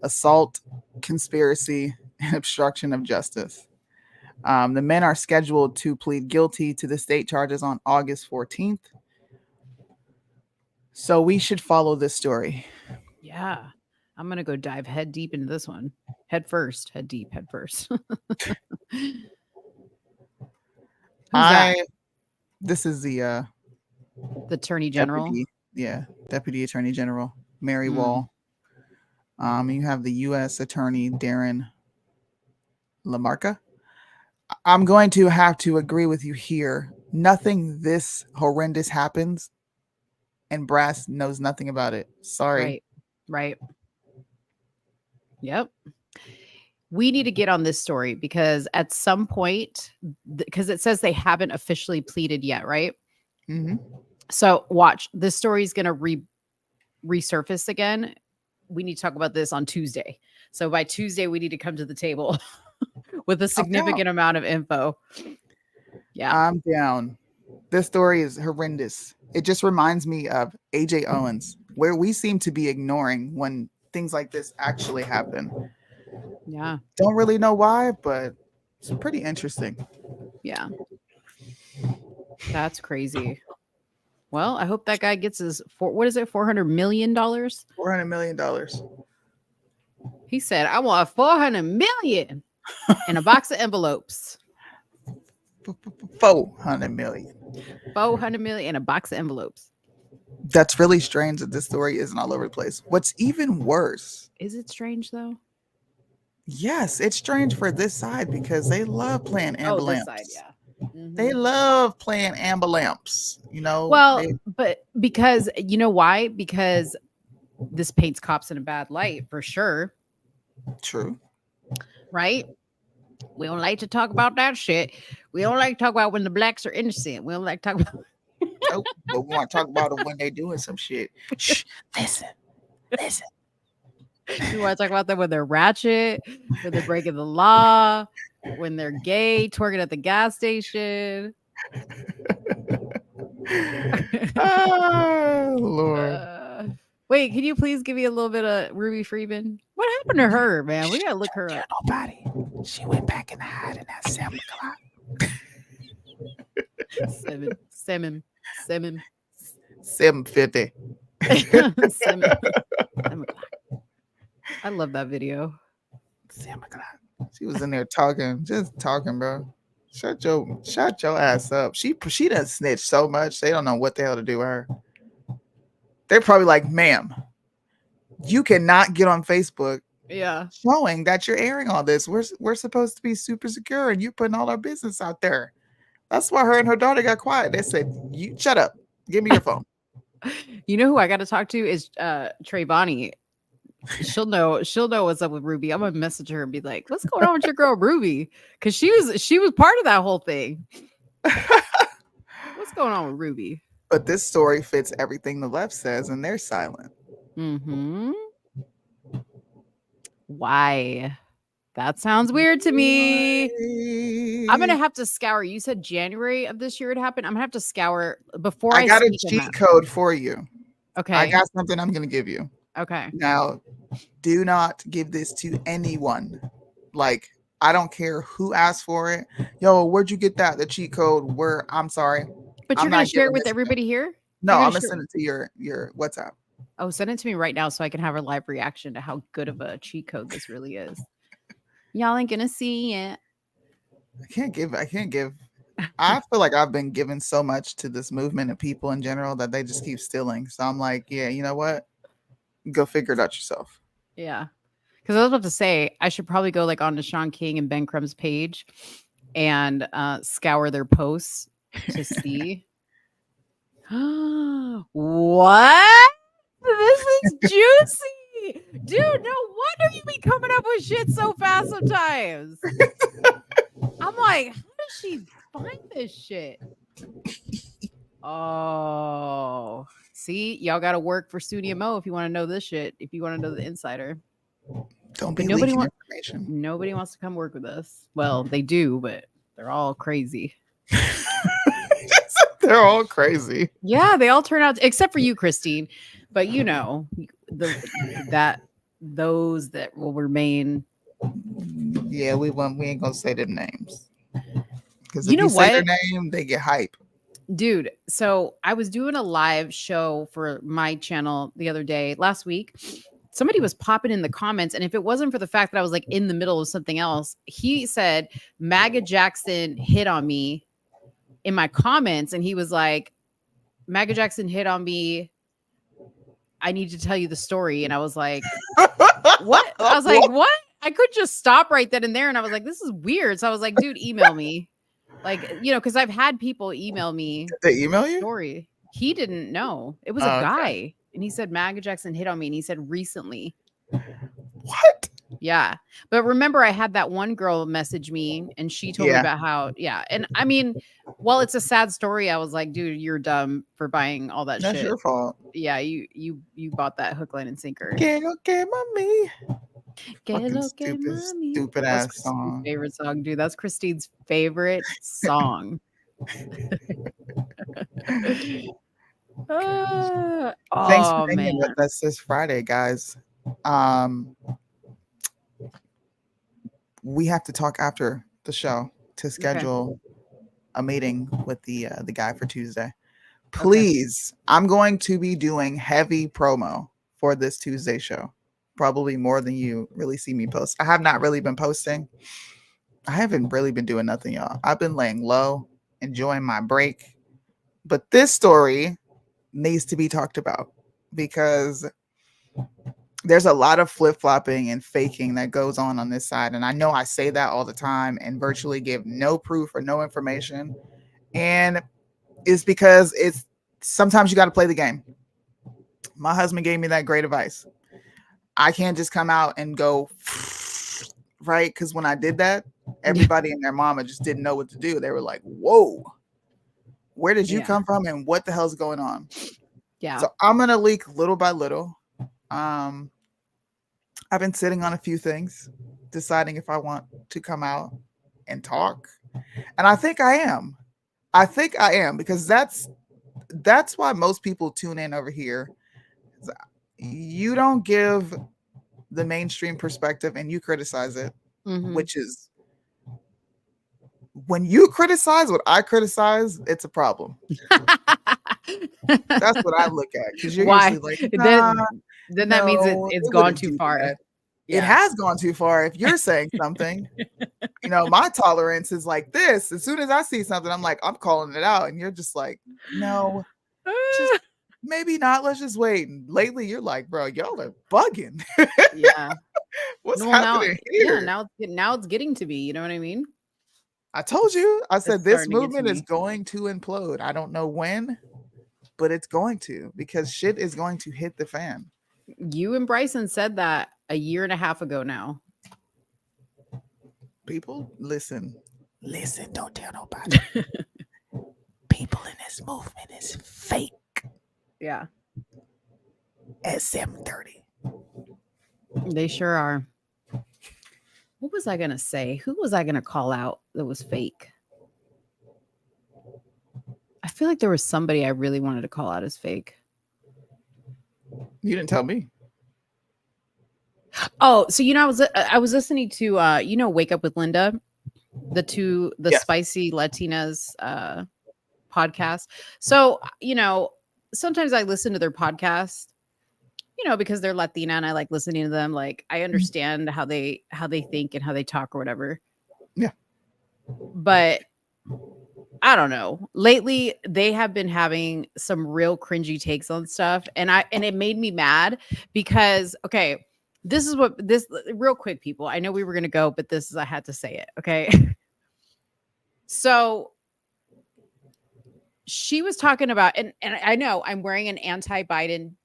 [SPEAKER 2] assault, conspiracy, and obstruction of justice. The men are scheduled to plead guilty to the state charges on August 14th. So we should follow this story.
[SPEAKER 4] Yeah. I'm going to go dive head deep into this one. Head first. Head deep. Head first.
[SPEAKER 2] This is the
[SPEAKER 4] Attorney General.
[SPEAKER 2] Deputy Attorney General Mary Wall. You have the U.S. Attorney Darren LaMarca. I'm going to have to agree with you here. Nothing this horrendous happens, and Brass knows nothing about it. Sorry.
[SPEAKER 4] Right. Yep. We need to get on this story because at some point, because it says they haven't officially pleaded yet, right?
[SPEAKER 2] Mm-hmm.
[SPEAKER 4] So watch, this story is going to resurface again we need to talk about this on Tuesday. So by Tuesday, we need to come to the table with a significant amount of info. Yeah.
[SPEAKER 2] I'm down. This story is horrendous. It just reminds me of AJ Owens, where we seem to be ignoring when things like this actually happen.
[SPEAKER 4] Yeah.
[SPEAKER 2] Don't really know why, but it's pretty interesting.
[SPEAKER 4] Yeah. That's crazy. Well, I hope that guy gets his $400 million?
[SPEAKER 2] $400 million.
[SPEAKER 4] He said, I want $400 million in a box of envelopes.
[SPEAKER 2] 400 million.
[SPEAKER 4] 400 million in a box of envelopes.
[SPEAKER 2] That's really strange that this story isn't all over the place. What's even worse.
[SPEAKER 4] Is it strange though?
[SPEAKER 2] Yes, it's strange for this side because they love playing Amber
[SPEAKER 4] This
[SPEAKER 2] Lamps.
[SPEAKER 4] side, yeah. Mm-hmm.
[SPEAKER 2] They love playing Amber Lamps, you know.
[SPEAKER 4] Well, but because you know why? Because this paints cops in a bad light for sure.
[SPEAKER 2] True.
[SPEAKER 4] Right? We don't like to talk about that shit. We don't like to talk about when the blacks are innocent. We don't like to talk about
[SPEAKER 2] Oh, but we want to talk about them when they're doing some shit. Shh, listen.
[SPEAKER 4] You want to talk about them when they're ratchet, when they're breaking the law, when they're gay, twerking at the gas station.
[SPEAKER 2] Oh, Lord.
[SPEAKER 4] Wait, can you please give me a little bit of Ruby Freeman? What happened to her, man? We gotta look her up.
[SPEAKER 2] Nobody. She went back in the hiding at 7 o'clock. 7:50.
[SPEAKER 4] 7 o'clock. I love that video.
[SPEAKER 2] 7 o'clock. She was in there talking, just talking, bro. Shut your ass up. She done snitched so much. They don't know what the hell to do with her. They're probably like, ma'am, you cannot get on Facebook showing that you're airing all this. We're supposed to be super secure and you're putting all our business out there. That's why her and her daughter got quiet. They said, you shut up. Give me your phone.
[SPEAKER 4] You know who I got to talk to is Trayvani. She'll know what's up with Ruby. I'm gonna message her and be like, what's going on with your girl Ruby? Because she was part of that whole thing. What's going on with Ruby?
[SPEAKER 2] But this story fits everything the left says, and they're silent.
[SPEAKER 4] Mm-hmm. Why? That sounds weird to me. I'm gonna have to scour. You said January of this year it happened. I'm gonna have to scour before I
[SPEAKER 2] got a cheat code for you.
[SPEAKER 4] Okay.
[SPEAKER 2] I got something I'm gonna give you.
[SPEAKER 4] Okay.
[SPEAKER 2] Now, do not give this to anyone. Like, I don't care who asked for it. Yo, where'd you get that? The cheat code? I'm sorry.
[SPEAKER 4] But you're gonna share it with everybody here?
[SPEAKER 2] No, I'm gonna send it to your WhatsApp.
[SPEAKER 4] Oh, send it to me right now so I can have a live reaction to how good of a cheat code this really is. Y'all ain't gonna see it.
[SPEAKER 2] I can't give. I feel like I've been given so much to this movement and people in general that they just keep stealing. So I'm like, yeah, you know what? Go figure it out yourself.
[SPEAKER 4] Yeah. Because I was about to say, I should probably go like on to Sean King and Ben Crumb's page and scour their posts to see. What? This is juicy. Dude, no wonder you be coming up with shit so fast sometimes. I'm like, how does she find this shit? Oh, see, y'all got to work for Soonie and Mo if you want to know this shit. If you want to know the insider,
[SPEAKER 2] don't be leaking information.
[SPEAKER 4] Nobody wants to come work with us. Well, they do, but they're all crazy.
[SPEAKER 2] They're all crazy.
[SPEAKER 4] Yeah, they all turn out, except for you, Christine. But you know, those that will remain.
[SPEAKER 2] Yeah, we ain't gonna say their names. Because if
[SPEAKER 4] you know
[SPEAKER 2] you say their name, they get hype.
[SPEAKER 4] Dude, so I was doing a live show for my channel the other day, last week. Somebody was popping in the comments, and if it wasn't for the fact that I was like in the middle of something else, he said MAGA Jackson hit on me in my comments, and he was like, MAGA Jackson hit on me. I need to tell you the story. And I was like, what? I was like, what? I could just stop right then and there. And I was like, this is weird. So I was like, dude, email me. Like, you know, because I've had people email me.
[SPEAKER 2] Did they email you?
[SPEAKER 4] Story. He didn't know. It was a guy. And he said, MAGA Jackson hit on me. And he said, recently.
[SPEAKER 2] What?
[SPEAKER 4] Yeah. But remember, I had that one girl message me and she told me about how, and I mean, Well, it's a sad story. I was like, dude, you're dumb for buying all that
[SPEAKER 2] That's
[SPEAKER 4] shit.
[SPEAKER 2] your fault.
[SPEAKER 4] Yeah, you bought that hook, line, and sinker.
[SPEAKER 2] Que lo que mami.
[SPEAKER 4] Que
[SPEAKER 2] Fucking
[SPEAKER 4] lo que mami.
[SPEAKER 2] stupid
[SPEAKER 4] That's
[SPEAKER 2] ass
[SPEAKER 4] Christine's
[SPEAKER 2] song.
[SPEAKER 4] favorite song, dude. That's Christine's favorite song.
[SPEAKER 2] Thanks
[SPEAKER 4] Oh
[SPEAKER 2] for hanging
[SPEAKER 4] man.
[SPEAKER 2] with us this Friday, guys. We have to talk after the show to schedule a meeting with the guy for Tuesday. Please, I'm going to be doing heavy promo for this Tuesday show. Probably more than you really see me post. I have not really been posting. I haven't really been doing nothing, y'all. I've been laying low, enjoying my break. But this story needs to be talked about because there's a lot of flip-flopping and faking that goes on this side. And I know I say that all the time and virtually give no proof or no information. And it's because it's sometimes you got to play the game. My husband gave me that great advice. I can't just come out and go, right? Because when I did that, everybody and their mama just didn't know what to do. They were like, whoa, where did you come from? And what the hell's going on?
[SPEAKER 4] Yeah.
[SPEAKER 2] So I'm going to leak little by little. I've been sitting on a few things, deciding if I want to come out and talk. And I think I am. Because that's why most people tune in over here. You don't give the mainstream perspective and you criticize it, which is when you criticize what I criticize, it's a problem. That's what I look at. Because you're usually like,
[SPEAKER 4] then that means it's gone too far.
[SPEAKER 2] It has gone too far. If you're saying something, my tolerance is like this. As soon as I see something, I'm like, I'm calling it out. And you're just like, no, just maybe not. Let's just wait. And lately you're like, bro, y'all are bugging.
[SPEAKER 4] Yeah.
[SPEAKER 2] What's happening here?
[SPEAKER 4] Now it's getting to be, you know what I mean?
[SPEAKER 2] I told you, I said, this movement
[SPEAKER 4] is
[SPEAKER 2] going to implode. I don't know when, but it's going to, because shit is going to hit the fan.
[SPEAKER 4] You and Bryson said that a year and a half ago now.
[SPEAKER 2] People, listen, don't tell nobody. People in this movement is fake.
[SPEAKER 4] Yeah.
[SPEAKER 2] At 7:30.
[SPEAKER 4] They sure are. What was I going to say? Who was I going to call out that was fake? I feel like there was somebody I really wanted to call out as fake.
[SPEAKER 2] You didn't tell me.
[SPEAKER 4] Oh, so I was listening to Wake Up with Linda, the Spicy Latinas podcast. So, sometimes I listen to their podcast, because they're Latina and I like listening to them. Like I understand how they think and how they talk or whatever.
[SPEAKER 2] Yeah.
[SPEAKER 4] But I don't know. Lately, they have been having some real cringy takes on stuff. And it made me mad because, okay, this real quick, people. I know we were going to go, but I had to say it. Okay. So she was talking about, and I know I'm wearing an anti-Biden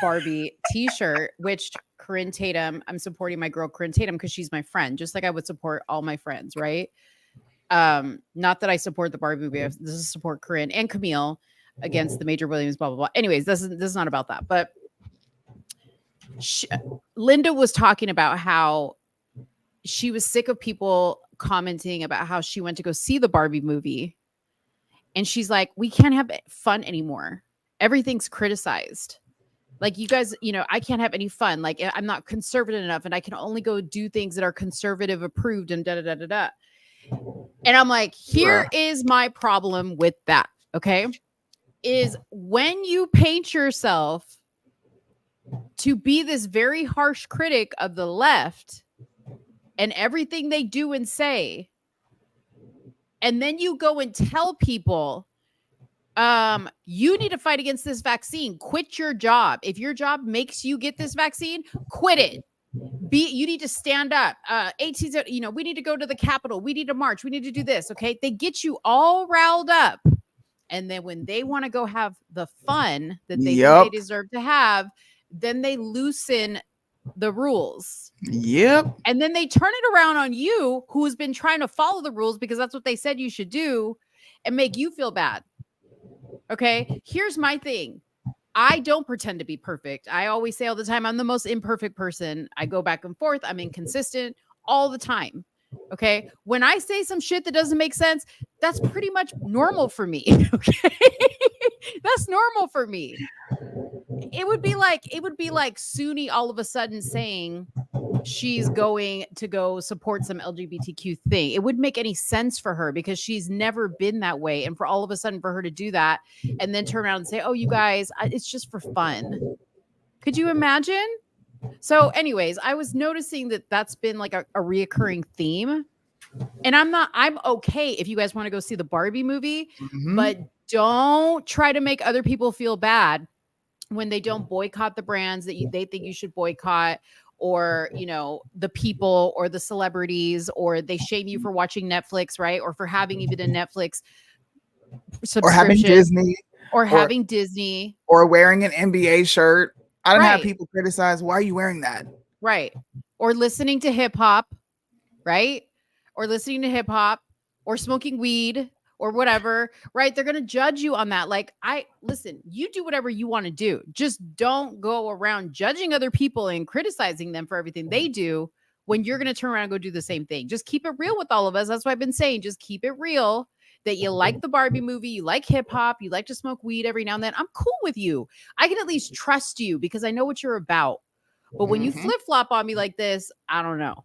[SPEAKER 4] Barbie t-shirt, which Corinne Tatum, I'm supporting my girl Corinne Tatum because she's my friend, just like I would support all my friends, right? Not that I support the Barbie movie. This is support Corinne and Camille against the Major Williams, blah, blah, blah. Anyways, this is not about that. But Linda was talking about how she was sick of people commenting about how she went to go see the Barbie movie. And she's like, we can't have fun anymore. Everything's criticized. Like, you guys, I can't have any fun. Like, I'm not conservative enough and I can only go do things that are conservative approved and da da da da da. And I'm like, here is my problem with that. Okay. Is when you paint yourself to be this very harsh critic of the left and everything they do and say, and then you go and tell people, you need to fight against this vaccine. Quit your job. If your job makes you get this vaccine, quit it. You need to stand up. 18, we need to go to the Capitol. We need to march. We need to do this. Okay. They get you all riled up. And then when they want to go have the fun that they think they deserve to have, then they loosen the rules.
[SPEAKER 2] Yep.
[SPEAKER 4] And then they turn it around on you, who's been trying to follow the rules because that's what they said you should do. and make you feel bad. Okay, here's my thing. I don't pretend to be perfect. I always say all the time, I'm the most imperfect person. I go back and forth. I'm inconsistent all the time. Okay. When I say some shit that doesn't make sense, that's pretty much normal for me. Okay. That's normal for me. It would be like Soonie all of a sudden saying she's going to go support some LGBTQ thing. It wouldn't make any sense for her because she's never been that way. And for all of a sudden for her to do that and then turn around and say, oh, you guys, it's just for fun. Could you imagine? So anyways, I was noticing that that's been like a reoccurring theme. And I'm okay if you guys want to go see the Barbie movie, but don't try to make other people feel bad when they don't boycott the brands that they think you should boycott, or, you know, the people or the celebrities, or they shame you for watching Netflix, right? Or for having even a Netflix subscription.
[SPEAKER 2] Or having Disney.
[SPEAKER 4] Or having Disney.
[SPEAKER 2] Or wearing an NBA shirt. I don't have
[SPEAKER 4] Right.
[SPEAKER 2] people criticize, why are you wearing that?
[SPEAKER 4] Right. Or listening to hip hop, right? Or listening to hip hop, or smoking weed, or whatever, right? They're going to judge you on that. Like, listen, you do whatever you want to do. Just don't go around judging other people and criticizing them for everything they do when you're going to turn around and go do the same thing. Just keep it real with all of us. That's what I've been saying. Just keep it real that you like the Barbie movie, you like hip hop, you like to smoke weed every now and then. I'm cool with you. I can at least trust you because I know what you're about. But when you flip flop on me like this, I don't know.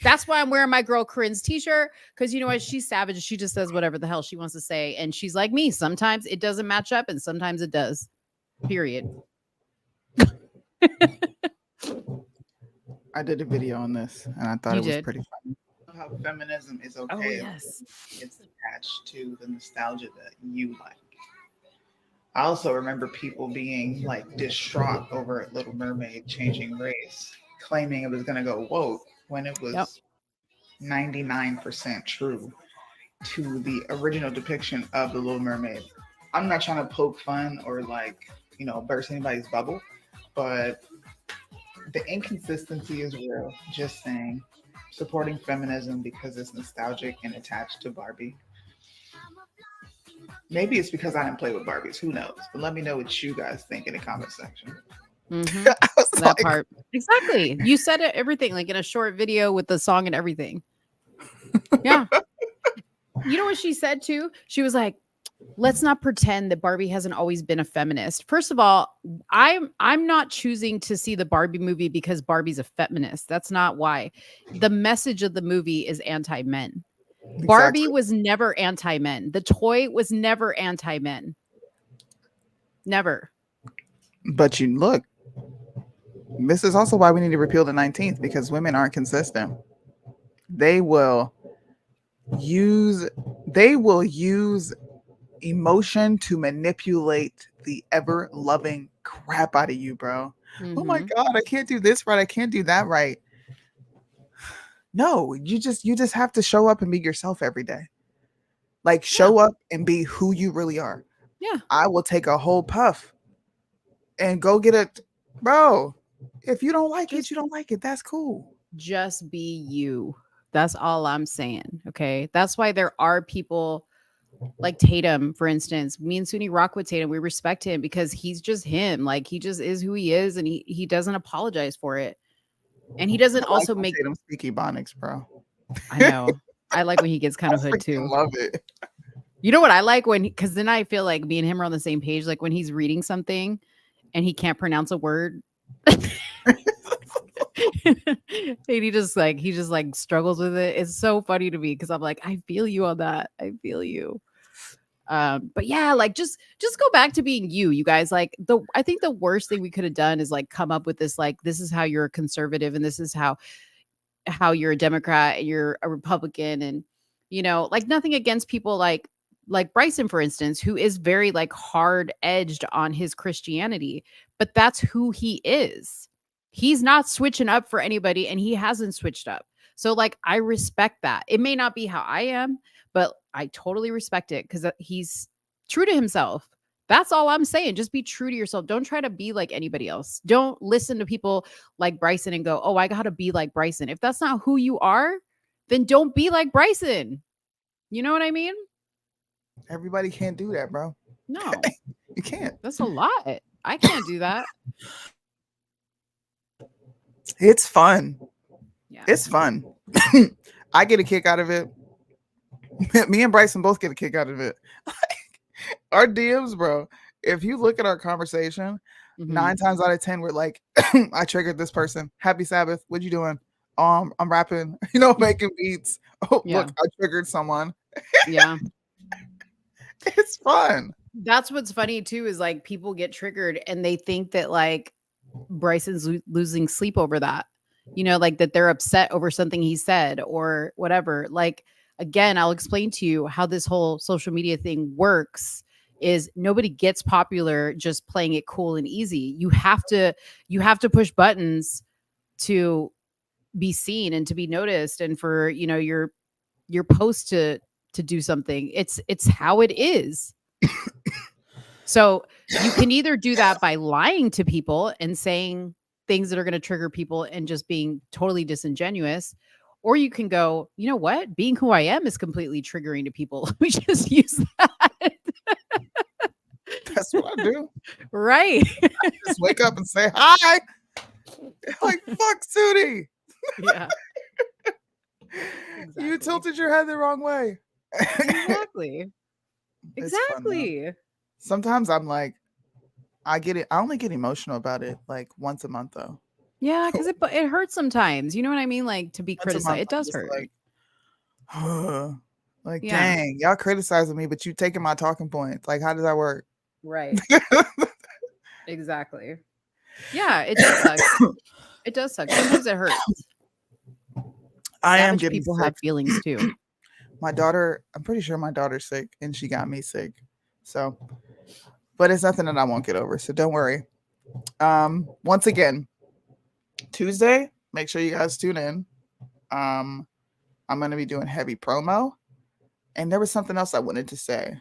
[SPEAKER 4] That's why I'm wearing my girl Corinne's t-shirt, because you know what? She's savage. She just says whatever the hell she wants to say. And she's like me. Sometimes it doesn't match up and sometimes it does. Period.
[SPEAKER 2] I did a video on this and I thought
[SPEAKER 4] You
[SPEAKER 2] it was
[SPEAKER 4] did?
[SPEAKER 2] pretty funny. How feminism is okay.
[SPEAKER 4] Oh, yes.
[SPEAKER 2] It's attached to the nostalgia that you like. I also remember people being like distraught over Little Mermaid changing race, claiming it was going to go woke when it was 99% true to the original depiction of the Little Mermaid. I'm not trying to poke fun or like, you know, burst anybody's bubble, but the inconsistency is real. Just saying, supporting feminism because it's nostalgic and attached to Barbie. Maybe it's because I didn't play with Barbies. Who knows? But let me know what you guys think in the comment section.
[SPEAKER 4] That part. Exactly. You said it, everything, like in a short video with the song and everything. Yeah. You know what she said too? She was like, let's not pretend that Barbie hasn't always been a feminist. First of all, I'm not choosing to see the Barbie movie because Barbie's a feminist. That's not why. The message of the movie is anti-men.
[SPEAKER 2] Exactly.
[SPEAKER 4] Barbie was never anti-men. The toy was never anti-men. Never.
[SPEAKER 2] But you look, this is also why we need to repeal the 19th, because women aren't consistent. They will use emotion to manipulate the ever loving crap out of you, bro. Oh my God, I can't do this right. I can't do that right. No, you just have to show up and be yourself every day. Like show up and be who you really are.
[SPEAKER 4] Yeah.
[SPEAKER 2] I will take a whole puff and go get it. Bro, if you don't like it, you don't like it. That's cool.
[SPEAKER 4] Just be you. That's all I'm saying. Okay. That's why there are people like Tatum, for instance. Me and Soonie rock with Tatum. We respect him because he's just him. Like he just is who he is, and he doesn't apologize for it. And he doesn't also make
[SPEAKER 2] Tatum speak Ebonics, bro.
[SPEAKER 4] I know. I like when he gets kind of hood
[SPEAKER 2] I
[SPEAKER 4] too.
[SPEAKER 2] love it.
[SPEAKER 4] You know what I like because then I feel like me and him are on the same page. Like when he's reading something and he can't pronounce a word. And he just struggles with it. It's so funny to me because I'm like, I feel you on that. I feel you. But yeah, like just go back to being you guys. Like I think the worst thing we could have done is like come up with this, like, this is how you're a conservative and this is how you're a Democrat and you're a Republican. And, you know, like nothing against people like Bryson, for instance, who is very like hard edged on his Christianity, but that's who he is. He's not switching up for anybody and he hasn't switched up. So like, I respect that. It may not be how I am, but I totally respect it because he's true to himself. That's all I'm saying. Just be true to yourself. Don't try to be like anybody else. Don't listen to people like Bryson and go, oh, I got to be like Bryson. If that's not who you are, then don't be like Bryson. You know what I mean?
[SPEAKER 2] Everybody can't do that, bro.
[SPEAKER 4] No,
[SPEAKER 2] You can't.
[SPEAKER 4] that's a lot. I can't do that.
[SPEAKER 2] It's fun.
[SPEAKER 4] Yeah.
[SPEAKER 2] It's fun. I get a kick out of it. Me and Bryson both get a kick out of it. Our DMs, bro. If you look at our conversation, 9 times out of 10, we're like, I triggered this person. Happy Sabbath. What you doing? I'm rapping, making beats. Oh, look, I triggered someone.
[SPEAKER 4] Yeah.
[SPEAKER 2] It's fun.
[SPEAKER 4] That's what's funny too, is like people get triggered and they think that like Bryson's losing sleep over that, like that they're upset over something he said or whatever. Like, again, I'll explain to you how this whole social media thing works. Is nobody gets popular just playing it cool and easy. You have to push buttons to be seen and to be noticed, and for your post to do something. It's how it is. So you can either do that by lying to people and saying things that are going to trigger people and just being totally disingenuous, or you can go, you know what, being who I am is completely triggering to people. We just use that.
[SPEAKER 2] That's what I do.
[SPEAKER 4] Right.
[SPEAKER 2] I just wake up and say hi. Like, fuck Soonie.
[SPEAKER 4] Yeah.
[SPEAKER 2] Exactly. You tilted your head the wrong way.
[SPEAKER 4] Exactly. Exactly.
[SPEAKER 2] Fun, sometimes I'm like, I only get emotional about it like once a month though.
[SPEAKER 4] Yeah, because it hurts sometimes. You know what I mean? Like, to be criticized, it does hurt.
[SPEAKER 2] Like, dang, y'all criticizing me, but you taking my talking points. Like, how does that work?
[SPEAKER 4] Right. Exactly. Yeah, it does suck. It does suck. Sometimes it hurts.
[SPEAKER 2] I am getting
[SPEAKER 4] people
[SPEAKER 2] sick.
[SPEAKER 4] Have feelings too.
[SPEAKER 2] My daughter, I'm pretty sure my daughter's sick and she got me sick. So, but it's nothing that I won't get over. So don't worry. Once again, Tuesday, make sure you guys tune in. I'm going to be doing heavy promo. And there was something else I wanted to say.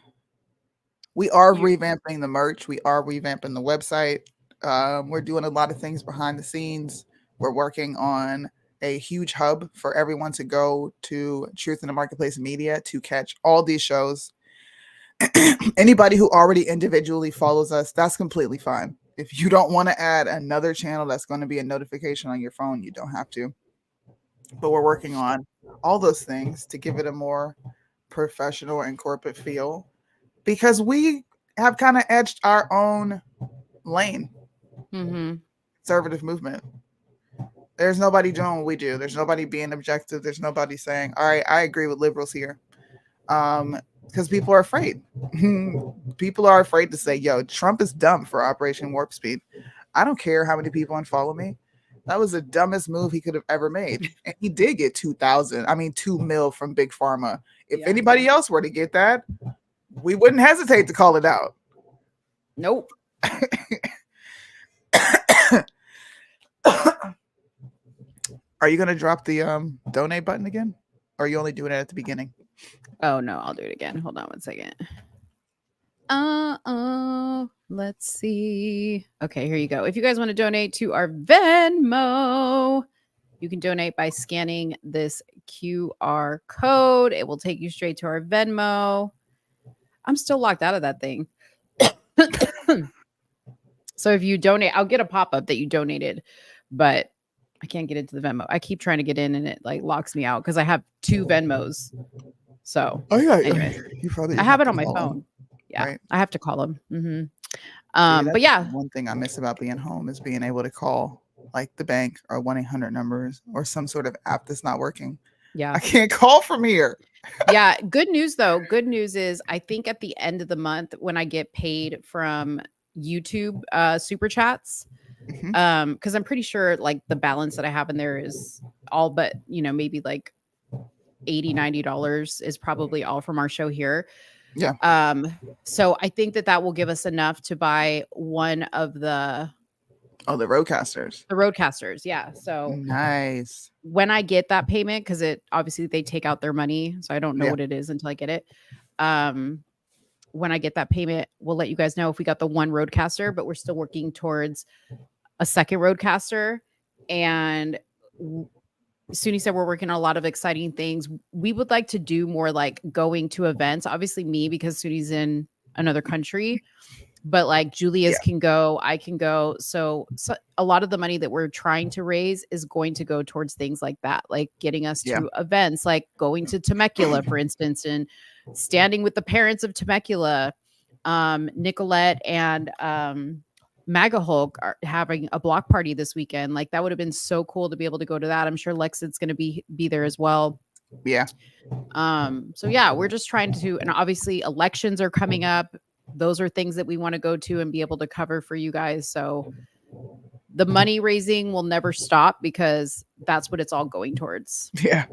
[SPEAKER 2] We are revamping the merch. We are revamping the website. We're doing a lot of things behind the scenes. We're working on a huge hub for everyone to go to Truth in the Marketplace Media to catch all these shows. Anybody who already individually follows us, that's completely fine. If you don't want to add another channel that's going to be a notification on your phone, you don't have to. But we're working on all those things to give it a more professional and corporate feel, because we have kind of edged our own lane. Conservative movement. There's nobody doing what we do. There's nobody being objective. There's nobody saying, all right, I agree with liberals here. Because people are afraid. People are afraid to say, yo, Trump is dumb for Operation Warp Speed. I don't care how many people unfollow me. That was the dumbest move he could have ever made. And he did get 2 mil from Big Pharma. If anybody else were to get that, we wouldn't hesitate to call it out.
[SPEAKER 4] Nope.
[SPEAKER 2] Are you going to drop the donate button again? Or are you only doing it at the beginning?
[SPEAKER 4] Oh, no, I'll do it again. Hold on one second. Let's see. Okay, here you go. If you guys want to donate to our Venmo, you can donate by scanning this QR code. It will take you straight to our Venmo. I'm still locked out of that thing. So if you donate, I'll get a pop-up that you donated, but I can't get into the Venmo. I keep trying to get in and it like locks me out because I have 2 Venmos. So anyway, I have it on my phone. Yeah, right. I have to call them. But yeah,
[SPEAKER 2] one thing I miss about being home is being able to call like the bank or 1-800 numbers or some sort of app that's not working.
[SPEAKER 4] Yeah,
[SPEAKER 2] I can't call from here.
[SPEAKER 4] Yeah, good news though. Good news is I think at the end of the month when I get paid from YouTube super chats, because I'm pretty sure like the balance that I have in there is all but maybe like $80-$90 is probably all from our show here.
[SPEAKER 2] Yeah.
[SPEAKER 4] So I think that will give us enough to buy one of the
[SPEAKER 2] the Roadcasters.
[SPEAKER 4] The Roadcasters, yeah. So
[SPEAKER 2] nice.
[SPEAKER 4] When I get that payment, because it obviously they take out their money, so I don't know what it is until I get it. When I get that payment, we'll let you guys know if we got the one Roadcaster, but we're still working towards a second Roadcaster. And Soonie said we're working on a lot of exciting things. We would like to do more like going to events. Obviously me, because Soonie's in another country, but like Julius can go, I can go. So a lot of the money that we're trying to raise is going to go towards things like that, like getting us to events, like going to Temecula, for instance, and standing with the parents of Temecula. Nicolette and MAGA Hulk are having a block party this weekend. Like that would have been so cool to be able to go to that. I'm sure Lexit's going to be there as well.
[SPEAKER 2] Yeah.
[SPEAKER 4] So yeah, we're just trying to, and obviously elections are coming up. Those are things that we want to go to and be able to cover for you guys. So the money raising will never stop because that's what it's all going towards.
[SPEAKER 2] Yeah.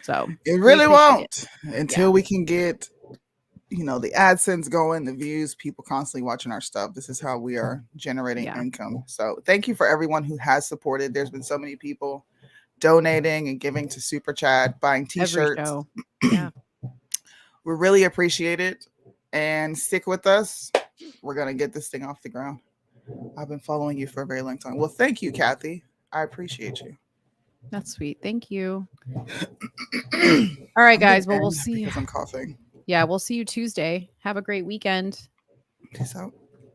[SPEAKER 4] So
[SPEAKER 2] it really won't until we can get, the AdSense going, the views, people constantly watching our stuff. This is how we are generating income. So thank you for everyone who has supported. There's been so many people donating and giving to Super Chat, buying t-shirts.
[SPEAKER 4] Yeah.
[SPEAKER 2] We really appreciate it. And stick with us. We're going to get this thing off the ground. I've been following you for a very long time. Well, thank you, Kathy. I appreciate you.
[SPEAKER 4] That's sweet. Thank you. All right, guys. Well, we'll see you.
[SPEAKER 2] Because I'm coughing.
[SPEAKER 4] Yeah, we'll see you Tuesday. Have a great weekend.
[SPEAKER 2] Peace out.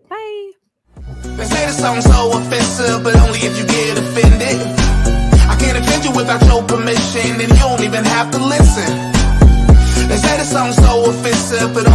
[SPEAKER 4] Bye.
[SPEAKER 5] They say the song's so offensive, but only if you get offended. I can't offend you without your permission, and you don't even have to listen. They say the song's so offensive, but